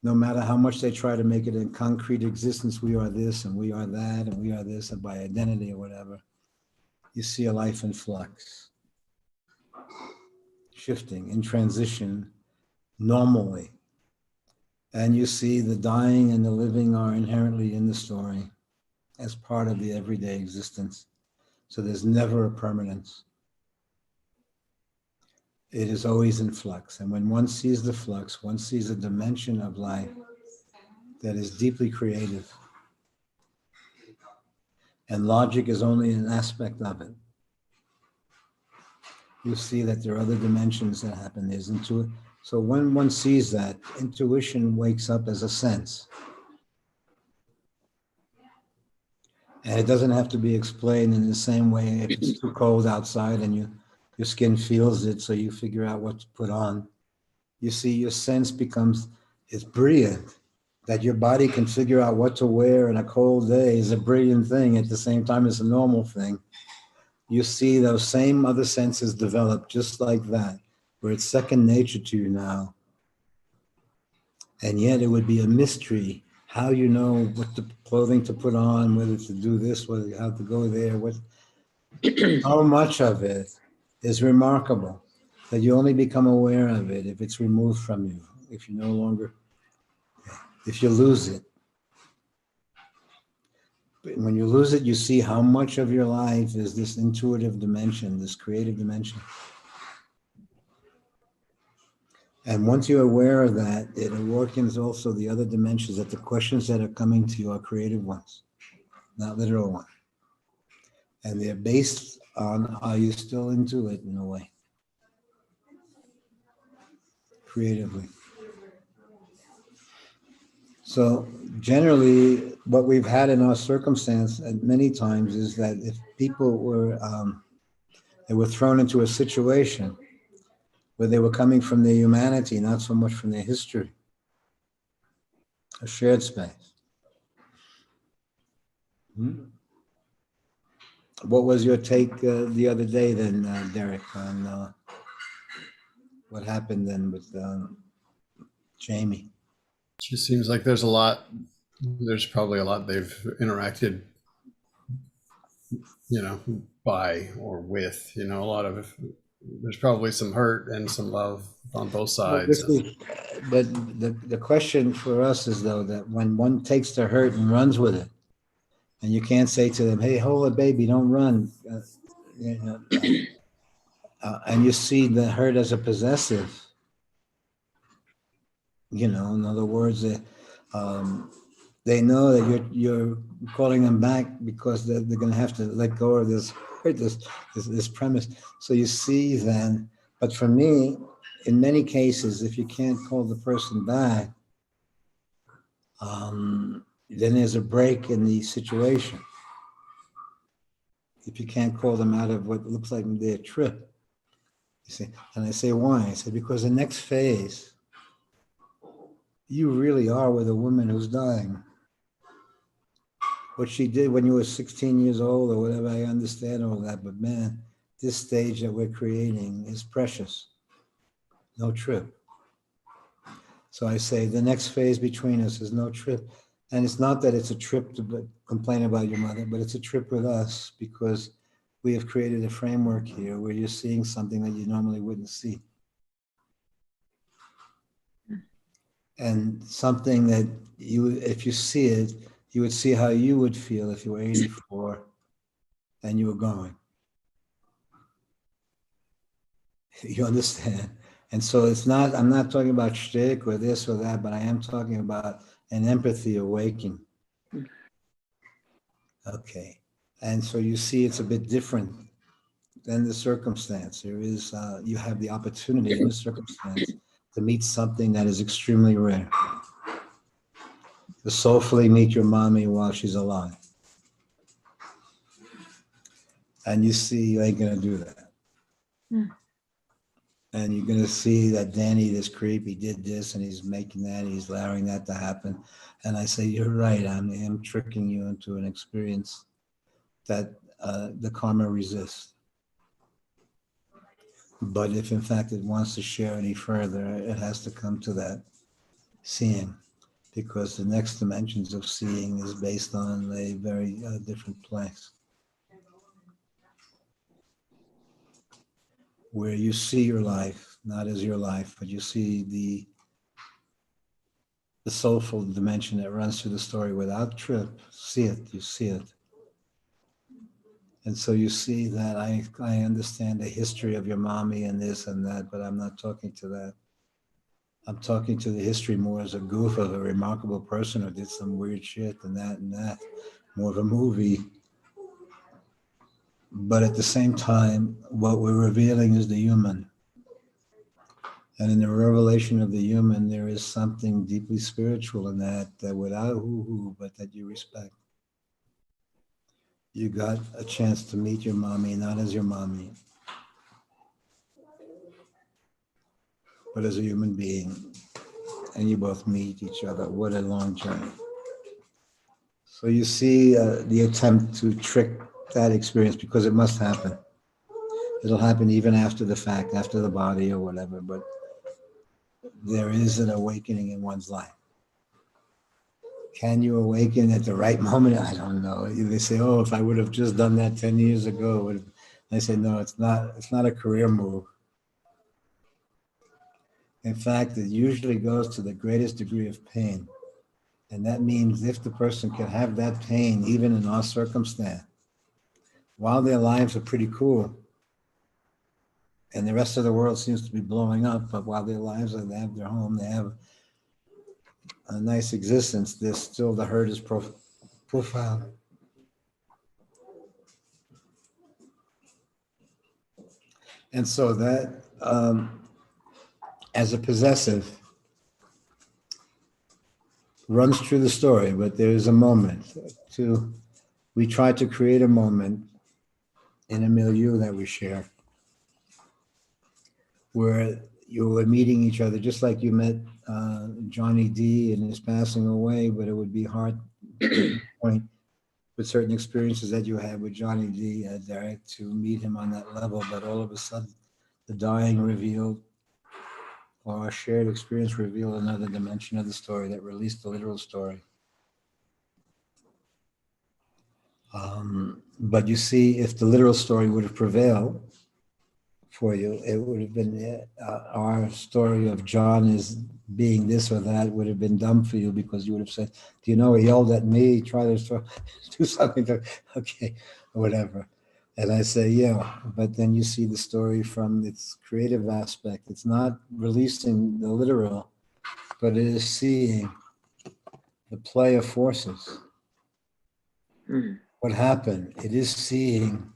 Speaker 1: No matter how much they try to make it in concrete existence, we are this and we are that and we are this, and by identity or whatever, you see a life in flux, shifting, in transition, normally. And you see the dying and the living are inherently in the story as part of the everyday existence. So there's never a permanence. It is always in flux. And when one sees the flux, one sees a dimension of life that is deeply creative. And logic is only an aspect of it. You see that there are other dimensions that happen. There's intuition. So when one sees that, intuition wakes up as a sense. And it doesn't have to be explained in the same way if it's too cold outside and your skin feels it, so you figure out what to put on. You see, your sense becomes, it's brilliant. That your body can figure out what to wear in a cold day is a brilliant thing. At the same time, it's a normal thing. You see those same other senses develop just like that, where it's second nature to you now. And yet it would be a mystery how you know what the clothing to put on, whether to do this, whether how to go there. What so much of it is remarkable that you only become aware of it if it's removed from you, if you no longer, if you lose it. But when you lose it, you see how much of your life is this intuitive dimension, this creative dimension. And once you're aware of that, it awakens also the other dimensions, that the questions that are coming to you are creative ones, not literal ones. And they're based on, are you still into it in a way? Creatively. So generally, what we've had in our circumstance and many times is that if people were, they were thrown into a situation where they were coming from their humanity, not so much from their history, a shared space. What was your take the other day then, Derek, on what happened then with Jamie?
Speaker 5: Just seems like there's probably a lot they've interacted, by or with, a lot of, there's probably some hurt and some love on both sides.
Speaker 1: But the question for us is, though, that when one takes the hurt and runs with it, and you can't say to them, hey, hold it, baby, don't run. And you see the hurt as a possessive. In other words, they know that you're calling them back because they're going to have to let go of this premise. So you see then, but for me, in many cases, if you can't call the person back, then there's a break in the situation. If you can't call them out of what looks like their trip, you see, and I say, why? I say, because the next phase, you really are with a woman who's dying. What she did when you were 16 years old or whatever, I understand all that, but man, this stage that we're creating is precious. No trip. So I say the next phase between us is no trip. And it's not that it's a trip to complain about your mother, but it's a trip with us because we have created a framework here where you're seeing something that you normally wouldn't see. And something that if you see it, you would see how you would feel if you were 84 and you were going. You understand? And so I'm not talking about shtick or this or that, but I am talking about an empathy awakening. Okay. And so you see it's a bit different than the circumstance. There is, you have the opportunity in the circumstance to meet something that is extremely rare. To soulfully meet your mommy while she's alive. And you see you ain't gonna do that. And you're gonna see that Danny, this creep, he did this and he's making that, he's allowing that to happen. And I say, you're right, I'm tricking you into an experience that the karma resists. But if in fact it wants to share any further, it has to come to that seeing. because the next dimensions of seeing is based on a very different place, where you see your life not as your life, but you see the soulful dimension that runs through the story without trip. See it, you see it. And so you see that I understand the history of your mommy and this and that, but I'm not talking to that. I'm talking to the history more as a goof of a remarkable person who did some weird shit and that, more of a movie. But at the same time, what we're revealing is the human. And in the revelation of the human, there is something deeply spiritual in that without who, but that you respect. You got a chance to meet your mommy, not as your mommy, but as a human being. And you both meet each other. What a long journey. So you see the attempt to trick that experience, because it must happen. It'll happen even after the fact, after the body or whatever, but there is an awakening in one's life. Can you awaken at the right moment? I don't know. They say, oh, if I would have just done that 10 years ago. I say, no, it's not a career move. In fact, it usually goes to the greatest degree of pain. And that means if the person can have that pain, even in our circumstance, while their lives are pretty cool, and the rest of the world seems to be blowing up, but while their lives are, they have their home, they have a nice existence, there's still the hurt is profound. And so that, as a possessive, runs through the story, but there is a moment we try to create a moment in a milieu that we share, where you were meeting each other, just like you met Johnny D and his passing away, but it would be hard point with certain experiences that you had with Johnny D, Derek, to meet him on that level, but all of a sudden the dying revealed, or our shared experience revealed another dimension of the story that released the literal story. But you see, if the literal story would have prevailed for you, it would have been our story of John is being this or that would have been dumb for you, because you would have said, do you know, he yelled at me, try to do something, okay, or whatever. And I say, yeah, but then you see the story from its creative aspect. It's not releasing the literal, but it is seeing the play of forces. What happened? It is seeing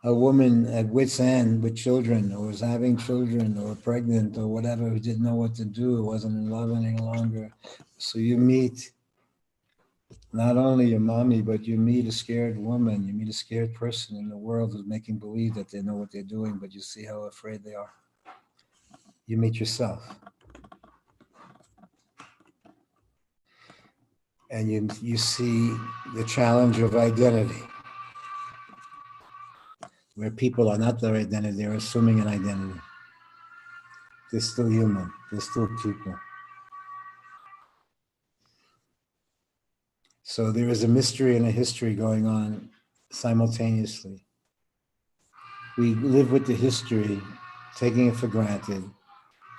Speaker 1: a woman at wit's end with children, or was having children, or pregnant, or whatever, who didn't know what to do, wasn't in love any longer. So you meet not only your mommy, but you meet a scared woman, you meet a scared person in the world who's making believe that they know what they're doing, but you see how afraid they are. You meet yourself. And you see the challenge of identity, where people are not their identity, they're assuming an identity. They're still human, they're still people. So there is a mystery and a history going on simultaneously. We live with the history, taking it for granted,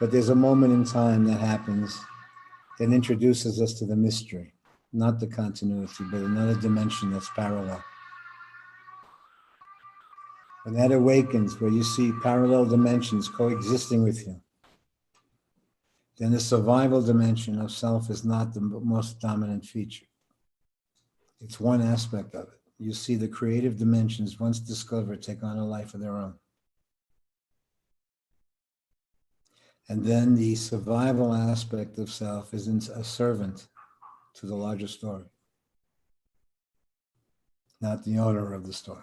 Speaker 1: but there's a moment in time that happens that introduces us to the mystery, not the continuity, but another dimension that's parallel. When that awakens, where you see parallel dimensions coexisting with you, then the survival dimension of self is not the most dominant feature. It's one aspect of it. You see the creative dimensions, once discovered, take on a life of their own. And then the survival aspect of self is a servant to the larger story, not the owner of the story.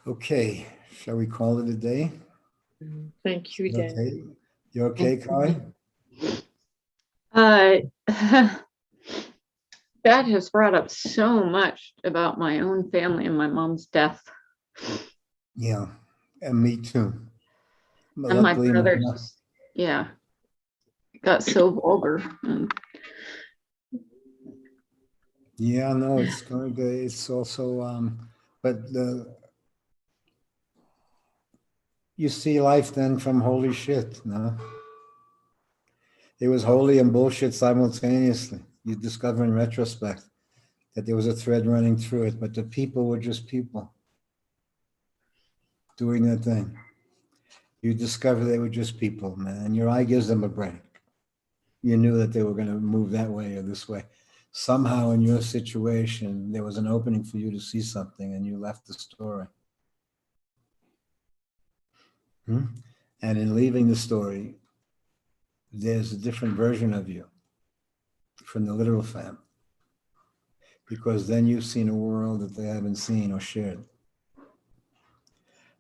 Speaker 1: Okay, shall we call it a day?
Speaker 3: Thank you, Dan.
Speaker 1: Okay. You okay, Kai?
Speaker 2: That has brought up so much about my own family and my mom's death.
Speaker 1: Yeah, and me too.
Speaker 2: And my
Speaker 1: Luckily,
Speaker 2: brother's, yeah. got so vulgar.
Speaker 1: Yeah, no, it's going to, it's also, but you see life then from holy shit, no? It was holy and bullshit simultaneously. You discover in retrospect that there was a thread running through it, but the people were just people doing their thing. You discover they were just people, man, and your eye gives them a break. You knew that they were going to move that way or this way. Somehow in your situation, there was an opening for you to see something and you left the story. And in leaving the story, there's a different version of you from the literal family, because then you've seen a world that they haven't seen or shared.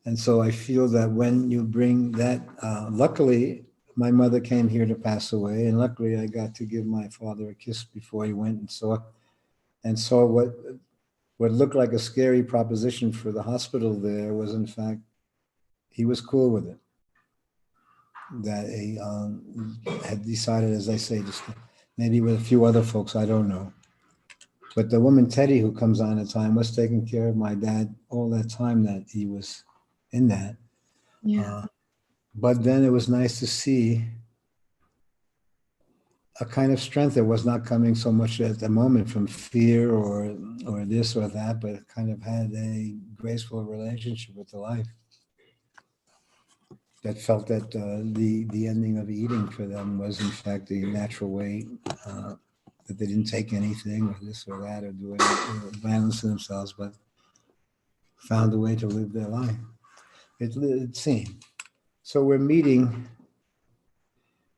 Speaker 1: And so I feel that when you bring that, luckily, my mother came here to pass away, and luckily I got to give my father a kiss before he went and saw what looked like a scary proposition for the hospital there was, in fact, he was cool with it. That he had decided, as I say, just maybe with a few other folks, I don't know. But the woman, Teddy, who comes on at time, was taking care of my dad all that time that he was in that.
Speaker 2: Yeah.
Speaker 1: But then it was nice to see a kind of strength that was not coming so much at the moment from fear or this or that, but it kind of had a graceful relationship with the life that felt that the ending of eating for them was in fact the natural way, that they didn't take anything or this or that or do any violence to themselves, but found a way to live their life. It seemed. So we're meeting,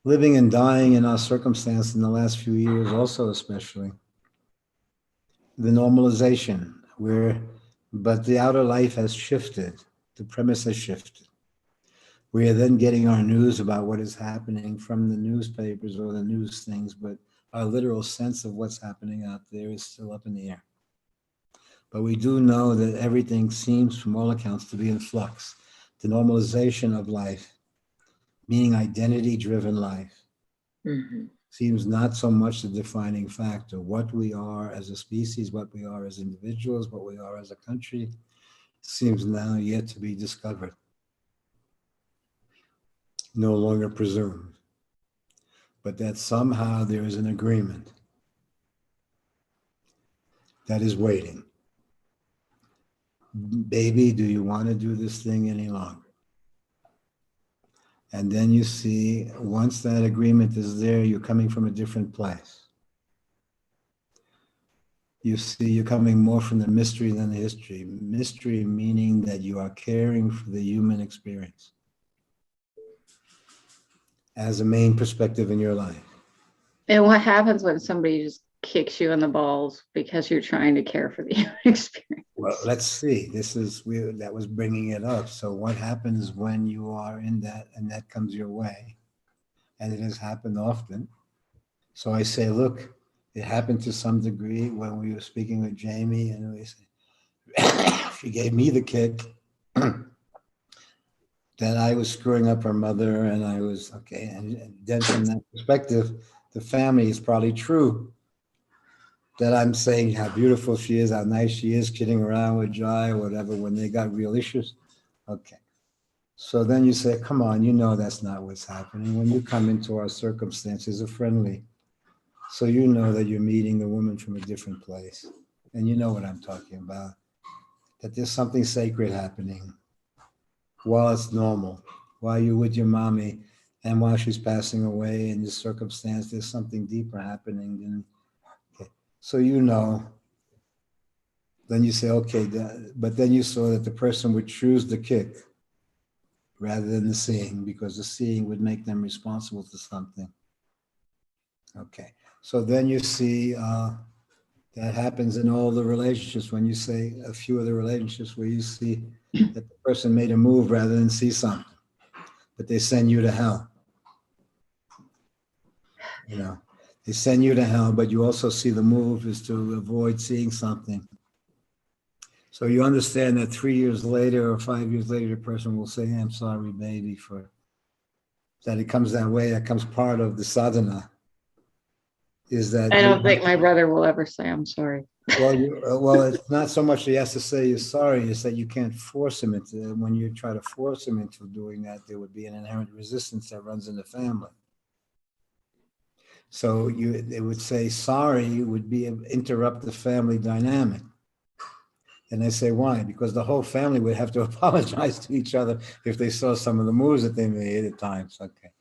Speaker 1: living and dying in our circumstance in the last few years also especially. The normalization but the outer life has shifted. The premise has shifted. We are then getting our news about what is happening from the newspapers or the news things, but our literal sense of what's happening out there is still up in the air. But we do know that everything seems, from all accounts, to be in flux. The normalization of life, meaning identity-driven life, seems not so much the defining factor. What we are as a species, what we are as individuals, what we are as a country, seems now yet to be discovered. No longer presumed. But that somehow there is an agreement that is waiting. Baby, do you want to do this thing any longer? And then you see, once that agreement is there, you're coming from a different place. You see, you're coming more from the mystery than the history. Mystery meaning that you are caring for the human experience as a main perspective in your life.
Speaker 2: And what happens when somebody just kicks you in the balls because you're trying to care for the human experience?
Speaker 1: Well, let's see. That was bringing it up. So what happens when you are in that and that comes your way? And it has happened often. So I say, look, it happened to some degree when we were speaking with Jamie, and we said, she gave me the kick that I was screwing up her mother, and I was okay. And then from that perspective, the family is probably true. That I'm saying how beautiful she is, how nice she is, kidding around with Jai or whatever, when they got real issues. Okay. So then you say, come on, you know that's not what's happening. When you come into our circumstances are friendly. So you know that you're meeting the woman from a different place. And you know what I'm talking about. That there's something sacred happening while it's normal, while you're with your mommy, and while she's passing away in this circumstance, there's something deeper happening than. So you know, then you say, okay, but then you saw that the person would choose the kick rather than the seeing, because the seeing would make them responsible to something. Okay, so then you see that happens in all the relationships. When you say a few of the relationships where you see that the person made a move rather than see something, but they send you to hell. You know, they send you to hell, but you also see the move is to avoid seeing something. So you understand that 3 years later or 5 years later, the person will say, I'm sorry, baby, for that it comes that way, that comes part of the sadhana, is that
Speaker 2: I don't think my brother will ever say I'm sorry.
Speaker 1: well, it's not so much that he has to say you're sorry, it's that you can't force him into, when you try to force him into doing that, there would be an inherent resistance that runs in the family. So they would say sorry would be interrupt the family dynamic. And they say, why? Because the whole family would have to apologize to each other if they saw some of the moves that they made at times. Okay.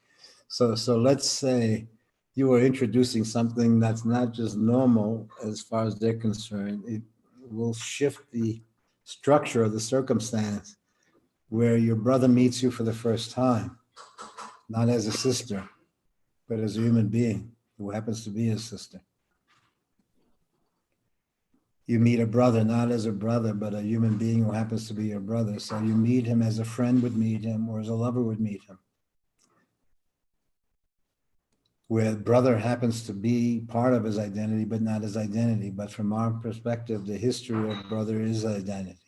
Speaker 1: So let's say you were introducing something that's not just normal as far as they're concerned. It will shift the structure of the circumstance where your brother meets you for the first time, not as a sister, but as a human being who happens to be his sister. You meet a brother, not as a brother, but a human being who happens to be your brother. So you meet him as a friend would meet him or as a lover would meet him. Where brother happens to be part of his identity, but not his identity. But from our perspective, the history of brother is identity.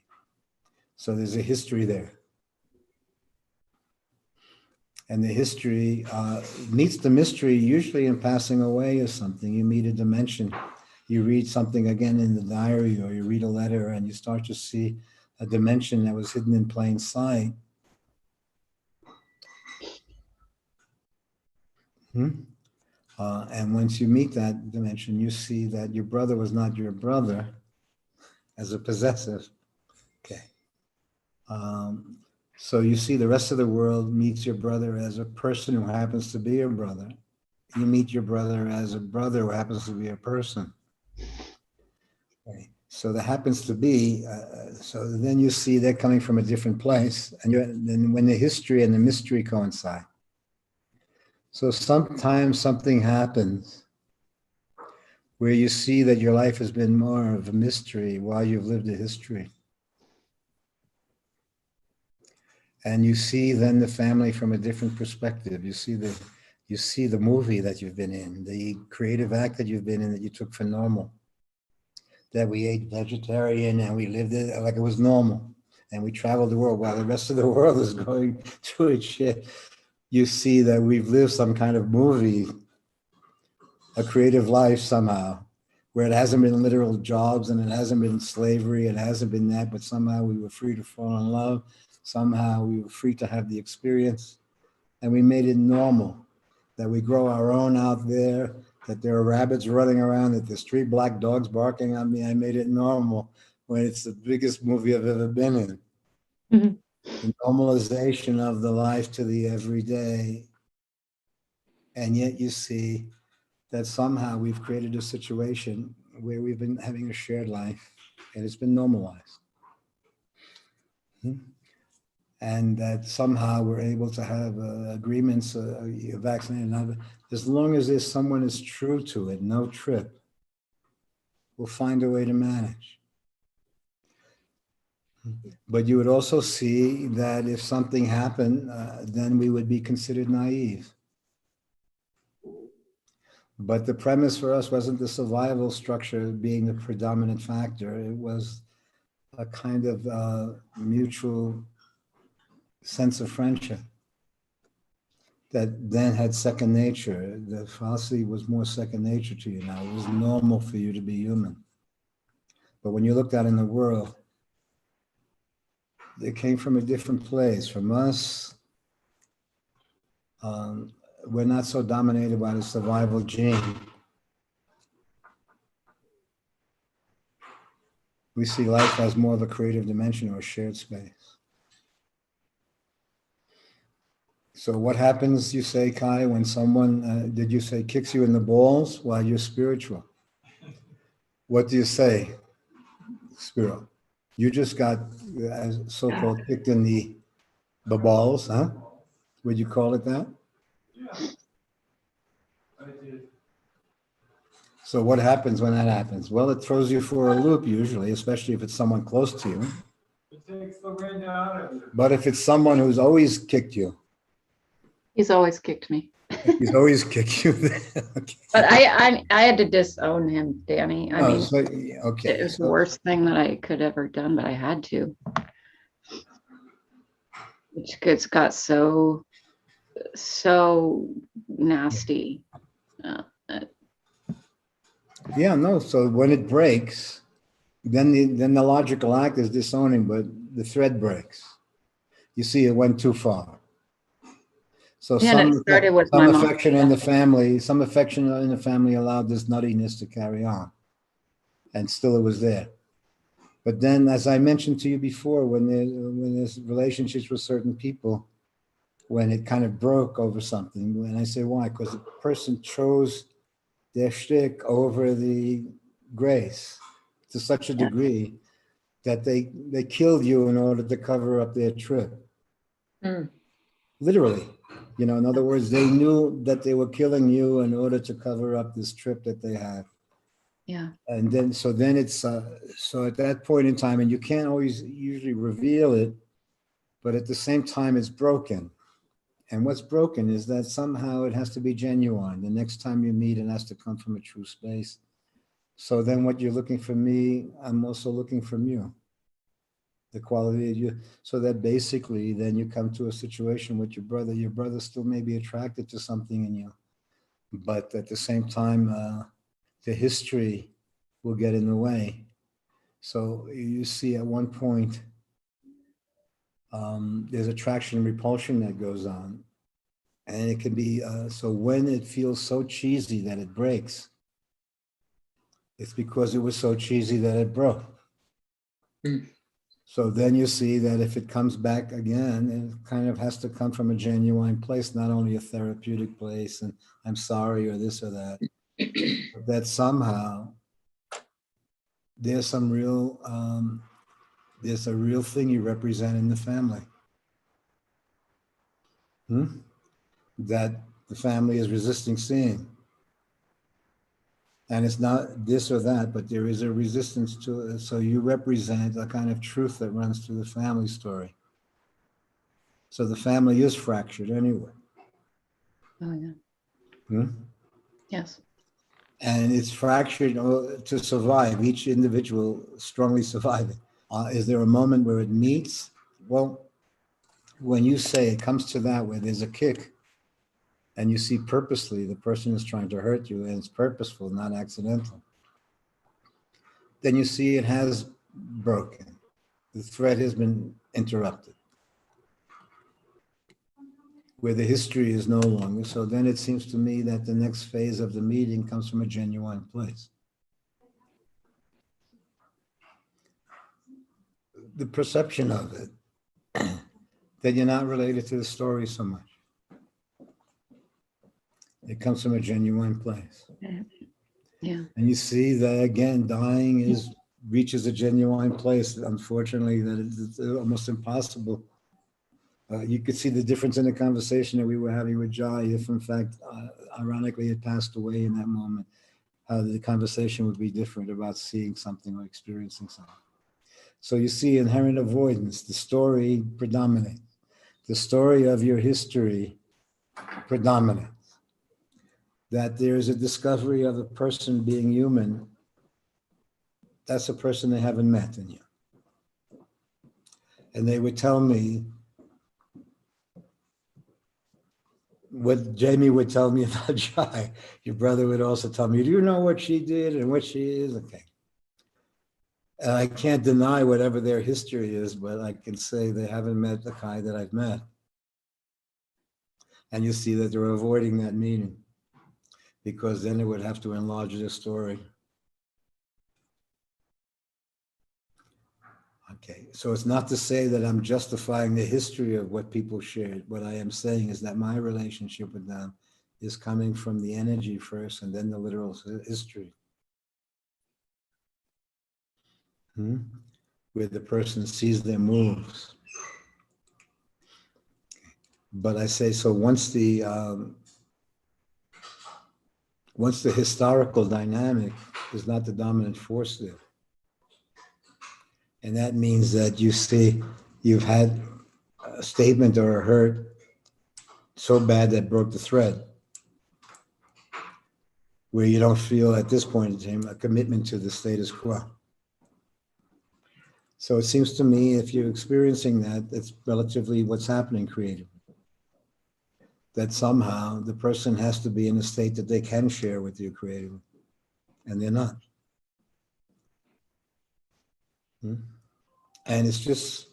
Speaker 1: So there's a history there. And the history meets the mystery usually in passing away or something. You meet a dimension. You read something again in the diary, or you read a letter and you start to see a dimension that was hidden in plain sight. And once you meet that dimension, you see that your brother was not your brother as a possessive. Okay. So you see the rest of the world meets your brother as a person who happens to be your brother. You meet your brother as a brother who happens to be a person. Okay. So that happens to be, so then you see they're coming from a different place. And then when the history and the mystery coincide. So sometimes something happens where you see that your life has been more of a mystery while you've lived a history. And you see then the family from a different perspective. You see the movie that you've been in, the creative act that you've been in that you took for normal. That we ate vegetarian and we lived it like it was normal. And we traveled the world while the rest of the world is going through its shit. You see that we've lived some kind of movie, a creative life somehow, where it hasn't been literal jobs and it hasn't been slavery, it hasn't been that, but somehow we were free to fall in love. Somehow we were free to have the experience, and we made it normal that we grow our own out there, that there are rabbits running around, that there's 3 black dogs barking on me. I made it normal when it's the biggest movie I've ever been in.
Speaker 2: Mhm.
Speaker 1: The normalization of the life to the everyday. And yet you see that somehow we've created a situation where we've been having a shared life and it's been normalized. And that somehow we're able to have agreements, vaccinated, as long as there's someone is true to it, no trip, we'll find a way to manage. But you would also see that if something happened, then we would be considered naive. But the premise for us wasn't the survival structure being the predominant factor. It was a kind of mutual sense of friendship that then had second nature. The philosophy was more second nature to you now. It was normal for you to be human. But when you looked out in the world, they came from a different place. From us, we're not so dominated by the survival gene. We see life as more of a creative dimension or a shared space. So what happens, you say, Kai, when someone, did you say, kicks you in the balls while you're spiritual? What do you say, Spiro? You just got so-called kicked in the balls, huh? Would you call it that?
Speaker 4: Yeah, I did.
Speaker 1: So what happens when that happens? Well, it throws you for a loop usually, especially if it's someone close to you.
Speaker 4: It takes the wind out of you.
Speaker 1: But if it's someone who's always kicked you,
Speaker 2: He's always kicked me.
Speaker 1: he's always kicked you. Okay.
Speaker 2: But I had to disown him, Danny. I mean,
Speaker 1: So,
Speaker 2: it
Speaker 1: okay.
Speaker 2: was the worst thing that I could ever done, but I had to. Which got so so nasty. Uh,
Speaker 1: Yeah, no, so when it breaks, then the logical act is disowning, but the thread breaks. You see, it went too far. So
Speaker 2: Yeah, and it started with my mom.
Speaker 1: affection in the family, some affection in the family allowed this nuttiness to carry on, and still it was there. But then, as I mentioned to you before, when there's relationships with certain people, when it kind of broke over something, and I say why, because the person chose their shtick over the grace to such a
Speaker 2: Yeah.
Speaker 1: degree that they killed you in order to cover up their trip.
Speaker 3: Mm.
Speaker 1: Literally, in other words, they knew that they were killing you in order to cover up this trip that they had.
Speaker 2: Yeah.
Speaker 1: And then, it's, so at that point in time, and you can't always usually reveal it, but at the same time, it's broken. And what's broken is that somehow it has to be genuine. The next time you meet, it has to come from a true space. So then what you're looking from me, I'm also looking from you. The quality of you, so that basically then you come to a situation with your brother still may be attracted to something in you, but at the same time, the history will get in the way. So you see at one point, there's attraction and repulsion that goes on. And it can be, so when it feels so cheesy that it breaks, it's because it was so cheesy that it broke.
Speaker 3: Mm.
Speaker 1: So then you see that if it comes back again, it kind of has to come from a genuine place, not only a therapeutic place, and I'm sorry, or this or that, but that somehow there's some real, there's a real thing you represent in the family. That the family is resisting seeing. And it's not this or that, but there is a resistance to it. So you represent a kind of truth that runs through the family story. So the family is fractured anyway.
Speaker 2: Oh, yeah.
Speaker 1: Hmm?
Speaker 2: Yes.
Speaker 1: And it's fractured to survive, each individual strongly surviving. Is there a moment where it meets? Well, when you say it comes to that, where there's a kick, and you see purposely the person is trying to hurt you, and it's purposeful, not accidental, then you see it has broken. The thread has been interrupted, where the history is no longer. So then it seems to me that the next phase of the meeting comes from a genuine place. The perception of it, that you're not related to the story so much. It comes from a genuine place.
Speaker 2: Yeah.
Speaker 1: And you see that again, dying reaches a genuine place. Unfortunately, that it's almost impossible. You could see the difference in the conversation that we were having with Jai, if in fact, ironically, it passed away in that moment, how the conversation would be different about seeing something or experiencing something. So you see inherent avoidance, the story predominates. The story of your history predominates. That there is a discovery of a person being human. That's a person they haven't met in you. And they would tell me what Jamie would tell me about Jai. Your brother would also tell me, do you know what she did and what she is? Okay. And I can't deny whatever their history is, but I can say they haven't met the Kai that I've met. And you see that they're avoiding that meeting because then it would have to enlarge their story. Okay, so it's not to say that I'm justifying the history of what people shared. What I am saying is that my relationship with them is coming from the energy first and then the literal history. Where the person sees their moves. But I say, so once the historical dynamic is not the dominant force there, and that means that you see you've had a statement or a hurt so bad that broke the thread, where you don't feel at this point in time a commitment to the status quo. So it seems to me if you're experiencing that, it's relatively what's happening creatively. that somehow the person has to be in a state that they can share with you creatively, and they're not. And it's just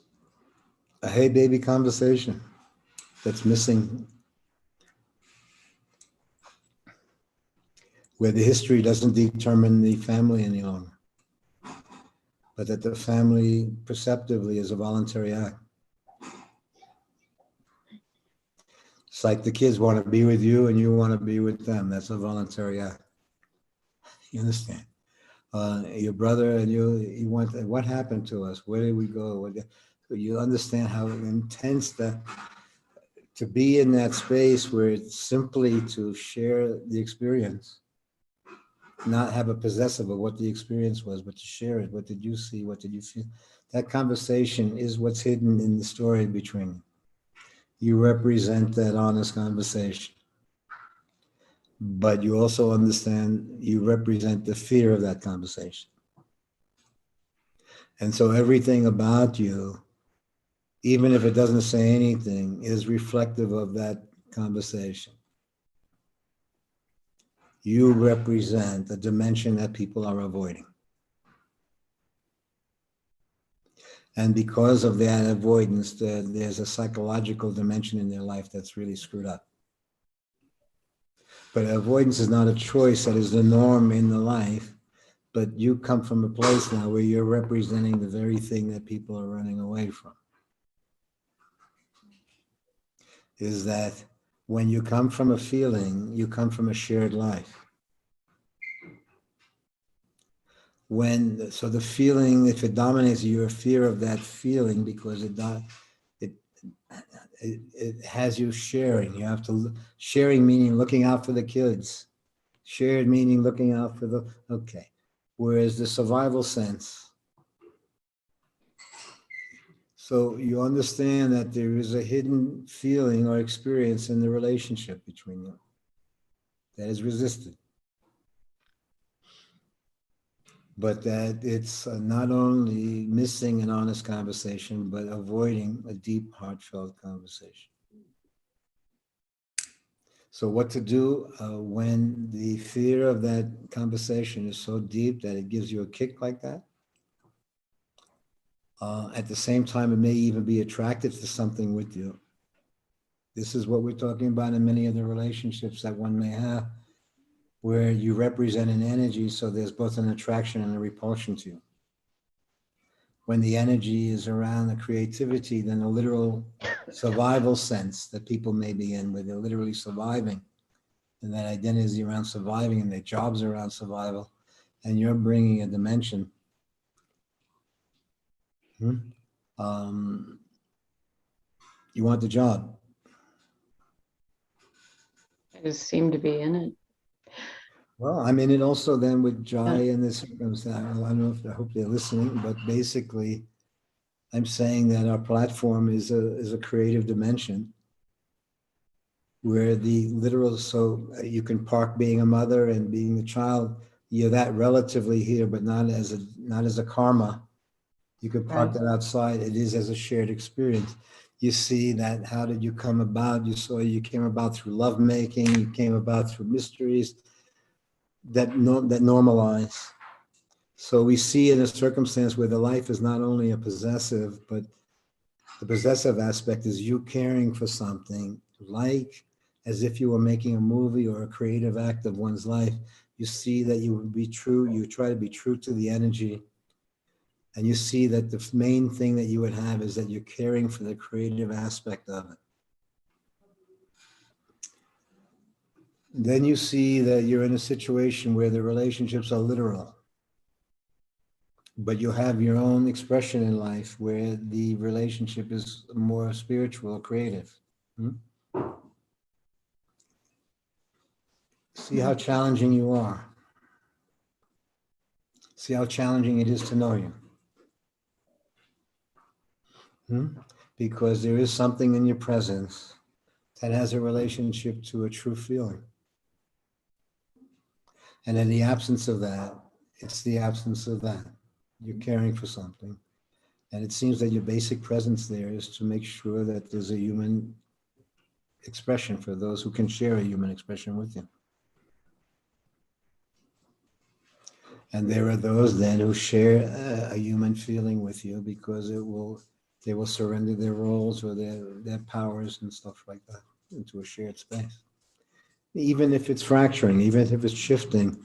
Speaker 1: a hey baby conversation that's missing, where the history doesn't determine the family any longer, but that the family perceptively is a voluntary act. It's like the kids want to be with you and you want to be with them. That's a voluntary act. You understand? Your brother and you want, what happened to us? Where did we go? So you understand how intense that, to be in that space where it's simply to share the experience, not have a possessive of what the experience was, but to share it. What did you see? What did you feel? That conversation is what's hidden in the story between you. You represent that honest conversation. But you also understand you represent the fear of that conversation. And so everything about you, even if it doesn't say anything, is reflective of that conversation. You represent the dimension that people are avoiding. And because of that avoidance, there's a psychological dimension in their life that's really screwed up. But avoidance is not a choice, that is the norm in the life. But you come from a place now where you're representing the very thing that people are running away from. Is that when you come from a feeling, you come from a shared life. So the feeling, if it dominates you, your fear of that feeling, because it has you sharing. You have to, sharing meaning looking out for the kids. Shared meaning looking out for the, okay. Whereas the survival sense, so you understand that there is a hidden feeling or experience in the relationship between you that is resisted. But that it's not only missing an honest conversation, but avoiding a deep, heartfelt conversation. So what to do when the fear of that conversation is so deep that it gives you a kick like that? At the same time, it may even be attracted to something with you. This is what we're talking about in many of the relationships that one may have, where you represent an energy, so there's both an attraction and a repulsion to you. When the energy is around the creativity, then a literal survival sense that people may be in, where they're literally surviving, and that identity is around surviving, and their jobs are around survival, and you're bringing a dimension. You want the job.
Speaker 2: I just seem to be in it.
Speaker 1: Well, I'm in it also then with Jai and this circumstance. I don't know if, I hope they're listening, but basically I'm saying that our platform is a creative dimension where the literal, so you can park being a mother and being a child, you're that relatively here, but not as a karma. You could park that outside. It is as a shared experience. You see that, how did you come about? You saw you came about through lovemaking, you came about through mysteries that normalize. So we see in a circumstance where the life is not only a possessive, but the possessive aspect is you caring for something, like as if you were making a movie or a creative act of one's life. You see that you would be true, you try to be true to the energy. And you see that the main thing that you would have is that you're caring for the creative aspect of it. Then you see that you're in a situation where the relationships are literal, but you have your own expression in life where the relationship is more spiritual, creative. See how challenging you are. See how challenging it is to know you. Because there is something in your presence that has a relationship to a true feeling. And in the absence of that, it's the absence of that. You're caring for something. And it seems that your basic presence there is to make sure that there's a human expression for those who can share a human expression with you. And there are those then who share a human feeling with you because they will surrender their roles or their powers and stuff like that into a shared space. Even if it's fracturing, even if it's shifting,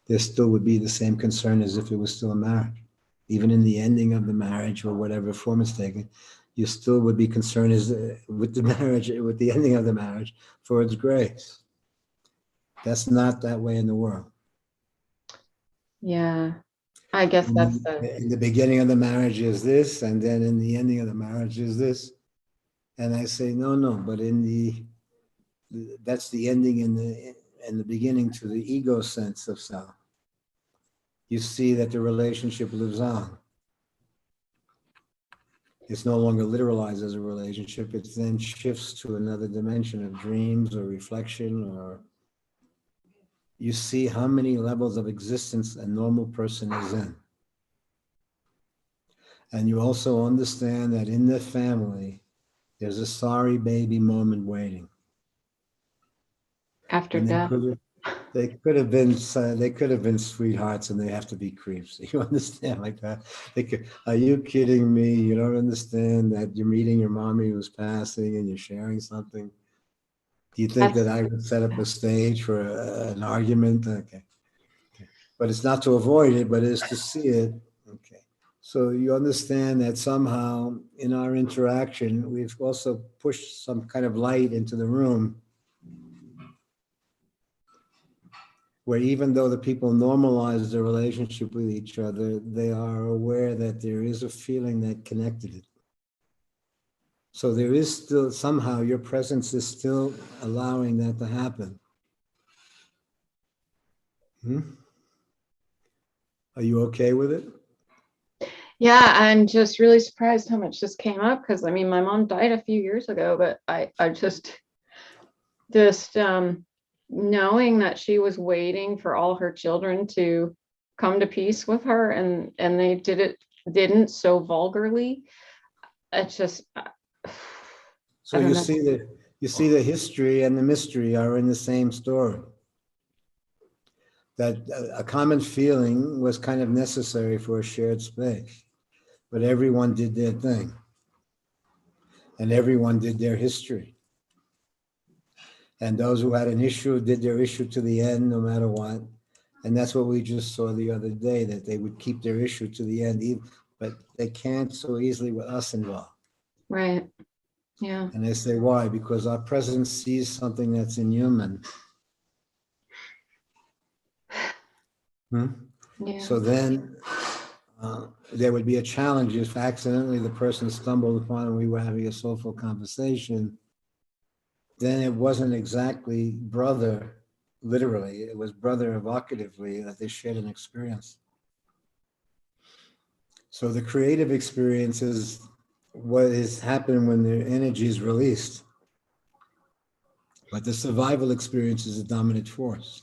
Speaker 1: there still would be the same concern as if it was still a marriage. Even in the ending of the marriage or whatever form it's taken, you still would be concerned as with the marriage, with the ending of the marriage for its grace. That's not that way in the world.
Speaker 2: Yeah. I guess that's the,
Speaker 1: In the beginning of the marriage is this, and then in the ending of the marriage is this. And I say, no, but that's the ending in the beginning to the ego sense of self. You see that the relationship lives on. It's no longer literalized as a relationship. It then shifts to another dimension of dreams or reflection, or you see how many levels of existence a normal person is in. And you also understand that in the family, there's a sorry baby moment waiting.
Speaker 2: after
Speaker 1: And
Speaker 2: death.
Speaker 1: they could have been sweethearts, and they have to be creeps. You understand, like that? Are you kidding me? You don't understand that you're meeting your mommy who's passing, and you're sharing something. Do you think that I would set up a stage for an argument? Okay, but it's not to avoid it, but it's to see it. Okay. So you understand that somehow in our interaction, we've also pushed some kind of light into the room where even though the people normalize the relationship with each other, they are aware that there is a feeling that connected it. So there is still, somehow your presence is still allowing that to happen. Are you okay with it?
Speaker 2: Yeah, I'm just really surprised how much this came up because I mean my mom died a few years ago, but I just knowing that she was waiting for all her children to come to peace with her and they didn't so vulgarly. It's just
Speaker 1: So
Speaker 2: I don't
Speaker 1: you
Speaker 2: know.
Speaker 1: see the history and the mystery are in the same story. That a common feeling was kind of necessary for a shared space, but everyone did their thing, and everyone did their history. And those who had an issue did their issue to the end, no matter what. And that's what we just saw the other day, that they would keep their issue to the end, but they can't so easily with us involved.
Speaker 2: Right. Yeah.
Speaker 1: And they say, why? Because our presence sees something that's inhuman.
Speaker 2: Yeah.
Speaker 1: So then there would be a challenge if accidentally the person stumbled upon and we were having a soulful conversation. Then it wasn't exactly brother, literally, it was brother evocatively that they shared an experience. So the creative experience is what is happening when the energy is released. But the survival experience is a dominant force.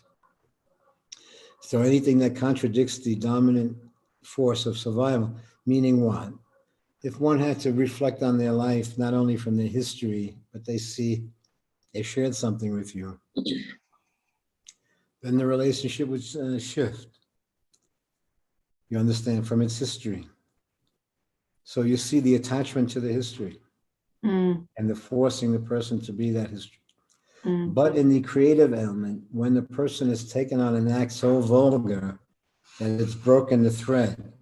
Speaker 1: So anything that contradicts the dominant force of survival, meaning what? If one had to reflect on their life, not only from their history, but they see they shared something with you, then the relationship would shift. You understand, from its history. So you see the attachment to the history and the forcing the person to be that history. But in the creative element, when the person is taken on an act so vulgar that it's broken the thread,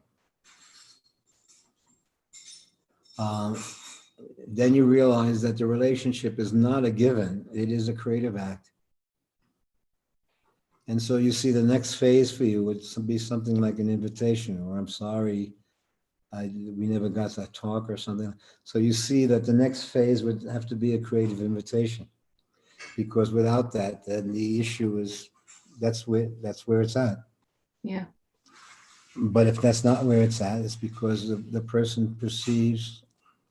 Speaker 1: then you realize that the relationship is not a given, it is a creative act. And so you see the next phase for you would be something like an invitation, or I'm sorry, we never got that talk or something. So you see that the next phase would have to be a creative invitation, because without that, then the issue is, that's where it's at.
Speaker 2: Yeah.
Speaker 1: But if that's not where it's at, it's because the person perceives,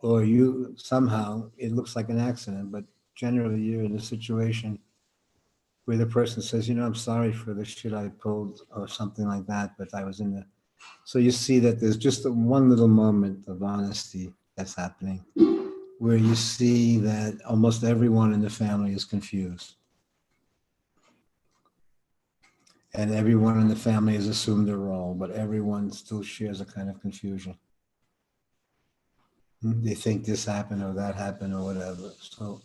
Speaker 1: or you somehow, it looks like an accident, but generally you're in a situation where the person says, I'm sorry for the shit I pulled or something like that, but I was in the, so you see that there's just one little moment of honesty that's happening where you see that almost everyone in the family is confused. And everyone in the family has assumed a role, but everyone still shares a kind of confusion. They think this happened or that happened or whatever. So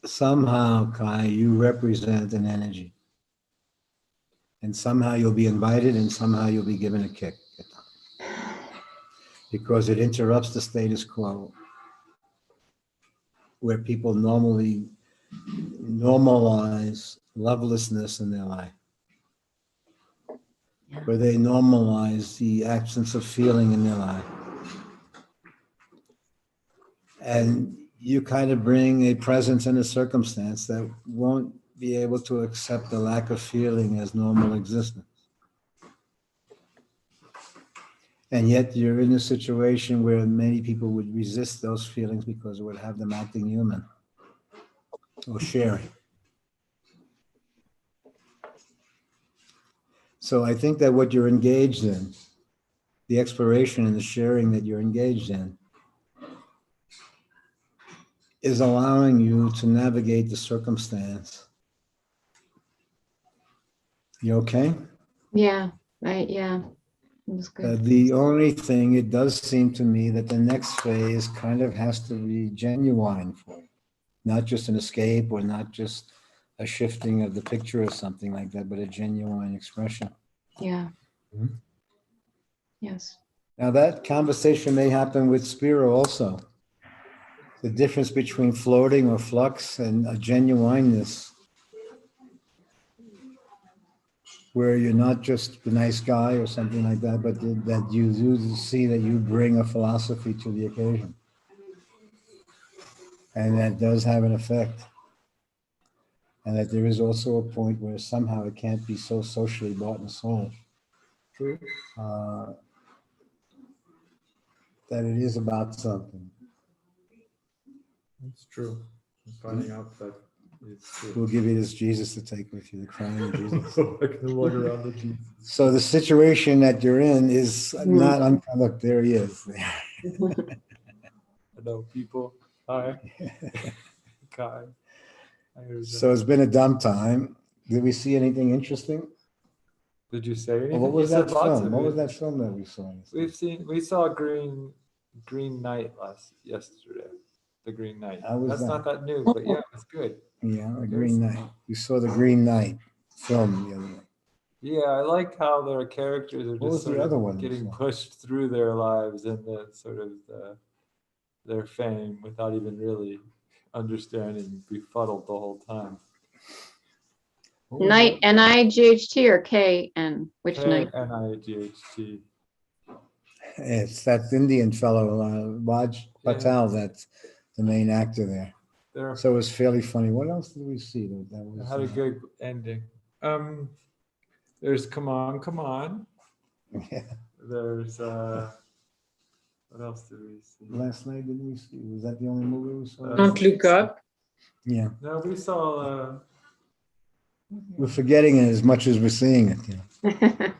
Speaker 1: somehow, Kai, you represent an energy. And somehow you'll be invited and somehow you'll be given a kick. Because it interrupts the status quo, where people normally normalize lovelessness in their life, where they normalize the absence of feeling in their life. And you kind of bring a presence and a circumstance that won't be able to accept the lack of feeling as normal existence. And yet you're in a situation where many people would resist those feelings because it would have them acting human or sharing. So I think that what you're engaged in, the exploration and the sharing that you're engaged in, is allowing you to navigate the circumstance. You okay?
Speaker 2: Yeah, yeah, it was good.
Speaker 1: The only thing, it does seem to me that the next phase kind of has to be genuine for you. Not just an escape or not just a shifting of the picture or something like that, but a genuine expression.
Speaker 2: Yeah.
Speaker 1: Mhm.
Speaker 2: Yes.
Speaker 1: Now that conversation may happen with Spiro also. The difference between floating or flux and a genuineness, where you're not just the nice guy or something like that, but that you do see that you bring a philosophy to the occasion. And that does have an effect. And that there is also a point where somehow it can't be so socially bought and sold.
Speaker 4: True.
Speaker 1: That it is about something.
Speaker 4: It's true. I'm finding out that it's true.
Speaker 1: We'll give you this Jesus to take with you, the crying Jesus.
Speaker 4: I can lug around the Jesus.
Speaker 1: So the situation that you're in is not look, there he is.
Speaker 4: I know people. Hi. Kai.
Speaker 1: So it's been a dumb time. Did we see anything interesting?
Speaker 4: Did you say anything?
Speaker 1: What was
Speaker 4: You said
Speaker 1: that
Speaker 4: lots
Speaker 1: film?
Speaker 4: of
Speaker 1: What
Speaker 4: it.
Speaker 1: was that film that we saw?
Speaker 4: We saw Green Knight yesterday. The Green Knight.
Speaker 1: How was
Speaker 4: That's
Speaker 1: that?
Speaker 4: not that new, but yeah, it's good.
Speaker 1: Yeah, the Green Knight. We saw the Green Knight film the other night.
Speaker 4: Yeah, I like how their characters are
Speaker 1: What was
Speaker 4: just
Speaker 1: the
Speaker 4: sort
Speaker 1: other
Speaker 4: of
Speaker 1: one you
Speaker 4: getting
Speaker 1: saw?
Speaker 4: pushed through their lives and the sort of their fame without even really understanding, befuddled the whole time.
Speaker 1: What was
Speaker 2: Night,
Speaker 1: that?
Speaker 2: Night or KN? Which night?
Speaker 4: Night.
Speaker 1: It's that Indian fellow, Raj Patel, that's the main actor there.
Speaker 4: They're
Speaker 1: So it was fairly funny. What else did we see? That
Speaker 4: It
Speaker 1: was,
Speaker 4: had a good ending. There's Come On.
Speaker 1: yeah.
Speaker 4: There's what else did we see?
Speaker 1: Last night, didn't we see? Was that the only movie we saw?
Speaker 3: Don't look up.
Speaker 1: Yeah.
Speaker 4: No, we saw
Speaker 1: We're forgetting it as much as we're seeing it. You know?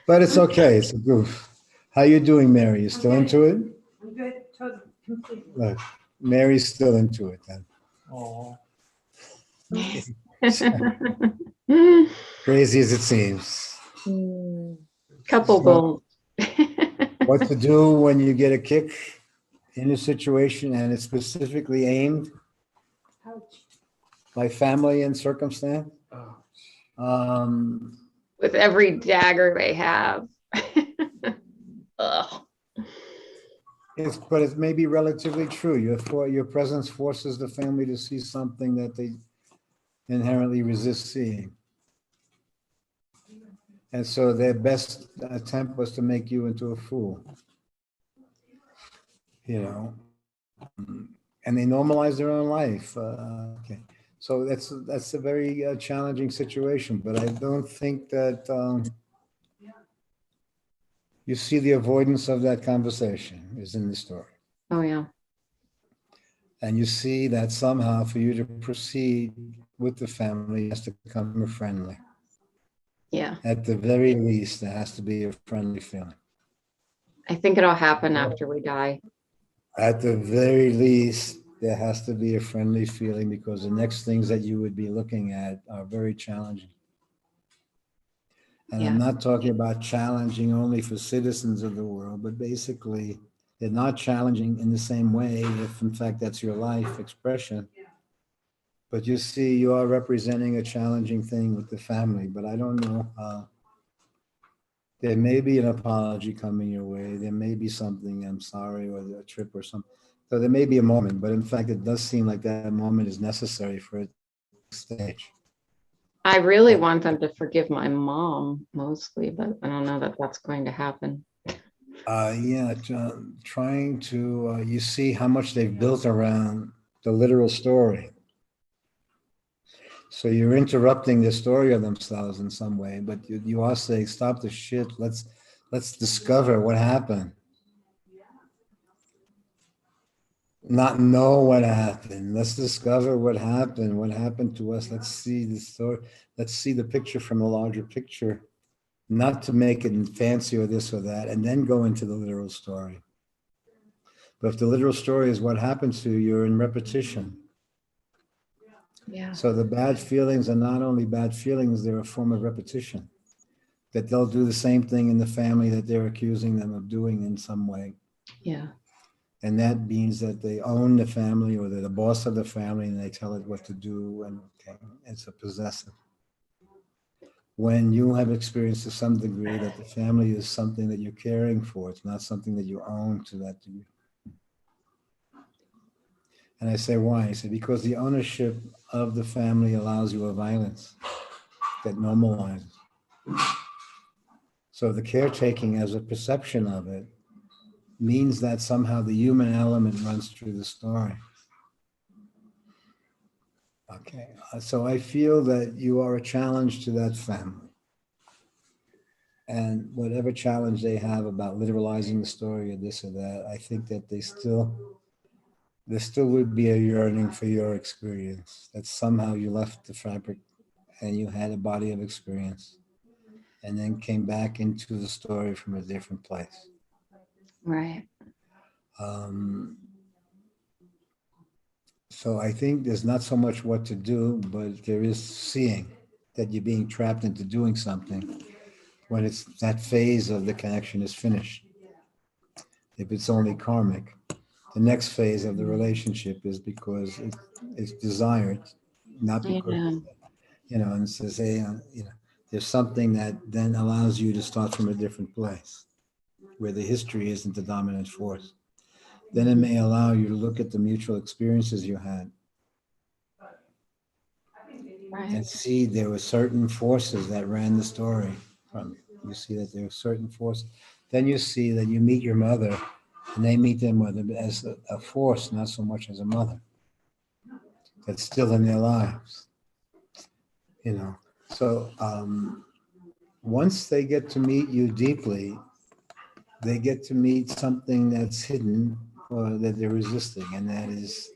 Speaker 1: But it's okay. It's a goof. How you doing, Mary? You still into it?
Speaker 6: I'm good, totally, completely.
Speaker 1: Look, Mary's still into it then.
Speaker 4: oh
Speaker 1: Crazy as it seems.
Speaker 2: Couple
Speaker 1: So-
Speaker 2: goals.
Speaker 1: What to do when you get a kick in a situation and it's specifically aimed
Speaker 6: Ouch.
Speaker 1: by family and circumstance?
Speaker 2: With every dagger they have. Ugh.
Speaker 1: But it may be relatively true. Your presence forces the family to see something that they inherently resist seeing. And so their best attempt was to make you into a fool. You know, and they normalize their own life. Okay, so that's a very challenging situation. But I don't think that you see the avoidance of that conversation is in the story.
Speaker 2: Oh yeah.
Speaker 1: And you see that somehow for you to proceed with the family has to become friendly.
Speaker 2: Yeah.
Speaker 1: At the very least, there has to be a friendly feeling.
Speaker 2: I think it'll happen after we die.
Speaker 1: At the very least, there has to be a friendly feeling because the next things that you would be looking at are very challenging. And I'm
Speaker 2: Yeah.
Speaker 1: not talking about challenging only for citizens of the world, but basically they're not challenging in the same way if in fact that's your life expression. But you see, you are representing a challenging thing with the family, but I don't know. There may be an apology coming your way. There may be something, I'm sorry, or a trip or something. So there may be a moment, but in fact, it does seem like that moment is necessary for it to stage.
Speaker 2: I really want them to forgive my mom mostly, but I don't know that that's going to happen.
Speaker 1: Yeah, trying to, you see how much they've built around the literal story. So you're interrupting the story of themselves in some way, but you are saying, stop the shit. Let's discover what happened. Not know what happened. Let's discover what happened to us. Let's see the story. Let's see the picture from a larger picture, not to make it fancy or this or that, and then go into the literal story. But if the literal story is what happens to you, you're in repetition.
Speaker 2: Yeah.
Speaker 1: So the bad feelings are not only bad feelings, they're a form of repetition. That they'll do the same thing in the family that they're accusing them of doing in some way.
Speaker 2: Yeah.
Speaker 1: And that means that they own the family or they're the boss of the family and they tell it what to do, and okay, it's a possessive. When you have experienced to some degree that the family is something that you're caring for, it's not something that you own to that degree. And I say, why? I say, because the ownership of the family allows you a violence that normalizes. So the caretaking as a perception of it means that somehow the human element runs through the story. Okay, so I feel that you are a challenge to that family. And whatever challenge they have about literalizing the story or this or that, I think that there still would be a yearning for your experience, that somehow you left the fabric and you had a body of experience and then came back into the story from a different place.
Speaker 2: Right.
Speaker 1: So I think there's not so much what to do, but there is seeing that you're being trapped into doing something when it's that phase of the connection is finished. If it's only karmic, the next phase of the relationship is because it's desired, not because,
Speaker 2: Yeah.
Speaker 1: and it says, hey, there's something that then allows you to start from a different place where the history isn't the dominant force. Then it may allow you to look at the mutual experiences you had and
Speaker 2: Right.
Speaker 1: see there were certain forces that ran the story from you. You see that there were certain forces. Then you see that you meet your mother and they meet their mother as a force, not so much as a mother. That's still in their lives. So once they get to meet you deeply, they get to meet something that's hidden or that they're resisting, and that is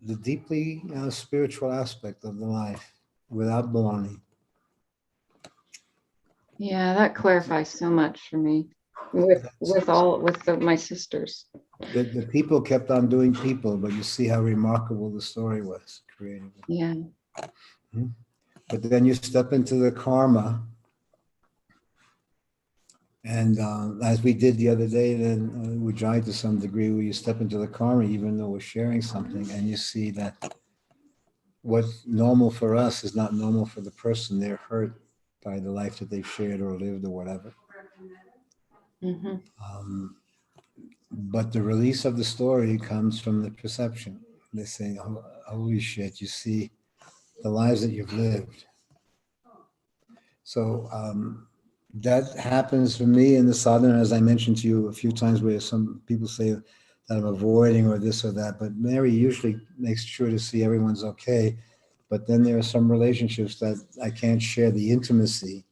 Speaker 1: the deeply spiritual aspect of the life without belonging.
Speaker 2: Yeah, that clarifies so much for me with my sisters.
Speaker 1: The people kept on doing people, but you see how remarkable the story was created.
Speaker 2: Yeah.
Speaker 1: But then you step into the karma, and as we did the other day, then we tried to some degree where you step into the karma, even though we're sharing something, and you see that what's normal for us is not normal for the person. They're hurt by the life that they've shared or lived or whatever. But the release of the story comes from the perception. They say, holy shit, you see the lives that you've lived. So that happens for me in the Southern, as I mentioned to you a few times, where some people say that I'm avoiding or this or that, but Mary usually makes sure to see everyone's okay. But then there are some relationships that I can't share the intimacy.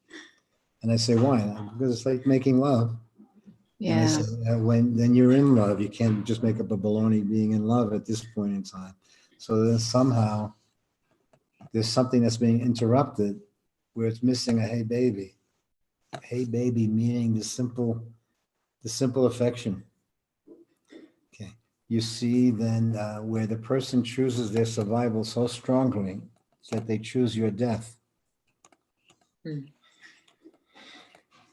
Speaker 1: And I say, why? Because it's like making love. And I
Speaker 2: Yeah.
Speaker 1: say, then you're in love. You can't just make up a baloney being in love at this point in time. So then somehow there's something that's being interrupted where it's missing a hey baby. Hey baby, meaning the simple affection. you see then where the person chooses their survival so strongly that they choose your death.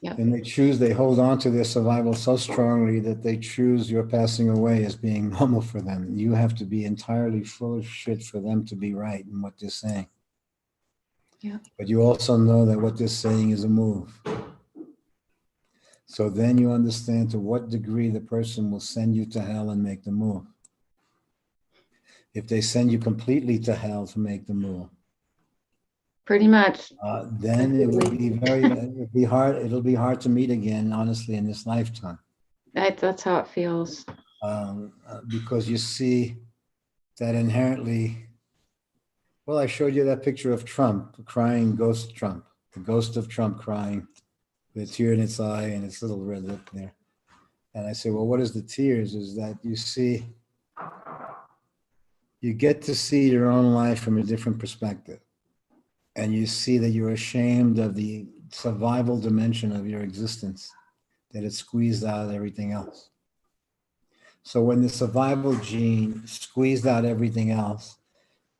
Speaker 2: Yep.
Speaker 1: And they hold on to their survival so strongly that they choose your passing away as being normal for them. You have to be entirely full of shit for them to be right in what they're saying.
Speaker 2: Yeah.
Speaker 1: But you also know that what they're saying is a move. So then you understand to what degree the person will send you to hell and make the move. If they send you completely to hell to make the move,
Speaker 2: Pretty much.
Speaker 1: then it will be it'll be hard to meet again, honestly, in this lifetime.
Speaker 2: That's how it feels.
Speaker 1: Because you see that inherently, well, I showed you that picture of Trump, crying ghost Trump, the ghost of Trump crying with a tear in its eye and its little red lip there. And I say, well, what is the tears? Is that you see, you get to see your own life from a different perspective. And you see that you're ashamed of the survival dimension of your existence, that it squeezed out everything else. So when the survival gene squeezed out everything else,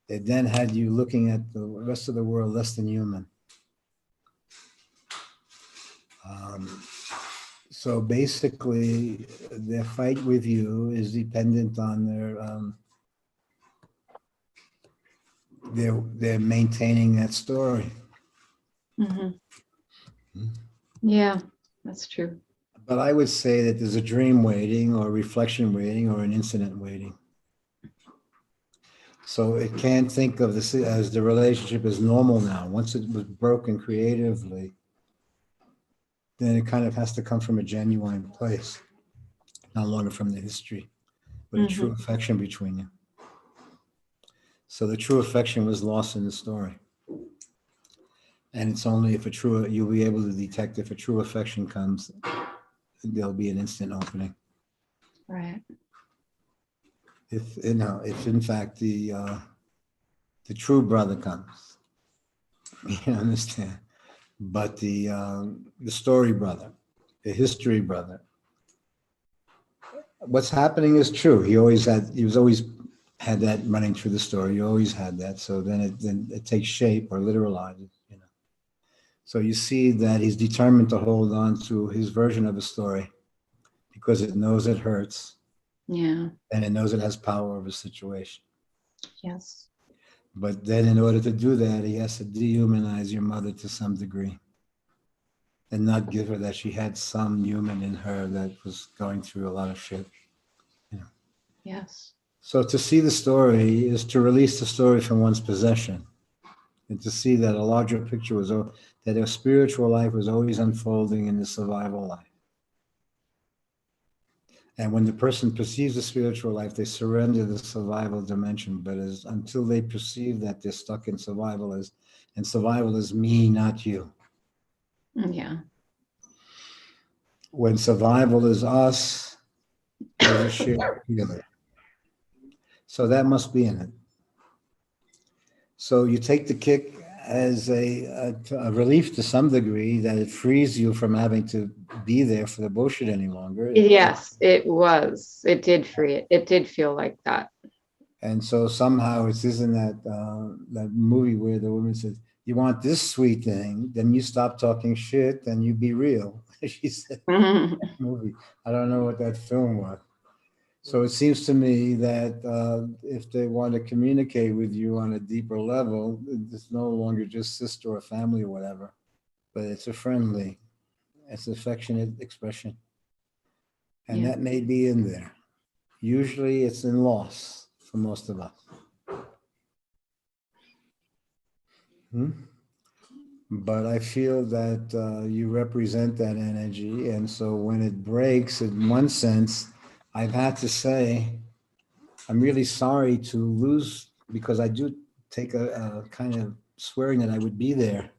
Speaker 1: it then had you looking at the rest of the world less than human. So basically, their fight with you is dependent on they're maintaining that story.
Speaker 2: Yeah, that's true.
Speaker 1: But I would say that there's a dream waiting, or reflection waiting, or an incident waiting. So it can't think of this as the relationship as normal now. Once it was broken creatively, then it kind of has to come from a genuine place, no longer from the history, but a true affection between you. So the true affection was lost in the story. And it's only if you'll be able to detect if a true affection comes, there'll be an instant opening.
Speaker 2: Right.
Speaker 1: If in fact the true brother comes, you understand. But the story brother, the history brother, what's happening is true. He was always had that running through the story. You always had that. So then it takes shape or literalizes, you know. So you see that he's determined to hold on to his version of a story because it knows it hurts.
Speaker 2: Yeah.
Speaker 1: And it knows it has power over a situation.
Speaker 2: Yes.
Speaker 1: But then in order to do that, he has to dehumanize your mother to some degree and not give her that she had some human in her that was going through a lot of shit. You know.
Speaker 2: Yes.
Speaker 1: So to see the story is to release the story from one's possession and to see that a larger picture was that their spiritual life was always unfolding in the survival life. And when the person perceives the spiritual life, they surrender the survival dimension. But until they perceive that they're stuck in survival and survival is me, not you.
Speaker 2: Yeah.
Speaker 1: When survival is us, there's a shared together. So that must be in it. So you take the kick as a relief to some degree that it frees you from having to be there for the bullshit any longer.
Speaker 2: Yes, it was. It did free it. It did feel like that.
Speaker 1: And so somehow it isn't that movie where the woman says, "You want this sweet thing, then you stop talking shit and you be real." She said, that movie. I don't know what that film was. So it seems to me that if they want to communicate with you on a deeper level, it's no longer just sister or family or whatever, but it's affectionate expression. And that may be in there. Usually it's in loss for most of us. But I feel that you represent that energy. And so when it breaks, in one sense, I've had to say, I'm really sorry to lose, because I do take a kind of swearing that I would be there.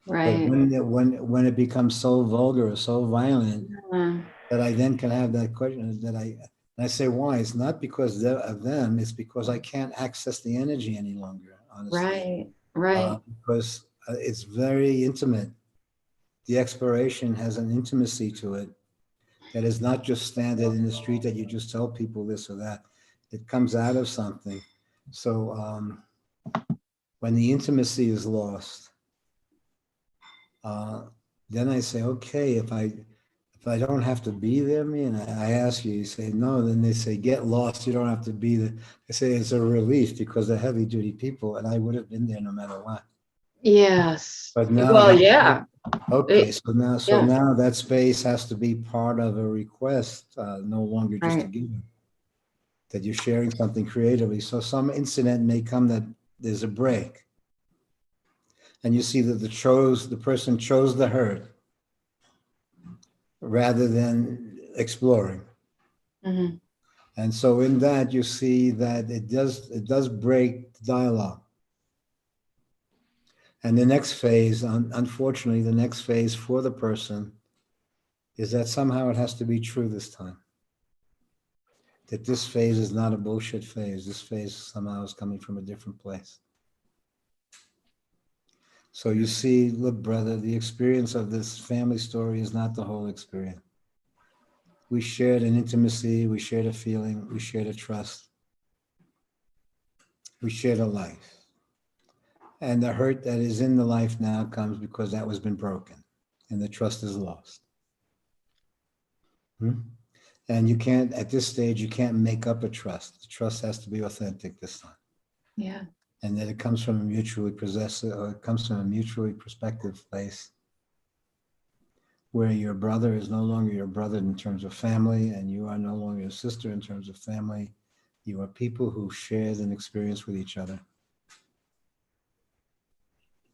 Speaker 2: Right.
Speaker 1: But when it becomes so vulgar or so violent, that I then can have that question that I say, why? It's not because of them, it's because I can't access the energy any longer, honestly.
Speaker 2: Right.
Speaker 1: Because it's very intimate. The exploration has an intimacy to it That is not just standard in the street that you just tell people this or that. It comes out of something. So when the intimacy is lost, then I say, okay, if I don't have to be there, man, I ask you, you say no, then they say, get lost, you don't have to be there. I say it's a relief because they're heavy duty people and I would have been there no matter what.
Speaker 2: Yes.
Speaker 1: But now,
Speaker 2: Well, yeah.
Speaker 1: okay,
Speaker 2: It-
Speaker 1: so
Speaker 2: yeah.
Speaker 1: now that space has to be part of a request, no longer just a
Speaker 2: Right.
Speaker 1: given. That you're sharing something creatively. So some incident may come that there's a break. And you see that the person chose the hurt rather than exploring.
Speaker 2: Mhm.
Speaker 1: And so in that you see that it does break the dialogue. And the next phase, unfortunately, the next phase for the person is that somehow it has to be true this time. That this phase is not a bullshit phase. This phase somehow is coming from a different place. So you see, look, brother, the experience of this family story is not the whole experience. We shared an intimacy, we shared a feeling, we shared a trust, we shared a life. And the hurt that is in the life now comes because that was been broken and the trust is lost. And you can't, at this stage, you can't make up a trust. The trust has to be authentic this time.
Speaker 2: Yeah.
Speaker 1: And that it comes from a mutually possessive, or it comes from a mutually prospective place where your brother is no longer your brother in terms of family, and you are no longer your sister in terms of family. You are people who shared an experience with each other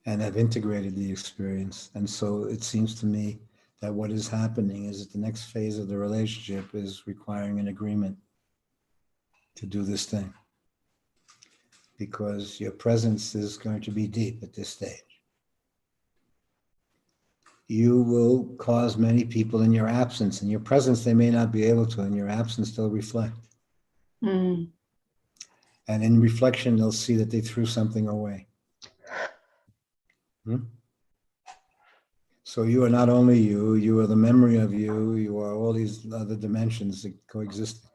Speaker 1: and have integrated the experience. And so it seems to me that what is happening is that the next phase of the relationship is requiring an agreement to do this thing, because your presence is going to be deep at this stage. You will cause many people in your absence. In your presence, they may not be able to. In your absence, they'll reflect.
Speaker 2: Mm.
Speaker 1: And in reflection, they'll see that they threw something away. So you are not only you, you are the memory of you, you are all these other dimensions that coexist.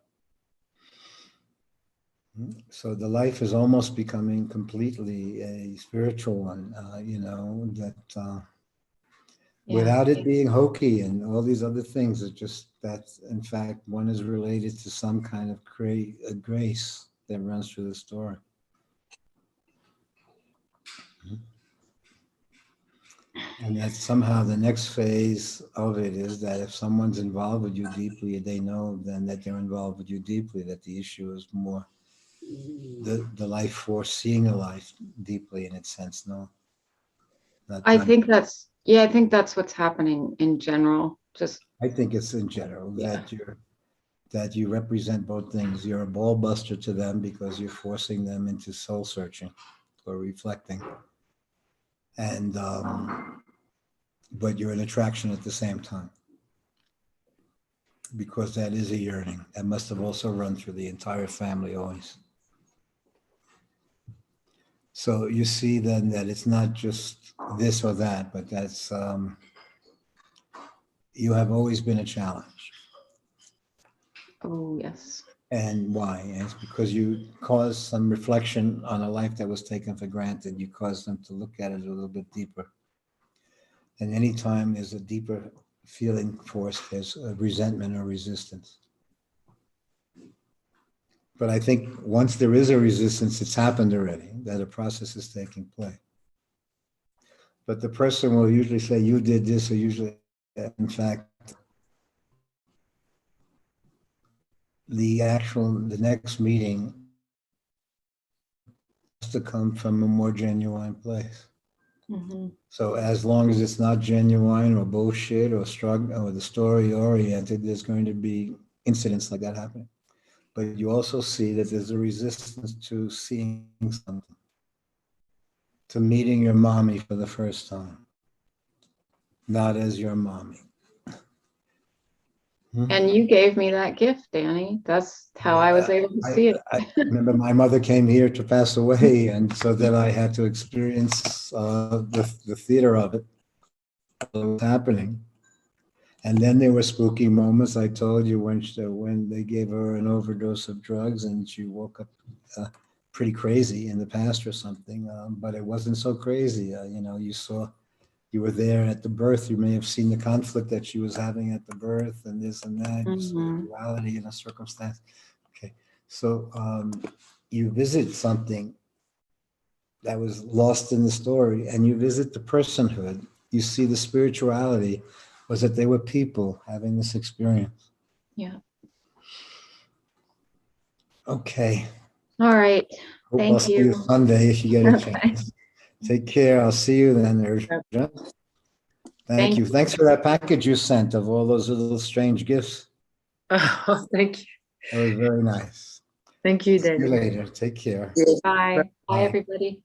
Speaker 1: So the life is almost becoming completely a spiritual one, that without it being hokey and all these other things, it's just that, in fact, one is related to some kind of grace that runs through the story. And that somehow the next phase of it is that if someone's involved with you deeply, they know then that they're involved with you deeply, that the issue is more the life force seeing a life deeply in its sense, no?
Speaker 2: I think that's what's happening in general. Just
Speaker 1: I think it's in general that you represent both things. You're a ball buster to them because you're forcing them into soul searching or reflecting. And but you're an attraction at the same time, because that is a yearning that must have also run through the entire family always. So you see then that it's not just this or that, but that's you have always been a challenge.
Speaker 2: oh yes.
Speaker 1: And why? And it's because you caused some reflection on a life that was taken for granted. You caused them to look at it a little bit deeper. And anytime there's a deeper feeling force, there's a resentment or resistance. But I think once there is a resistance, it's happened already, that a process is taking place. But the person will usually say, you did this, or usually, in fact, the next meeting has to come from a more genuine place.
Speaker 2: Mm-hmm.
Speaker 1: So as long as it's not genuine or bullshit or struggle or the story oriented, there's going to be incidents like that happening. But you also see that there's a resistance to seeing something, to meeting your mommy for the first time, not as your mommy.
Speaker 2: And you gave me that gift, Danny. That's how I was able to see it.
Speaker 1: I remember my mother came here to pass away, and so then I had to experience the theater of it, what was happening. And then there were spooky moments. I told you when they gave her an overdose of drugs and she woke up pretty crazy in the past or something. But it wasn't so crazy. You were there at the birth. You may have seen the conflict that she was having at the birth and this and that. You saw the duality in a circumstance. Okay. So you visit something that was lost in the story and you visit the personhood. You see the spirituality was that they were people having this experience.
Speaker 2: Yeah.
Speaker 1: Okay.
Speaker 2: All right.
Speaker 1: Hope
Speaker 2: Thank
Speaker 1: I'll see you
Speaker 2: you.
Speaker 1: Sunday if you get a
Speaker 2: Okay.
Speaker 1: chance. Take care. I'll see you then, Urja. Thank
Speaker 2: Thank
Speaker 1: you.
Speaker 2: you.
Speaker 1: Thanks for that package you sent of all those little strange gifts.
Speaker 3: Oh, thank you.
Speaker 1: That was very nice.
Speaker 3: Thank you,
Speaker 1: See you
Speaker 3: Danny.
Speaker 1: later. Take care.
Speaker 2: Bye. Bye,
Speaker 1: Bye.
Speaker 2: everybody.